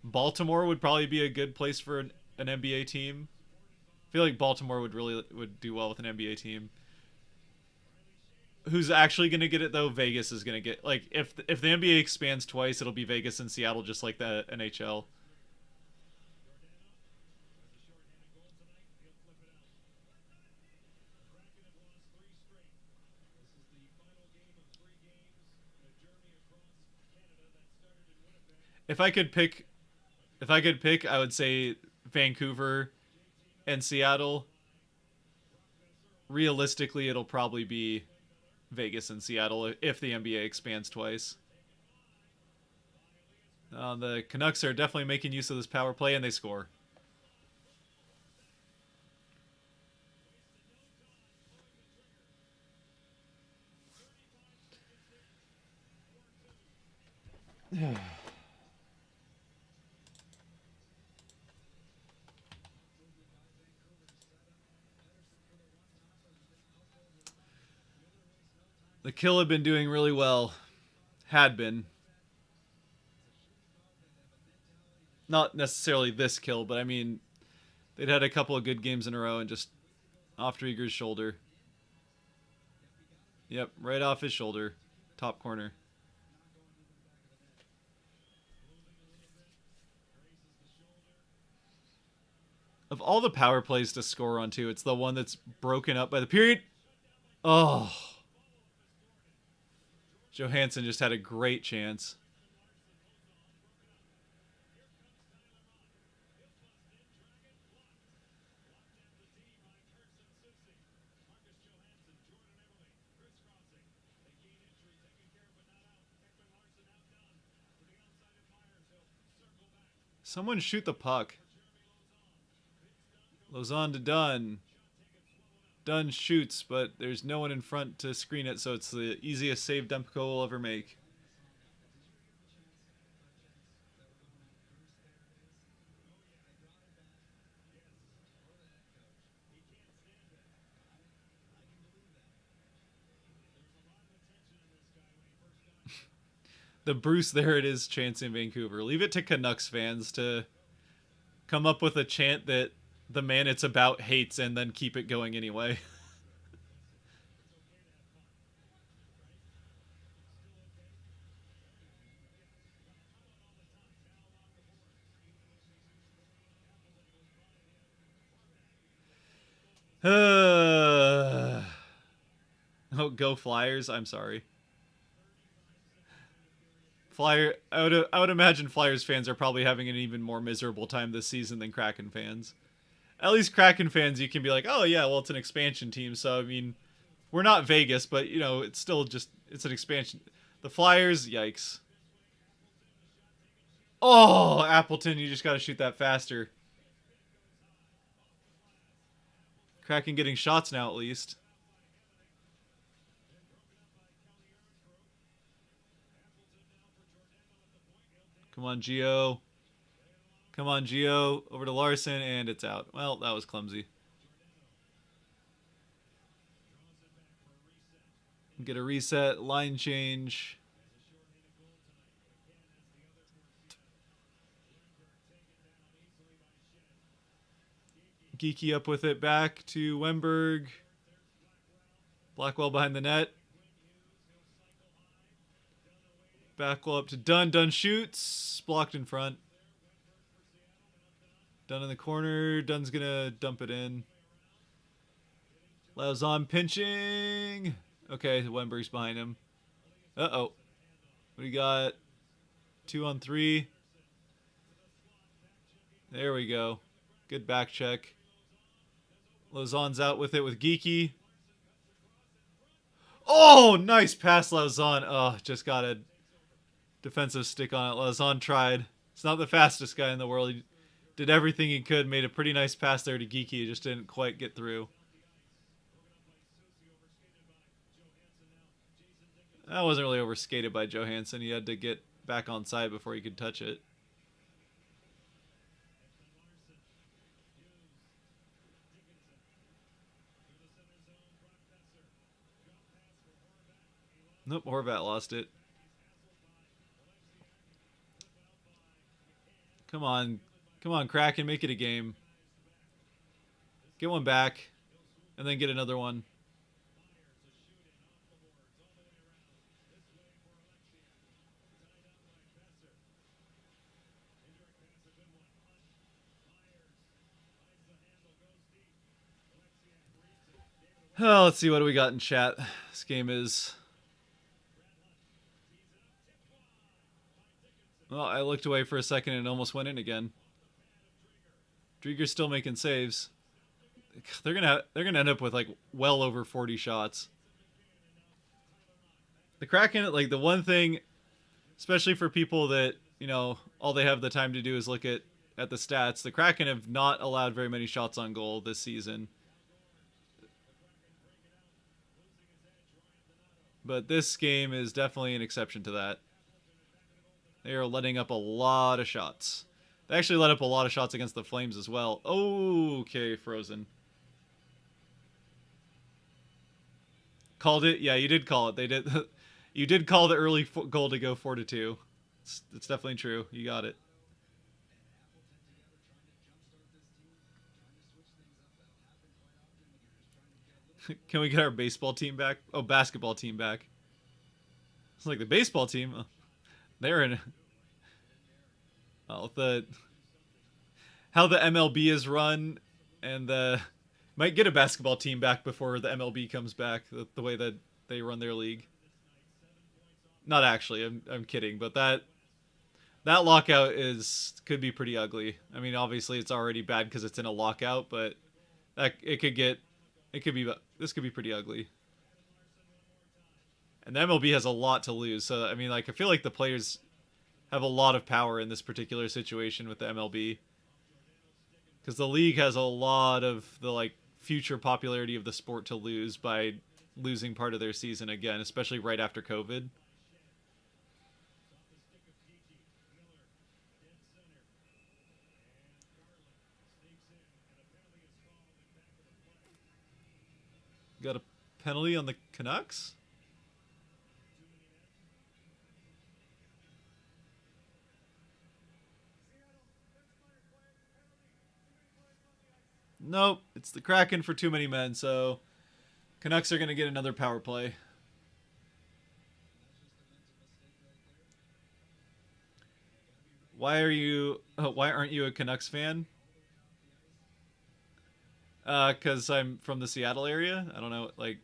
Baltimore would probably be a good place for an NBA team. I feel like Baltimore would do well with an NBA team. Who's actually going to get it though? Vegas is going to get, like, if the NBA expands twice, it'll be Vegas and Seattle, just like the NHL. If I could pick, I would say Vancouver and Seattle. Realistically, it'll probably be Vegas and Seattle if the NBA expands twice. The Canucks are definitely making use of this power play, and they score. The Kill had been doing really well. Had been. Not necessarily this kill, but I mean, they'd had a couple of good games in a row and just off Drieger's shoulder. Yep, right off his shoulder. Top corner. Of all the power plays to score onto, it's the one that's broken up by the period. Oh. Johansson just had a great chance. Someone shoot the puck. Lauzon to Dunn. Dunn shoots, but there's no one in front to screen it, so it's the easiest save Demko will ever make. The Bruce There It Is chants in Vancouver. Leave it to Canucks fans to come up with a chant that the man it's about hates and then keep it going anyway. Oh, go Flyers. I'm sorry. I would imagine Flyers fans are probably having an even more miserable time this season than Kraken fans. At least Kraken fans, you can be like, oh yeah, well it's an expansion team, so I mean, we're not Vegas, but you know, it's still just it's an expansion. The Flyers, yikes. Oh, Appleton, you just got to shoot that faster. Kraken getting shots now at least. Come on, Gio. Come on, Gio. Over to Larson, and it's out. Well, that was clumsy. Get a reset. Line change. Geeky up with it. Back to Wemberg. Blackwell behind the net. Blackwell up to Dunn. Dunn shoots. Blocked in front. Dunn in the corner. Dunn's going to dump it in. Lauzon pinching. Okay, Wemberg's behind him. Uh-oh. What do you got? 2 on 3. There we go. Good back check. Lauzon's out with it with Geeky. Oh, nice pass, Lauzon. Oh, just got a defensive stick on it. Lauzon tried. It's not the fastest guy in the world. He did everything he could. Made a pretty nice pass there to Geeky. He just didn't quite get through. That wasn't really overskated by Johansson. He had to get back on side before he could touch it. Nope, Horvat lost it. Come on. Come on, Kraken, make it a game. Get one back, and then get another one. Oh, let's see what do we got in chat. This game is... Well, I looked away for a second and almost went in again. Drieger's still making saves. They're gonna end up with like well over 40 shots. The Kraken, like the one thing, especially for people that, you know, all they have the time to do is look at the stats. The Kraken have not allowed very many shots on goal this season. But this game is definitely an exception to that. They are letting up a lot of shots. They actually let up a lot of shots against the Flames as well. Okay, frozen. Called it? Yeah, you did call it. They did. You did call the early goal to go 4-2. It's definitely true. You got it. Can we get our baseball team back? Oh, basketball team back. It's like the baseball team. They're in. Well, the how the MLB is run, and the might get a basketball team back before the MLB comes back. The way that they run their league. Not actually. I'm kidding, but that lockout is could be pretty ugly. I mean, obviously it's already bad because it's in a lockout, but that it could be this could be pretty ugly. And the MLB has a lot to lose, so I mean, like I feel like the players have a lot of power in this particular situation with the MLB because the league has a lot of the like future popularity of the sport to lose by losing part of their season again, especially right after COVID. Got a penalty on the Canucks? Nope, it's the Kraken for too many men, so Canucks are going to get another power play. Why aren't you a Canucks fan? Cuz I'm from the Seattle area. I don't know, like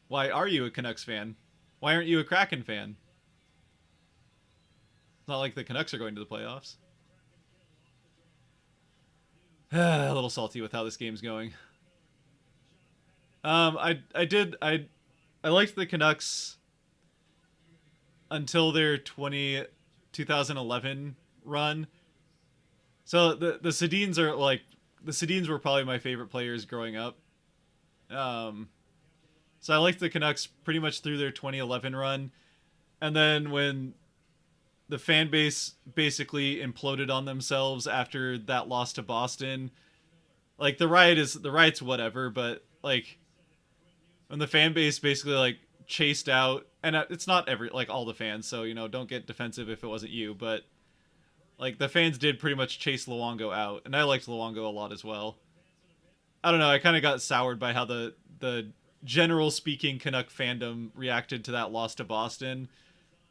why are you a Canucks fan? Why aren't you a Kraken fan? It's not like the Canucks are going to the playoffs. A little salty with how this game's going. I liked the Canucks until their 2011 run. So the Sedins are like the Sedins were probably my favorite players growing up. Um, so I liked the Canucks pretty much through their 2011 run, and then when the fan base basically imploded on themselves after that loss to Boston, like the riot's whatever, but like when the fan base basically like chased out, and it's not every like all the fans, so don't get defensive if it wasn't you, but like the fans did pretty much chase Luongo out, and I liked Luongo a lot as well. I don't know, I kind of got soured by how the general speaking Canuck fandom reacted to that loss to Boston,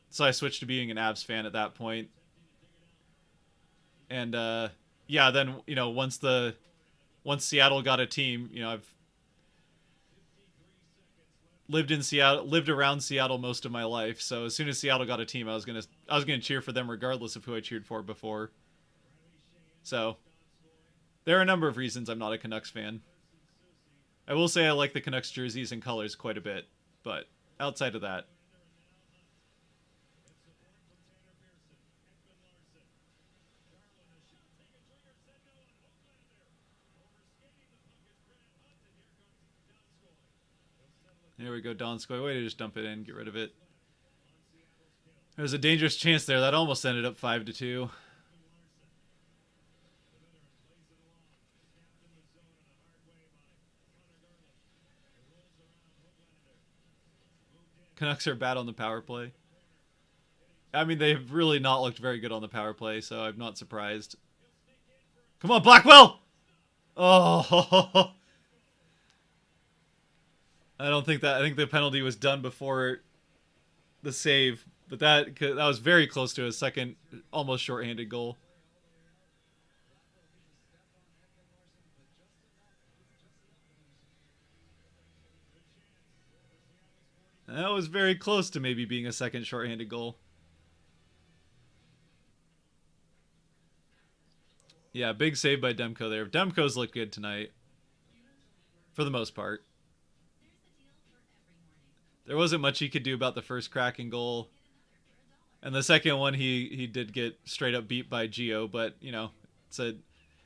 so I switched to being an Avs fan at that point. And yeah, then once Seattle got a team, I've lived around Seattle most of my life. So as soon as Seattle got a team, I was gonna cheer for them regardless of who I cheered for before. So there are a number of reasons I'm not a Canucks fan. I will say I like the Canucks jerseys and colors quite a bit, but outside of that, here we go, Donskoy. Way to just dump it in, get rid of it. There's a dangerous chance there. That almost ended up 5-2. Canucks are bad on the power play. I mean, they've really not looked very good on the power play, so I'm not surprised. Come on, Blackwell! Oh, I don't think that. I think the penalty was done before the save, but that was very close to a second, almost shorthanded goal. That was very close to maybe being a second shorthanded goal. Yeah, big save by Demko there. Demko's looked good tonight, for the most part. There wasn't much he could do about the first Kraken goal. And the second one, he did get straight up beat by Geo, but it's a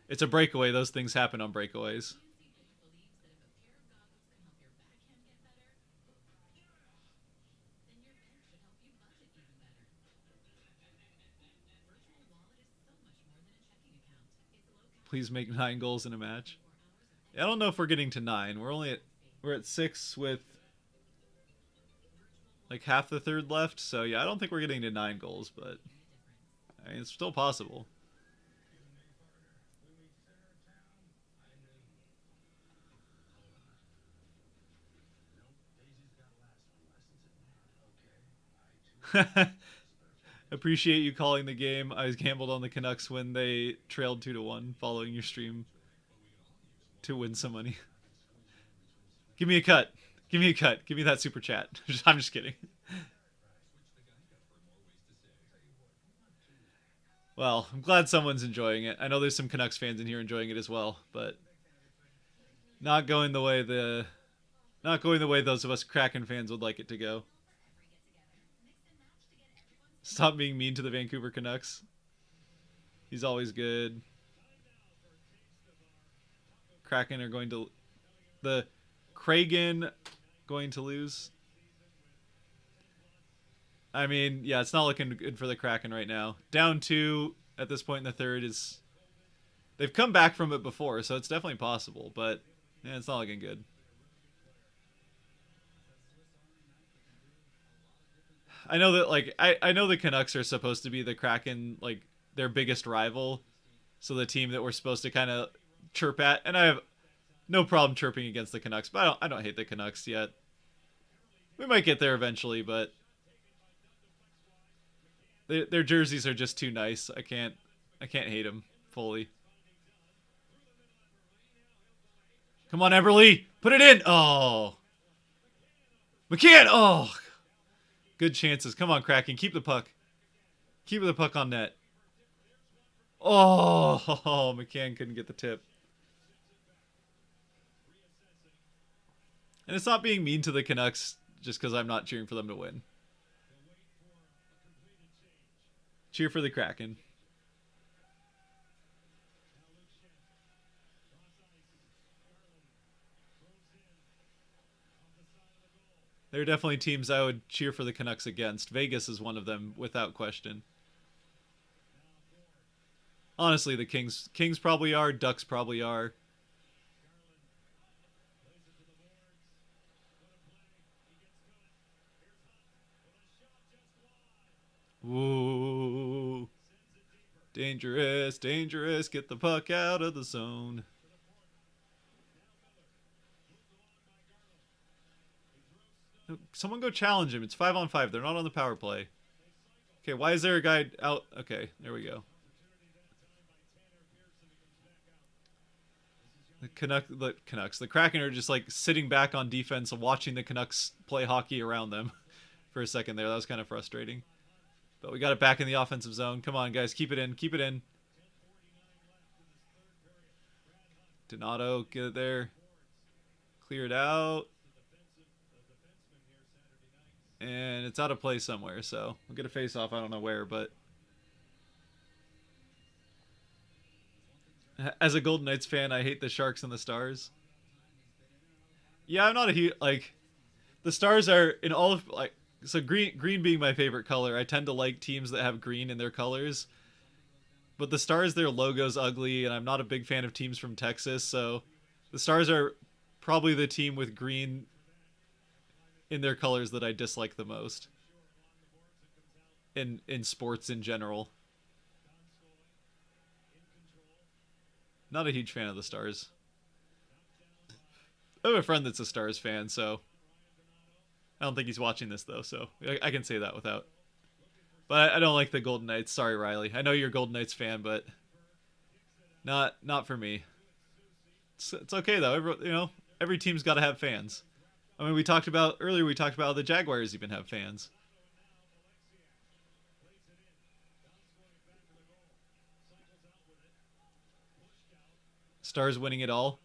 it's a breakaway. Those things happen on breakaways. Please make 9 goals in a match. I don't know if we're getting to 9. We're at 6 with like half the third left. So yeah, I don't think we're getting to 9 goals, but I mean, it's still possible. Appreciate you calling the game. I gambled on the Canucks when they trailed 2-1 following your stream to win some money. Give me a cut. Give me a cut. Give me that super chat. I'm just kidding. Well, I'm glad someone's enjoying it. I know there's some Canucks fans in here enjoying it as well, but not going the way those of us Kraken fans would like it to go. Stop being mean to the Vancouver Canucks. He's always good. Kraken are going to... The Kraken going to lose. I mean, yeah, it's not looking good for the Kraken right now. Down 2 at this point in the third is... They've come back from it before, so it's definitely possible, but yeah, it's not looking good. I know that, like, I know the Canucks are supposed to be the Kraken, like, their biggest rival. So the team that we're supposed to kind of chirp at. And I have no problem chirping against the Canucks, but I don't hate the Canucks yet. We might get there eventually, but their jerseys are just too nice. I can't hate them fully. Come on, Eberle. Put it in. Oh. McCann. Oh. Good chances. Come on, Kraken. Keep the puck. Keep the puck on net. Oh, McCann couldn't get the tip. And it's not being mean to the Canucks just because I'm not cheering for them to win. Cheer for the Kraken. There are definitely teams I would cheer for the Canucks against. Vegas is one of them, without question. Honestly, the Kings probably are. Ducks probably are. Ooh. Dangerous, dangerous. Get the puck out of the zone. Someone go challenge him. It's 5-on-5. They're not on the power play. Okay, why is there a guy out? Okay, there we go. The Kraken are just like sitting back on defense and watching the Canucks play hockey around them for a second there. That was kind of frustrating. But we got it back in the offensive zone. Come on, guys. Keep it in. Keep it in. Donato, get it there. Clear it out. And it's out of play somewhere, so we'll get a face-off. I don't know where, but... As a Golden Knights fan, I hate the Sharks and the Stars. Yeah, I'm not a huge... Like, the Stars are in all of... Like, so green being my favorite color, I tend to like teams that have green in their colors. But the Stars, their logo's ugly, and I'm not a big fan of teams from Texas, so... The Stars are probably the team with green in their colors that I dislike the most. In sports in general. Not a huge fan of the Stars. I have a friend that's a Stars fan, so... I don't think he's watching this, though, so I can say that without... But I don't like the Golden Knights. Sorry, Riley. I know you're a Golden Knights fan, but... Not for me. It's okay, though. Every team's got to have fans. I mean, earlier we talked about how the Jaguars even have fans. Stars winning it all.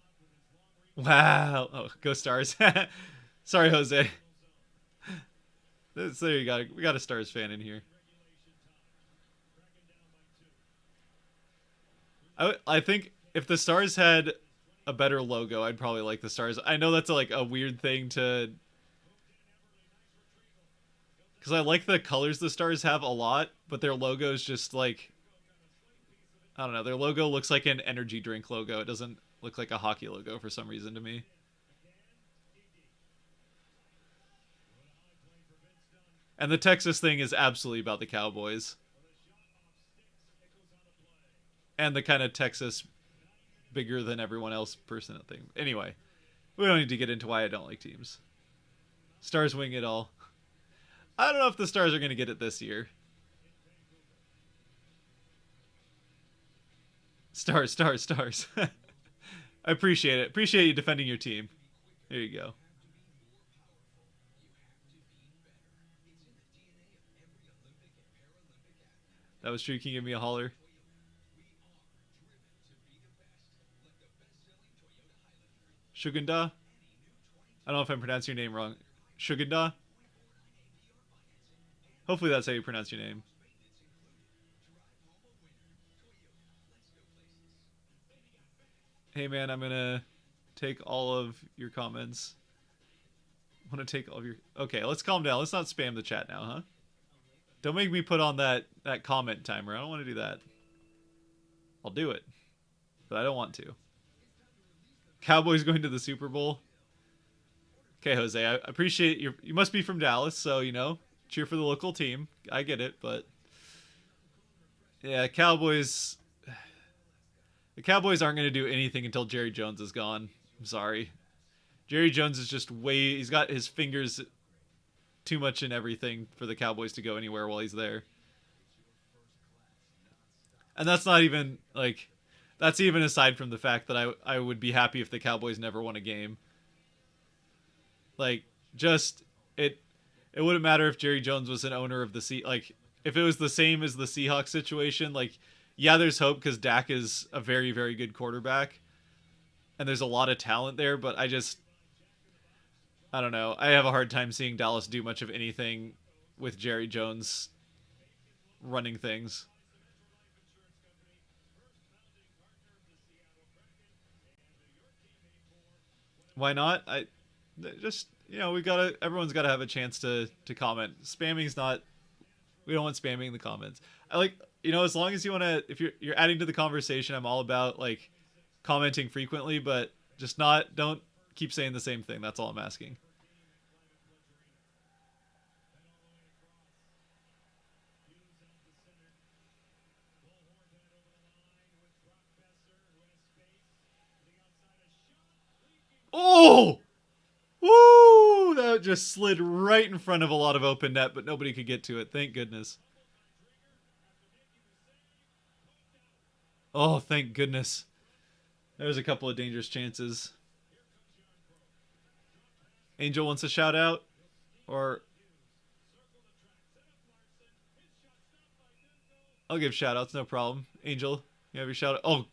Wow. Oh, go Stars. Sorry, Jose. There you go. We got a Stars fan in here. I think if the Stars had a better logo, I'd probably like the Stars. I know that's like a weird thing to... Because I like the colors the Stars have a lot, but their logo is just like... I don't know. Their logo looks like an energy drink logo. It doesn't look like a hockey logo for some reason to me. And the Texas thing is absolutely about the Cowboys. And the kind of Texas bigger than everyone else person thing. Anyway, we don't need to get into why I don't like teams. Stars wing it all. I don't know if the Stars are going to get it this year. Stars, stars, stars. I appreciate it. Appreciate you defending your team. There you go. That was true. Can you give me a holler? Shuganda? I don't know if I'm pronouncing your name wrong. Shuganda? Hopefully that's how you pronounce your name. Hey man, I'm gonna take all of your comments. I want to take all of your... Okay, let's calm down. Let's not spam the chat now, huh? Don't make me put on that comment timer. I don't want to do that. I'll do it, but I don't want to. Cowboys going to the Super Bowl. Okay, Jose, I appreciate you must be from Dallas, so, you know, cheer for the local team. I get it, but yeah, Cowboys... The Cowboys aren't going to do anything until Jerry Jones is gone. I'm sorry. Jerry Jones is just way... He's got his fingers too much in everything for the Cowboys to go anywhere while he's there. And that's not even, like... That's even aside from the fact that I would be happy if the Cowboys never won a game. Like, just... It wouldn't matter if Jerry Jones was an owner of the... Like, if it was the same as the Seahawks situation, like... Yeah, there's hope because Dak is a very, very good quarterback. And there's a lot of talent there, but I don't know. I have a hard time seeing Dallas do much of anything with Jerry Jones running things. Why not? I just, you know, everyone's gotta have a chance to comment. Spamming's not... We don't want spamming in the comments. I like... You know, as long as you want to, if you're adding to the conversation, I'm all about, like, commenting frequently, but just don't keep saying the same thing. That's all I'm asking. Oh! Woo! That just slid right in front of a lot of open net, but nobody could get to it. Thank goodness. Oh, thank goodness. There's a couple of dangerous chances. Angel wants a shout out? Or... I'll give shout outs, no problem. Angel, you have your shout out. Oh!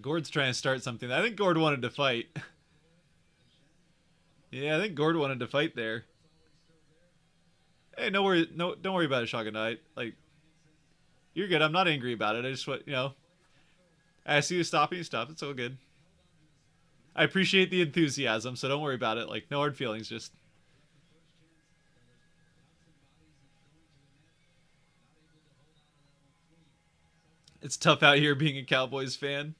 Gord's trying to start something. I think Gord wanted to fight. Yeah, I think Gord wanted to fight there. Hey, no worry, don't worry about it, Shotgun Knight. Like, you're good. I'm not angry about it. I just want, you know, I see you stop and you stop. It's all good. I appreciate the enthusiasm, so don't worry about it. Like, no hard feelings. Just it's tough out here being a Cowboys fan.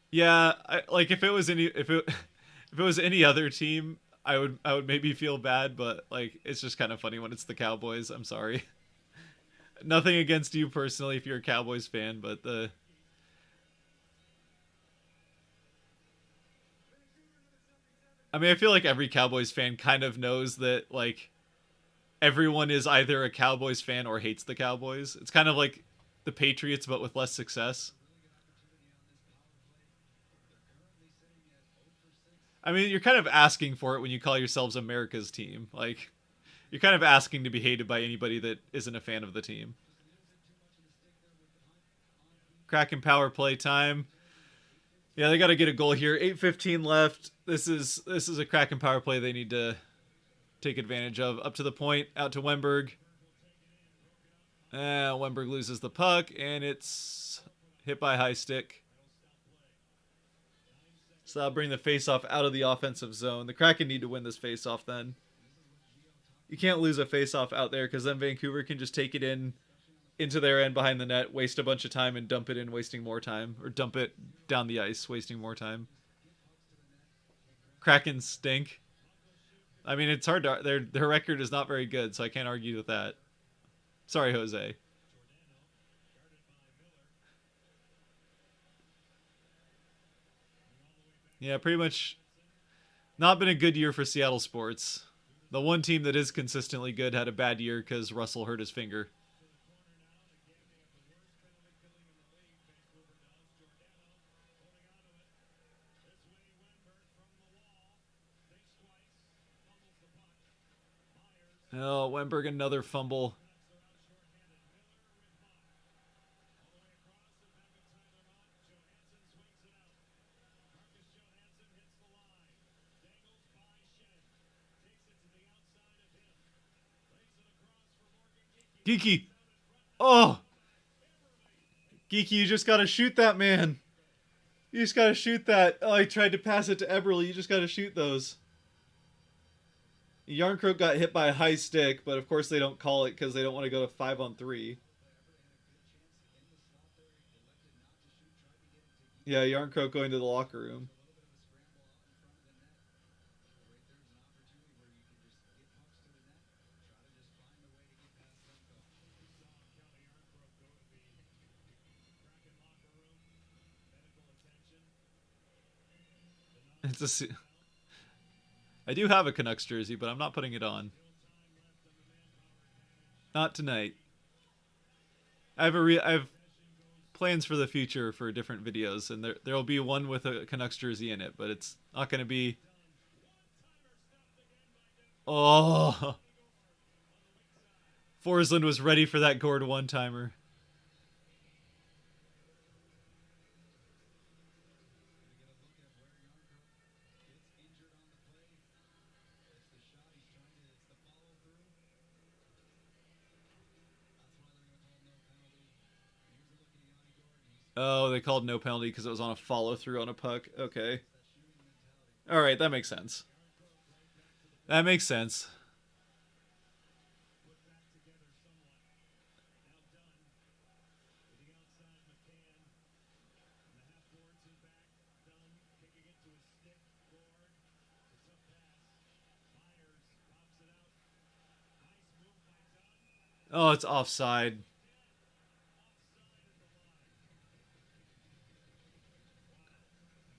Yeah, like if it was any other team, I would maybe feel bad, but like it's just kind of funny when it's the Cowboys. I'm sorry. Nothing against you personally if you're a Cowboys fan, but I mean, I feel like every Cowboys fan kind of knows that like everyone is either a Cowboys fan or hates the Cowboys. It's kind of like the Patriots but with less success. I mean, you're kind of asking for it when you call yourselves America's team. Like, you're kind of asking to be hated by anybody that isn't a fan of the team. Kraken power play time. Yeah, they got to get a goal here. 8:15 left. This is a Kraken power play they need to take advantage of. Up to the point, out to Wemberg. Wemberg loses the puck, and it's hit by high stick. So that'll bring the faceoff out of the offensive zone. The Kraken need to win this faceoff then. You can't lose a faceoff out there because then Vancouver can just take it into their end behind the net, waste a bunch of time, and dump it in, wasting more time. Or dump it down the ice, wasting more time. Kraken stink. I mean, it's hard to... Their record is not very good, so I can't argue with that. Sorry, Jose. Yeah, pretty much not been a good year for Seattle sports. The one team that is consistently good had a bad year because Russell hurt his finger. Oh, Wemberg, another fumble. Geeky. Oh, Geeky, you just gotta shoot that man. You just gotta shoot that. Oh, I tried to pass it to Eberle. You just gotta shoot those. Yarncroak got hit by a high stick, but of course they don't call it because they don't want to go to 5-on-3. Yeah, Yarncroak going to the locker room. It's a. I do have a Canucks jersey, but I'm not putting it on. Not tonight. I have plans for the future for different videos, and there'll be one with a Canucks jersey in it, but it's not going to be. Oh, Forsland was ready for that Gord one timer. Oh, they called no penalty because it was on a follow through on a puck. Okay. All right, that makes sense. That makes sense. Oh, it's offside.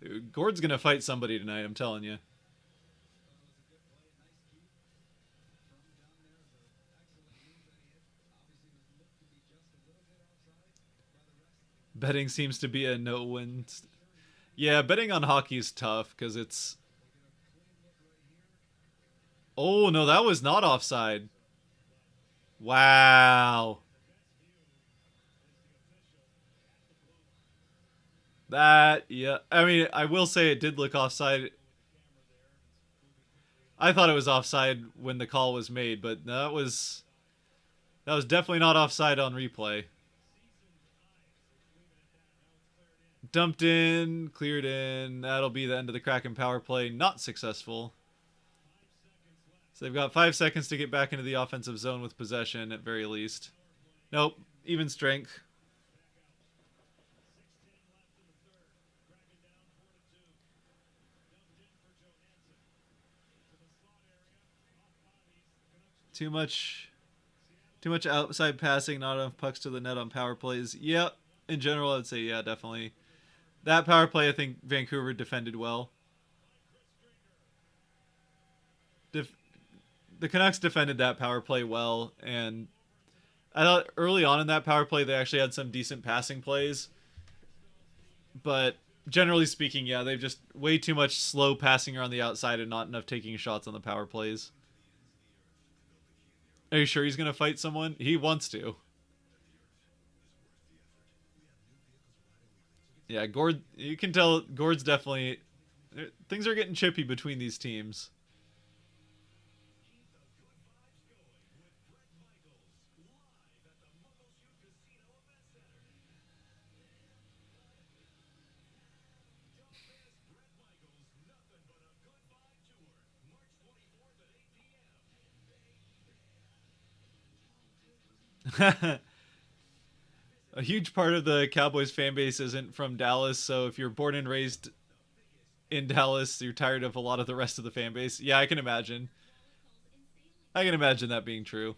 Dude, Gord's gonna fight somebody tonight. I'm telling you. Betting seems to be a no-win. Yeah, betting on hockey is tough because it's. Oh no, that was not offside. Wow. That, yeah. I mean, I will say it did look offside. I thought it was offside when the call was made, but that was definitely not offside on replay. Dumped in, cleared in. That'll be the end of the Kraken power play. Not successful. So they've got 5 seconds to get back into the offensive zone with possession at very least. Nope, even strength. Too much Too much outside passing, not enough pucks to the net on power plays. Yep. In general, I'd say, yeah, definitely. That power play, I think Vancouver defended well. Def- the Canucks defended that power play well, and I thought early on in that power play they actually had some decent passing plays. But generally speaking, yeah, they've just way too much slow passing around the outside and not enough taking shots on the power plays. Are you sure he's going to fight someone? He wants to. Yeah, Gord. You can tell Gord's definitely. Things are getting chippy between these teams. A huge part of the Cowboys fan base isn't from Dallas, so if you're born and raised in Dallas, you're tired of a lot of the rest of the fan base. Yeah, I can imagine. I can imagine that being true.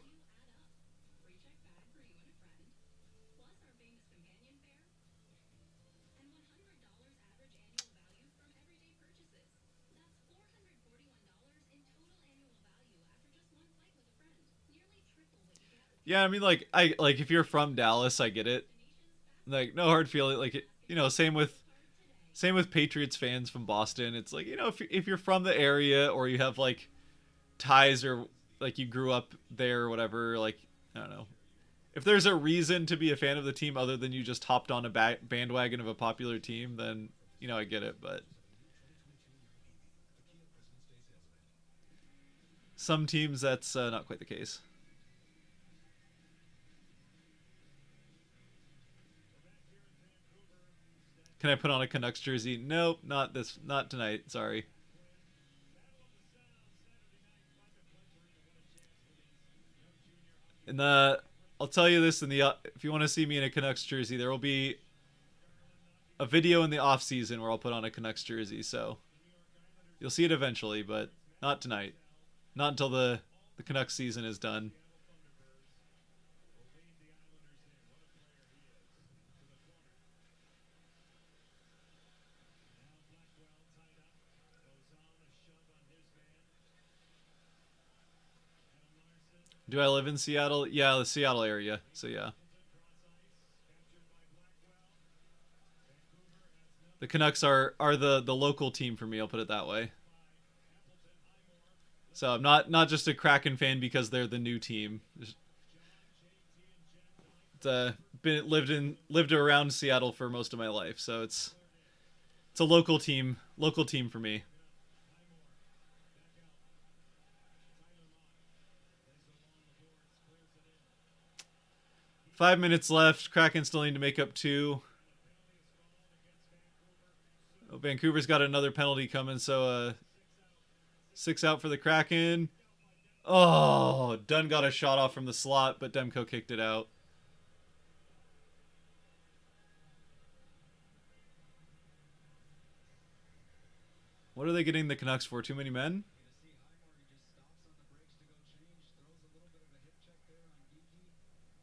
Yeah, I mean, like I like if you're from Dallas, I get it. Like no hard feeling. Like same with Patriots fans from Boston. It's like if you're from the area or you have like ties or like you grew up there or whatever. Like I don't know. If there's a reason to be a fan of the team other than you just hopped on a bandwagon of a popular team, then I get it. But some teams that's not quite the case. Can I put on a Canucks jersey? Nope, not tonight. Sorry. And I'll tell you this if you want to see me in a Canucks jersey, there will be a video in the off season where I'll put on a Canucks jersey. So you'll see it eventually, but not tonight. Not until the Canucks season is done. Do I live in Seattle? Yeah, the Seattle area. So yeah. The Canucks are the local team for me, I'll put it that way. So I'm not just a Kraken fan because they're the new team. It's, been lived around Seattle for most of my life, so it's a local team for me. 5 minutes left. Kraken still need to make up two. Oh, Vancouver's got another penalty coming, so 6 out for the Kraken. Oh, Dunn got a shot off from the slot, but Demko kicked it out. What are they getting the Canucks for? Too many men?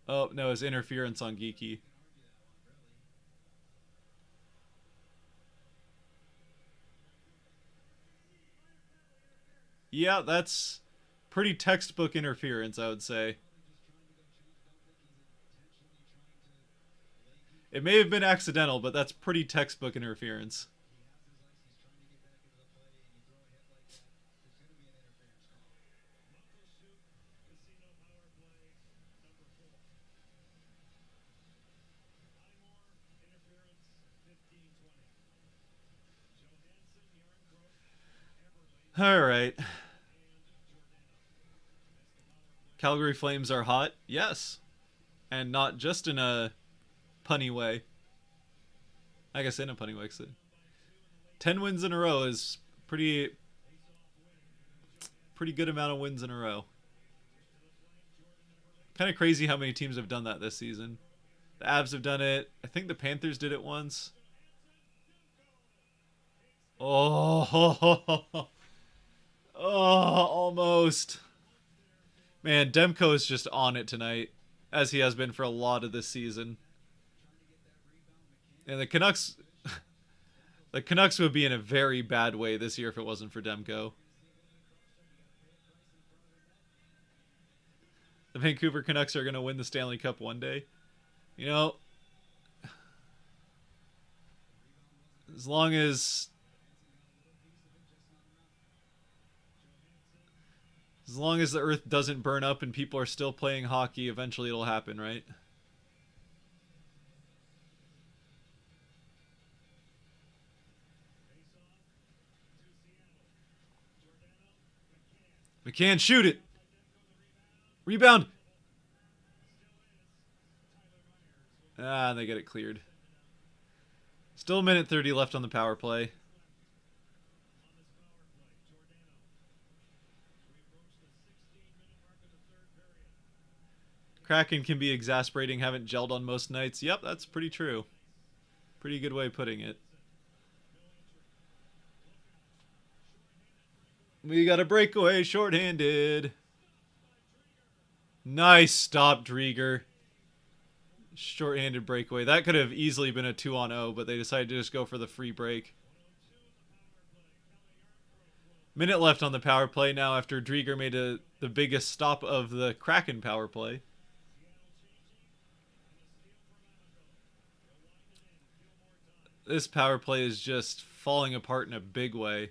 Oh, no, it's interference on Geeky. Yeah, that's pretty textbook interference, I would say. It may have been accidental, but that's pretty textbook interference. All right. Calgary Flames are hot. Yes. And not just in a punny way. I guess in a punny way. 10 wins in a row is pretty good amount of wins in a row. Kind of crazy how many teams have done that this season. The Avs have done it. I think the Panthers did it once. Oh, oh, almost. Man, Demko is just on it tonight, as he has been for a lot of this season. And the Canucks would be in a very bad way this year if it wasn't for Demko. The Vancouver Canucks are going to win the Stanley Cup one day. You know, as long as the earth doesn't burn up and people are still playing hockey, eventually it'll happen, right? McCann, shoot it. Rebound. Ah, and they get it cleared. Still a minute 30 left on the power play. Kraken can be exasperating, haven't gelled on most nights. Yep, that's pretty true. Pretty good way of putting it. We got a breakaway, shorthanded. Nice stop, Drieger. Shorthanded breakaway. That could have easily been a 2-on-0, but they decided to just go for the free break. Minute left on the power play now after Drieger made the biggest stop of the Kraken power play. This power play is just falling apart in a big way.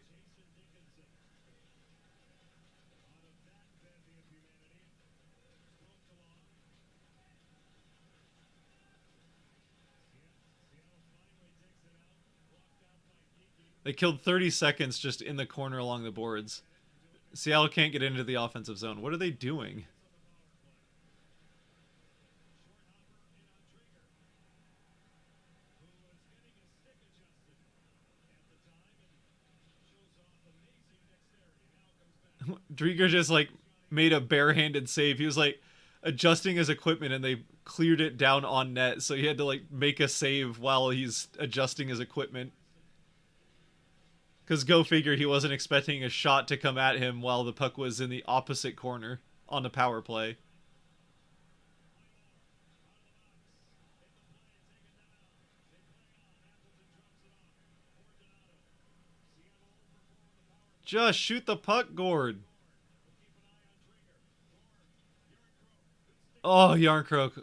They killed 30 seconds just in the corner along the boards. Seattle can't get into the offensive zone. What are they doing? Drieger just like made a barehanded save. He was like adjusting his equipment and they cleared it down on net, so he had to like make a save while he's adjusting his equipment. Because go figure, he wasn't expecting a shot to come at him while the puck was in the opposite corner on the power play. Just shoot the puck, Gord. Oh, Yarncroak.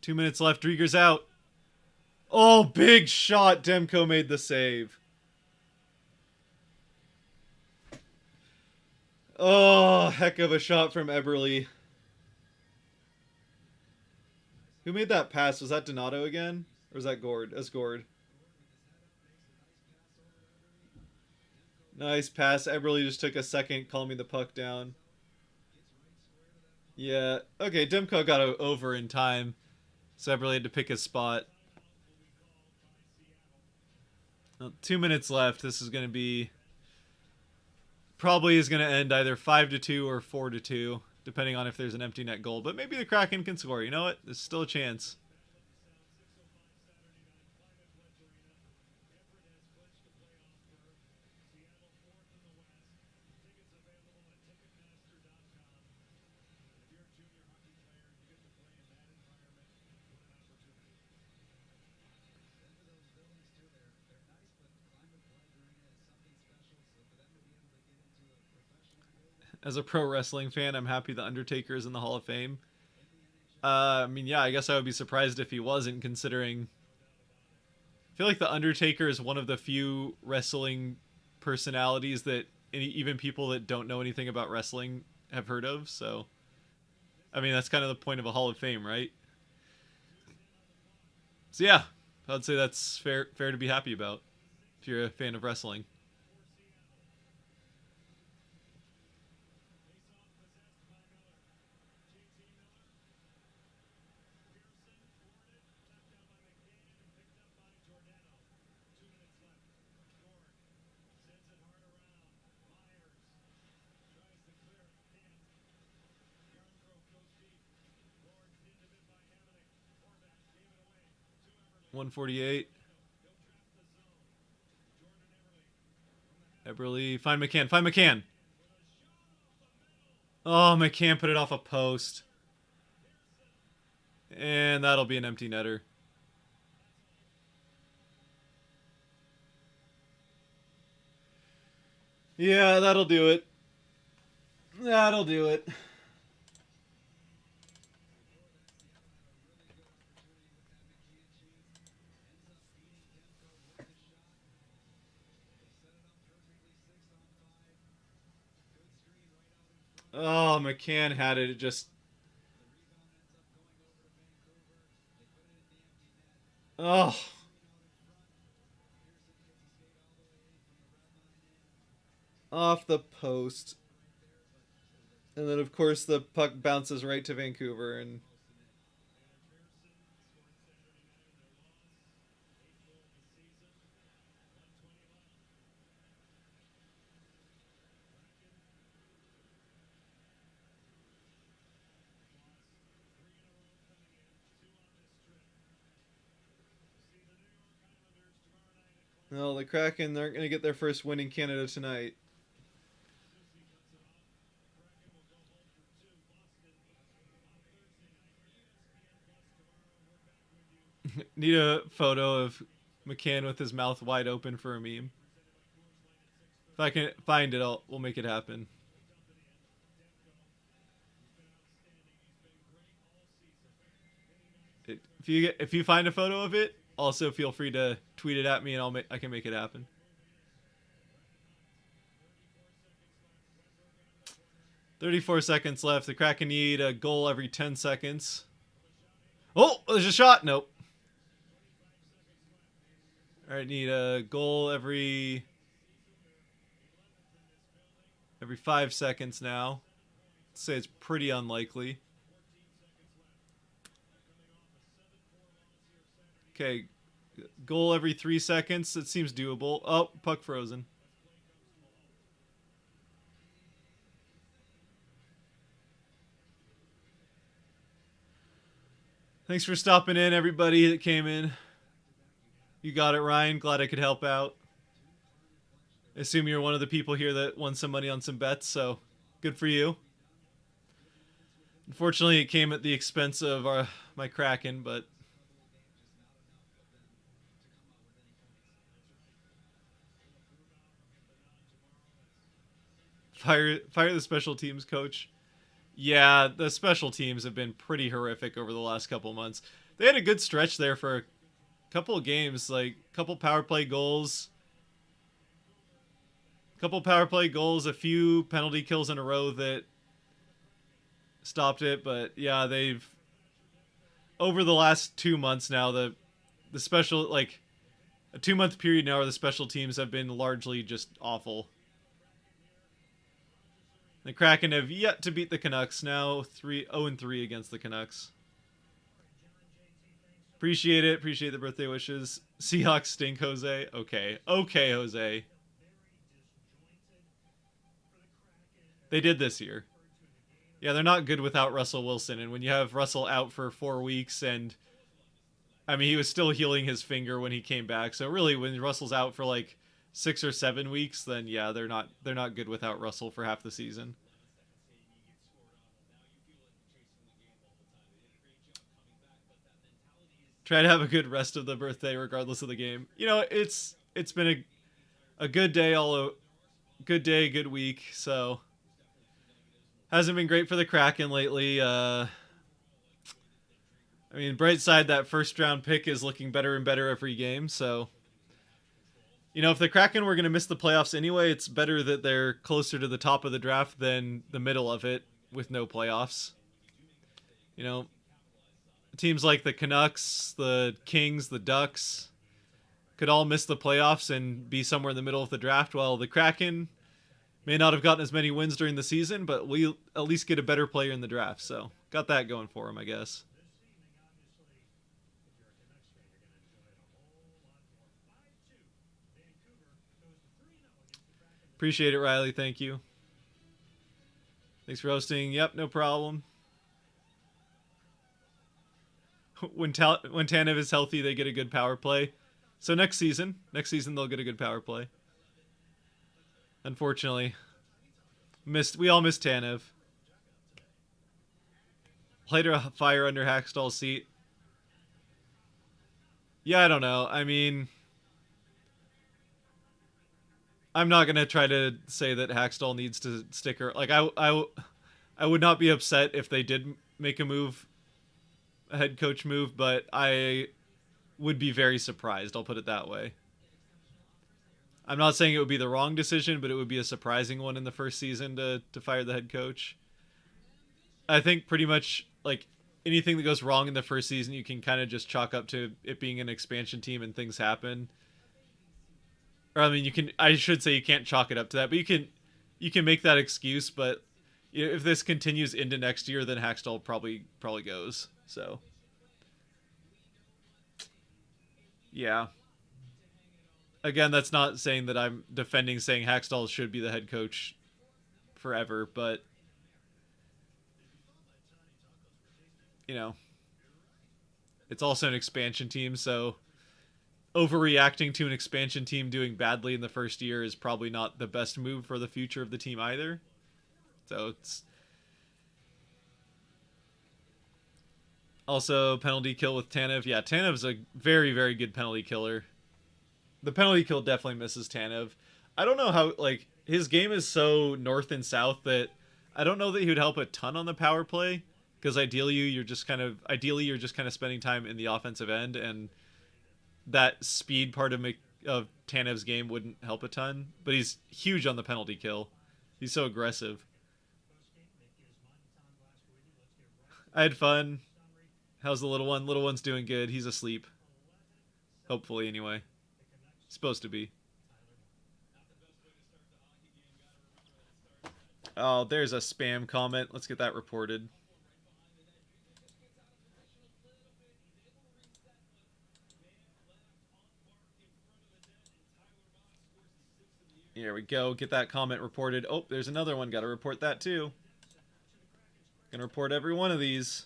2 minutes left. Drieger's out. Oh, big shot. Demko made the save. Oh, heck of a shot from Eberle. Who made that pass? Was that Donato again? Or was that Gord? That's Gord. Nice pass. Eberle just took a second calming the puck down. Yeah. Okay, Demko got over in time. So Eberle had to pick his spot. Well, 2 minutes left. This is going to be... Probably is going to end either 5-2 or 4-2, depending on if there's an empty net goal. But maybe the Kraken can score. You know what? There's still a chance. As a pro wrestling fan, I'm happy the Undertaker is in the Hall of Fame. I mean, yeah, I guess I would be surprised if he wasn't, considering... I feel like the Undertaker is one of the few wrestling personalities that even people that don't know anything about wrestling have heard of, so... I mean, that's kind of the point of a Hall of Fame, right? So yeah, I'd say that's fair to be happy about, if you're a fan of wrestling. .148. Eberle, find McCann, find McCann. Oh, McCann put it off a post. And that'll be an empty netter. Yeah, that'll do it. That'll do it. Oh, McCann had it. It just... Oh. Off the post. And then, of course, the puck bounces right to Vancouver. And... Well, the Kraken aren't going to get their first win in Canada tonight. Need a photo of McCann with his mouth wide open for a meme. If I can find it, we'll make it happen. If you find a photo of it, also feel free to tweet it at me, and I can make it happen. 34 seconds left. The Kraken need a goal every 10 seconds. Oh, there's a shot. Nope. All right, need a goal every 5 seconds now. I'd say it's pretty unlikely. Okay, goal every 3 seconds. It seems doable. Oh, puck frozen. Thanks for stopping in, everybody that came in. You got it, Ryan. Glad I could help out. I assume you're one of the people here that won some money on some bets, so good for you. Unfortunately, it came at the expense of my Kraken, but fire the special teams coach. Yeah, the special teams have been pretty horrific over the last couple months. They had a good stretch there for a couple of games, like a couple power play goals. A few penalty kills in a row that stopped it, but yeah, they've over the last 2 months now, the special, like a 2-month period now where the special teams have been largely just awful. The Kraken have yet to beat the Canucks, now 0-3 against the Canucks. Appreciate it. Appreciate the birthday wishes. Seahawks stink, Jose. Okay, Jose. They did this year. Yeah, they're not good without Russell Wilson. And when you have Russell out for 4 weeks, and I mean, he was still healing his finger when he came back. So really, when Russell's out for like 6 or 7 weeks, then yeah, they're not good without Russell for half the season. Try to have a good rest of the birthday, regardless of the game. You know, it's been a good day, good week. So hasn't been great for the Kraken lately. I mean, bright side, that first round pick is looking better and better every game. So, you know, if the Kraken were going to miss the playoffs anyway, it's better that they're closer to the top of the draft than the middle of it with no playoffs. You know, teams like the Canucks, the Kings, the Ducks could all miss the playoffs and be somewhere in the middle of the draft, while the Kraken may not have gotten as many wins during the season, but we'll at least get a better player in the draft. So got that going for him, I guess. Appreciate it, Riley. Thank you. Thanks for hosting. Yep, no problem. When Tanev is healthy, they get a good power play. So next season they'll get a good power play. Unfortunately, we all missed Tanev. Light a fire under Hackstall's seat. Yeah, I don't know. I mean, I'm not gonna try to say that Hackstall needs to stick her. Like I would not be upset if they did make a head coach move, but I would be very surprised. I'll put it that way. I'm not saying it would be the wrong decision, but it would be a surprising one in the first season to fire the head coach. I think pretty much like anything that goes wrong in the first season, you can kind of just chalk up to it being an expansion team and things happen. Or I mean, I should say you can't chalk it up to that, but you can make that excuse. But if this continues into next year, then Hackstall probably goes. So yeah. Again, that's not saying that I'm defending saying Hackstall should be the head coach forever, but you know, it's also an expansion team, so overreacting to an expansion team doing badly in the first year is probably not the best move for the future of the team either. So it's also penalty kill with Tanev. Yeah, Tanev's a very, very good penalty killer. The penalty kill definitely misses Tanev. I don't know how, like, his game is so north and south that I don't know that he would help a ton on the power play. because ideally you're just kind of spending time in the offensive end, and that speed part of Tanev's game wouldn't help a ton. But he's huge on the penalty kill. He's so aggressive. I had fun. How's the little one? Little one's doing good. He's asleep. Hopefully, anyway. Supposed to be. Oh, there's a spam comment. Let's get that reported. Here we go. Get that comment reported. Oh, there's another one. Got to report that too. Gonna report every one of these.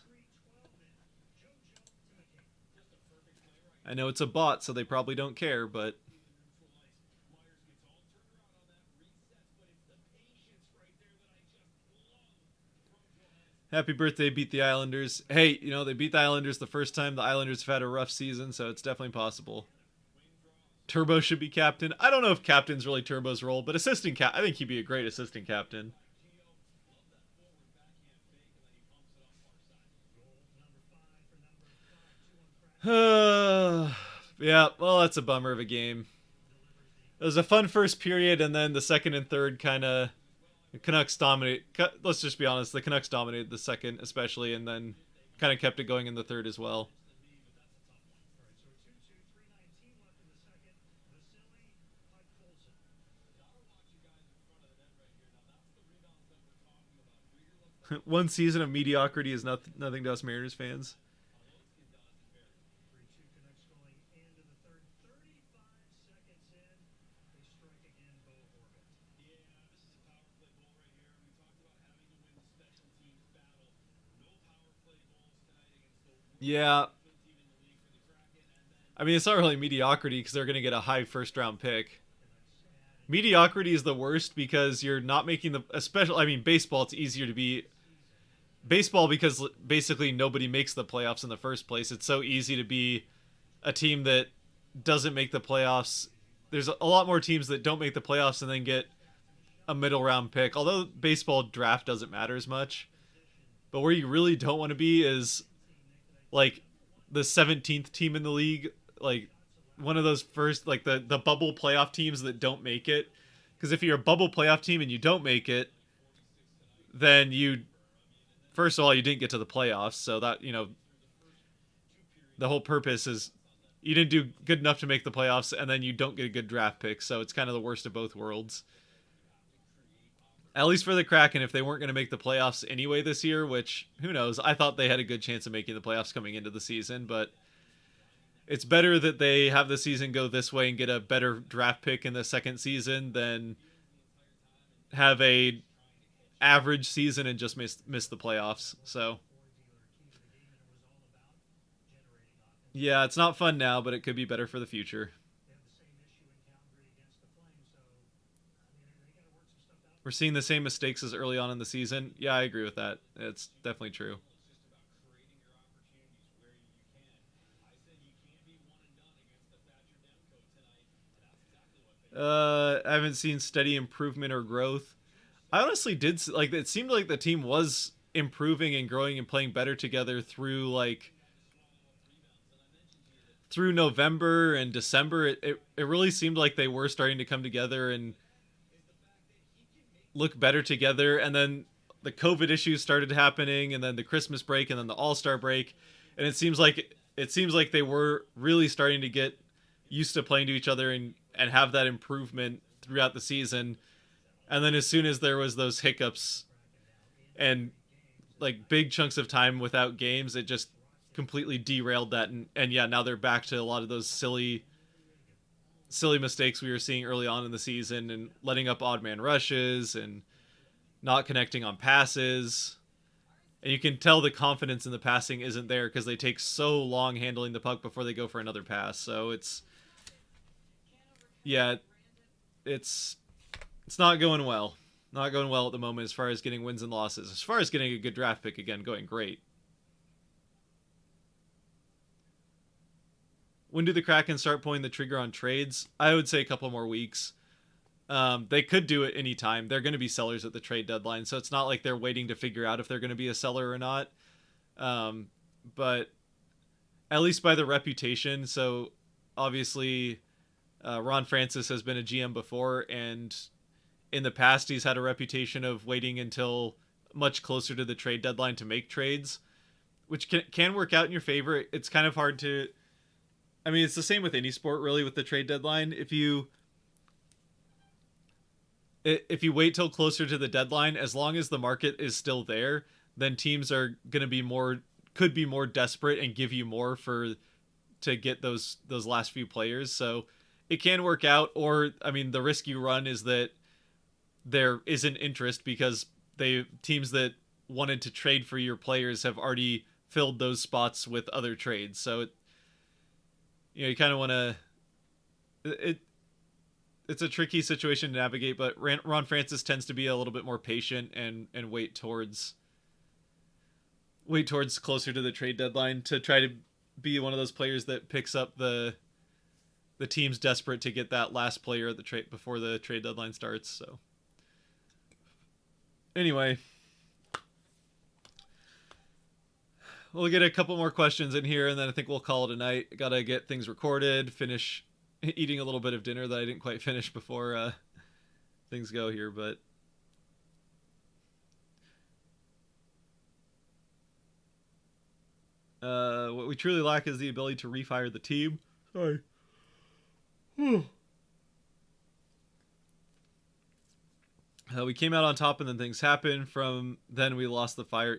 I know it's a bot, so they probably don't care, but... Happy birthday, beat the Islanders. Hey, they beat the Islanders the first time. The Islanders have had a rough season, so it's definitely possible. Turbo should be captain. I don't know if captain's really Turbo's role, but assistant I think he'd be a great assistant captain. Yeah, well, that's a bummer of a game. It was a fun first period, and then the second and third kind of... The Canucks dominate. Let's just be honest. The Canucks dominated the second, especially, and then kind of kept it going in the third as well. One season of mediocrity is nothing to us Mariners fans. Yeah. I mean, it's not really mediocrity because they're going to get a high first round pick. Mediocrity is the worst because you're not making baseball, it's easier to be... Baseball, because basically nobody makes the playoffs in the first place. It's so easy to be a team that doesn't make the playoffs. There's a lot more teams that don't make the playoffs and then get a middle round pick. Although baseball draft doesn't matter as much. But where you really don't want to be is like the 17th team in the league, like one of those first, like the bubble playoff teams that don't make it. Because if you're a bubble playoff team and you don't make it, then first of all, you didn't get to the playoffs. So that, the whole purpose is you didn't do good enough to make the playoffs, and then you don't get a good draft pick. So it's kind of the worst of both worlds. At least for the Kraken, if they weren't going to make the playoffs anyway this year, which, who knows, I thought they had a good chance of making the playoffs coming into the season, but it's better that they have the season go this way and get a better draft pick in the second season than have a average season and just miss the playoffs. So yeah, it's not fun now, but it could be better for the future. We're seeing the same mistakes as early on in the season. Yeah, I agree with that. It's definitely true. I haven't seen steady improvement or growth. I honestly did like it seemed like the team was improving and growing and playing better together through November and December. It really seemed like they were starting to come together and look better together, and then the COVID issues started happening, and then the Christmas break, and then the All-Star break, and it seems like they were really starting to get used to playing to each other and have that improvement throughout the season. And then as soon as there was those hiccups and like big chunks of time without games, it just completely derailed that. And yeah, now they're back to a lot of those silly mistakes we were seeing early on in the season, and letting up odd man rushes and not connecting on passes. And you can tell the confidence in the passing isn't there because they take so long handling the puck before they go for another pass. So it's not going well. Not going well at the moment as far as getting wins and losses. As far as getting a good draft pick again, going great. When do the Kraken start pulling the trigger on trades? I would say a couple more weeks. They could do it anytime. They're going to be sellers at the trade deadline, so it's not like they're waiting to figure out if they're going to be a seller or not. Um, but at least by the reputation. So obviously, Ron Francis has been a GM before, and in the past, he's had a reputation of waiting until much closer to the trade deadline to make trades, which can work out in your favor. It's kind of hard to. I mean, it's the same with any sport, really, with the trade deadline. If you wait till closer to the deadline, as long as the market is still there, then teams are going to be more could be more desperate and give you more for to get those last few players. So it can work out, or I mean, the risk you run is that there isn't interest because they teams that wanted to trade for your players have already filled those spots with other trades. So you kind of want to it it's a tricky situation to navigate, but Ron Francis tends to be a little bit more patient and wait towards closer to the trade deadline to try to be one of those players that picks up the team's desperate to get that last player at the trade before the trade deadline starts. So anyway, we'll get a couple more questions in here, and then I think we'll call it a night. Gotta get things recorded, finish eating a little bit of dinner that I didn't quite finish before things go here, but what we truly lack is the ability to refire the team. Sorry. We came out on top and then things happened. From then we lost the fire.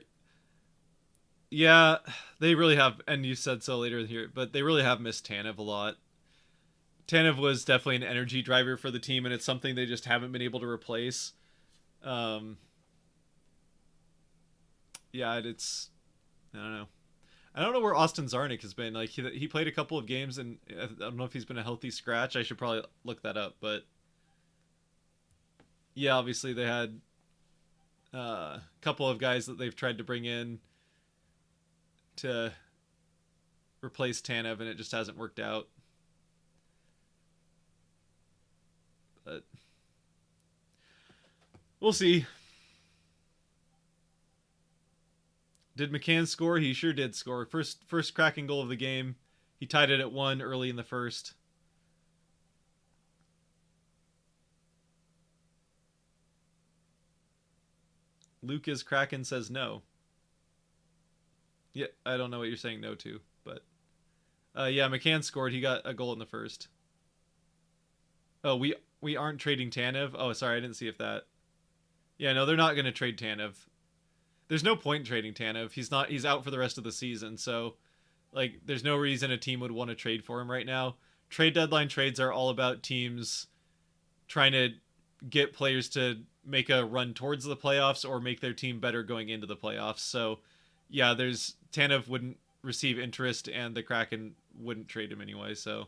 Yeah, they really have, and you said so later here, but they really have missed Tanev a lot. Tanev was definitely an energy driver for the team, and it's something they just haven't been able to replace. Um, yeah, it's I don't know. I don't know where Austin Zarnik has been. Like he played a couple of games, and I don't know if he's been a healthy scratch. I should probably look that up, but yeah, obviously they had a couple of guys that they've tried to bring in to replace Tanev, and it just hasn't worked out. But we'll see. Did McCann score? He sure did score. First Kraken goal of the game. He tied it at 1 early in the first. Lucas Kraken says no. Yeah, I don't know what you're saying no to, but yeah, McCann scored. He got a goal in the first. Oh, we aren't trading Tanev. Oh, sorry, I didn't see if that. Yeah, no, they're not going to trade Tanev. There's no point in trading Tanev. He's out for the rest of the season, so like there's no reason a team would want to trade for him right now. Trade deadline trades are all about teams trying to get players to make a run towards the playoffs or make their team better going into the playoffs. So, yeah, there's Tanev wouldn't receive interest and the Kraken wouldn't trade him anyway, so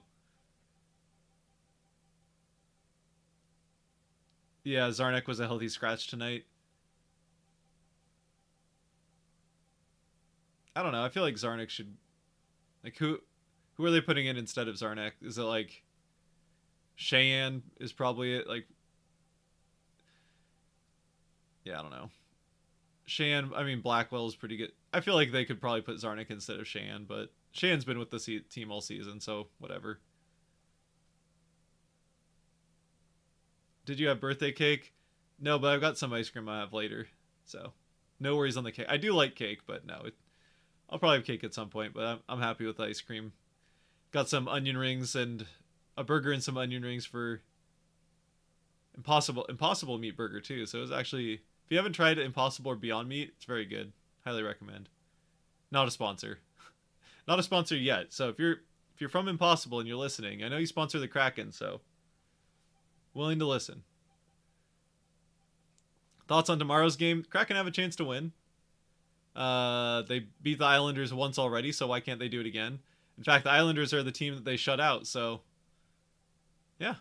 yeah, Zarnik was a healthy scratch tonight. I don't know. I feel like Zarnik should like who are they putting in instead of Zarnik? Is it like Cheyenne is probably it? Like yeah, I don't know. Cheyenne, I mean Blackwell is pretty good. I feel like they could probably put Zarnik instead of Cheyenne, but Cheyenne's been with the team all season, so whatever. Did you have birthday cake? No, but I've got some ice cream I have later, so no worries on the cake. I do like cake, but no, I'll probably have cake at some point, but I'm happy with the ice cream. Got some onion rings and a burger and some onion rings for Impossible Meat Burger too. So it was actually, if you haven't tried Impossible or Beyond Meat, it's very good. Highly recommend. Not a sponsor. Not a sponsor yet. So if you're from Impossible and you're listening, I know you sponsor the Kraken, so willing to listen. Thoughts on tomorrow's game? Kraken have a chance to win. They beat the Islanders once already, so why can't they do it again? In fact, the Islanders are the team that they shut out, so yeah.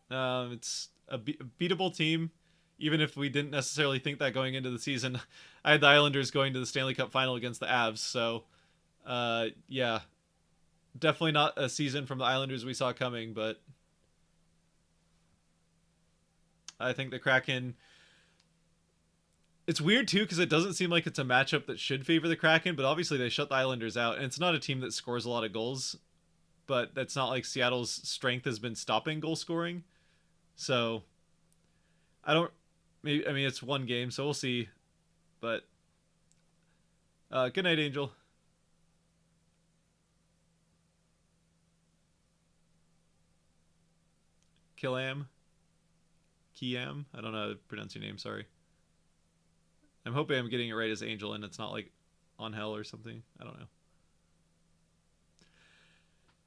It's a beatable team, even if we didn't necessarily think that going into the season. I had the Islanders going to the Stanley Cup final against the Avs, so yeah. Definitely not a season from the Islanders we saw coming, but I think the Kraken It's weird too because it doesn't seem like it's a matchup that should favor the Kraken, but obviously they shut the Islanders out, and it's not a team that scores a lot of goals. But that's not like Seattle's strength has been stopping goal scoring. So I don't. Maybe I mean it's one game, so we'll see. But good night, Angel. Killam. Kiam. I don't know how to pronounce your name. Sorry. I'm hoping I'm getting it right as Angel, and it's not like on hell or something. I don't know.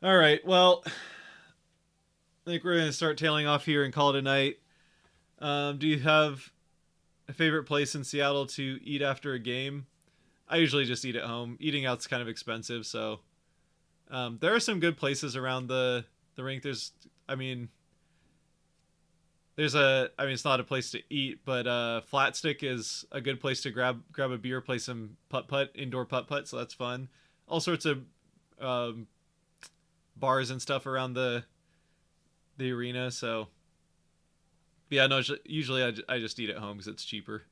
All right. Well, I think we're gonna start tailing off here and call it a night. Do you have a favorite place in Seattle to eat after a game? I usually just eat at home. Eating out's kind of expensive, so there are some good places around the rink. I mean, it's not a place to eat, but Flat Stick is a good place to grab a beer, play some putt indoor putt, so that's fun. All sorts of um, bars and stuff around the arena. So yeah, no, usually I just eat at home because it's cheaper.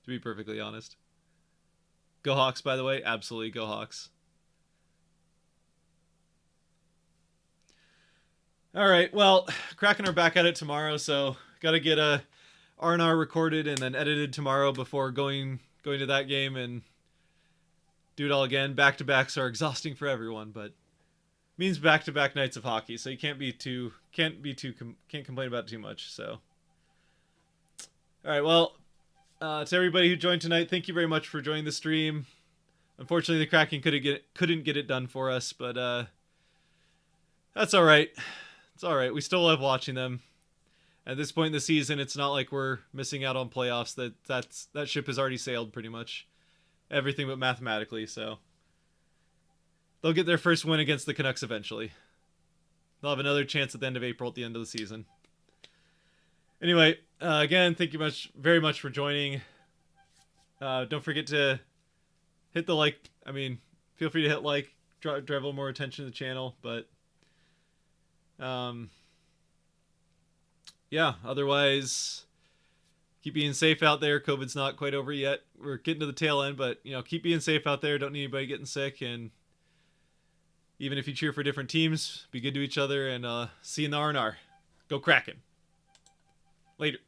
To be perfectly honest. Go Hawks, by the way, absolutely go Hawks. All right, well, Kraken are back at it tomorrow, so got to get a R&R recorded and then edited tomorrow before going to that game and do it all again. Back to backs are exhausting for everyone, but means back to back nights of hockey, so you can't complain about it too much. So, all right, well, to everybody who joined tonight, thank you very much for joining the stream. Unfortunately, the Kraken couldn't get it done for us, but that's all right. It's all right. We still love watching them. At this point in the season, it's not like we're missing out on playoffs. That ship has already sailed pretty much. Everything but mathematically, so they'll get their first win against the Canucks eventually. They'll have another chance at the end of April at the end of the season. Anyway, again, thank you very much for joining. Don't forget to hit the like. I mean, feel free to hit like, drive a little more attention to the channel, but yeah, otherwise keep being safe out there. COVID's not quite over yet. We're getting to the tail end, but keep being safe out there. Don't need anybody getting sick, and even if you cheer for different teams, be good to each other, and see you in the R&R. Go Kraken. Later.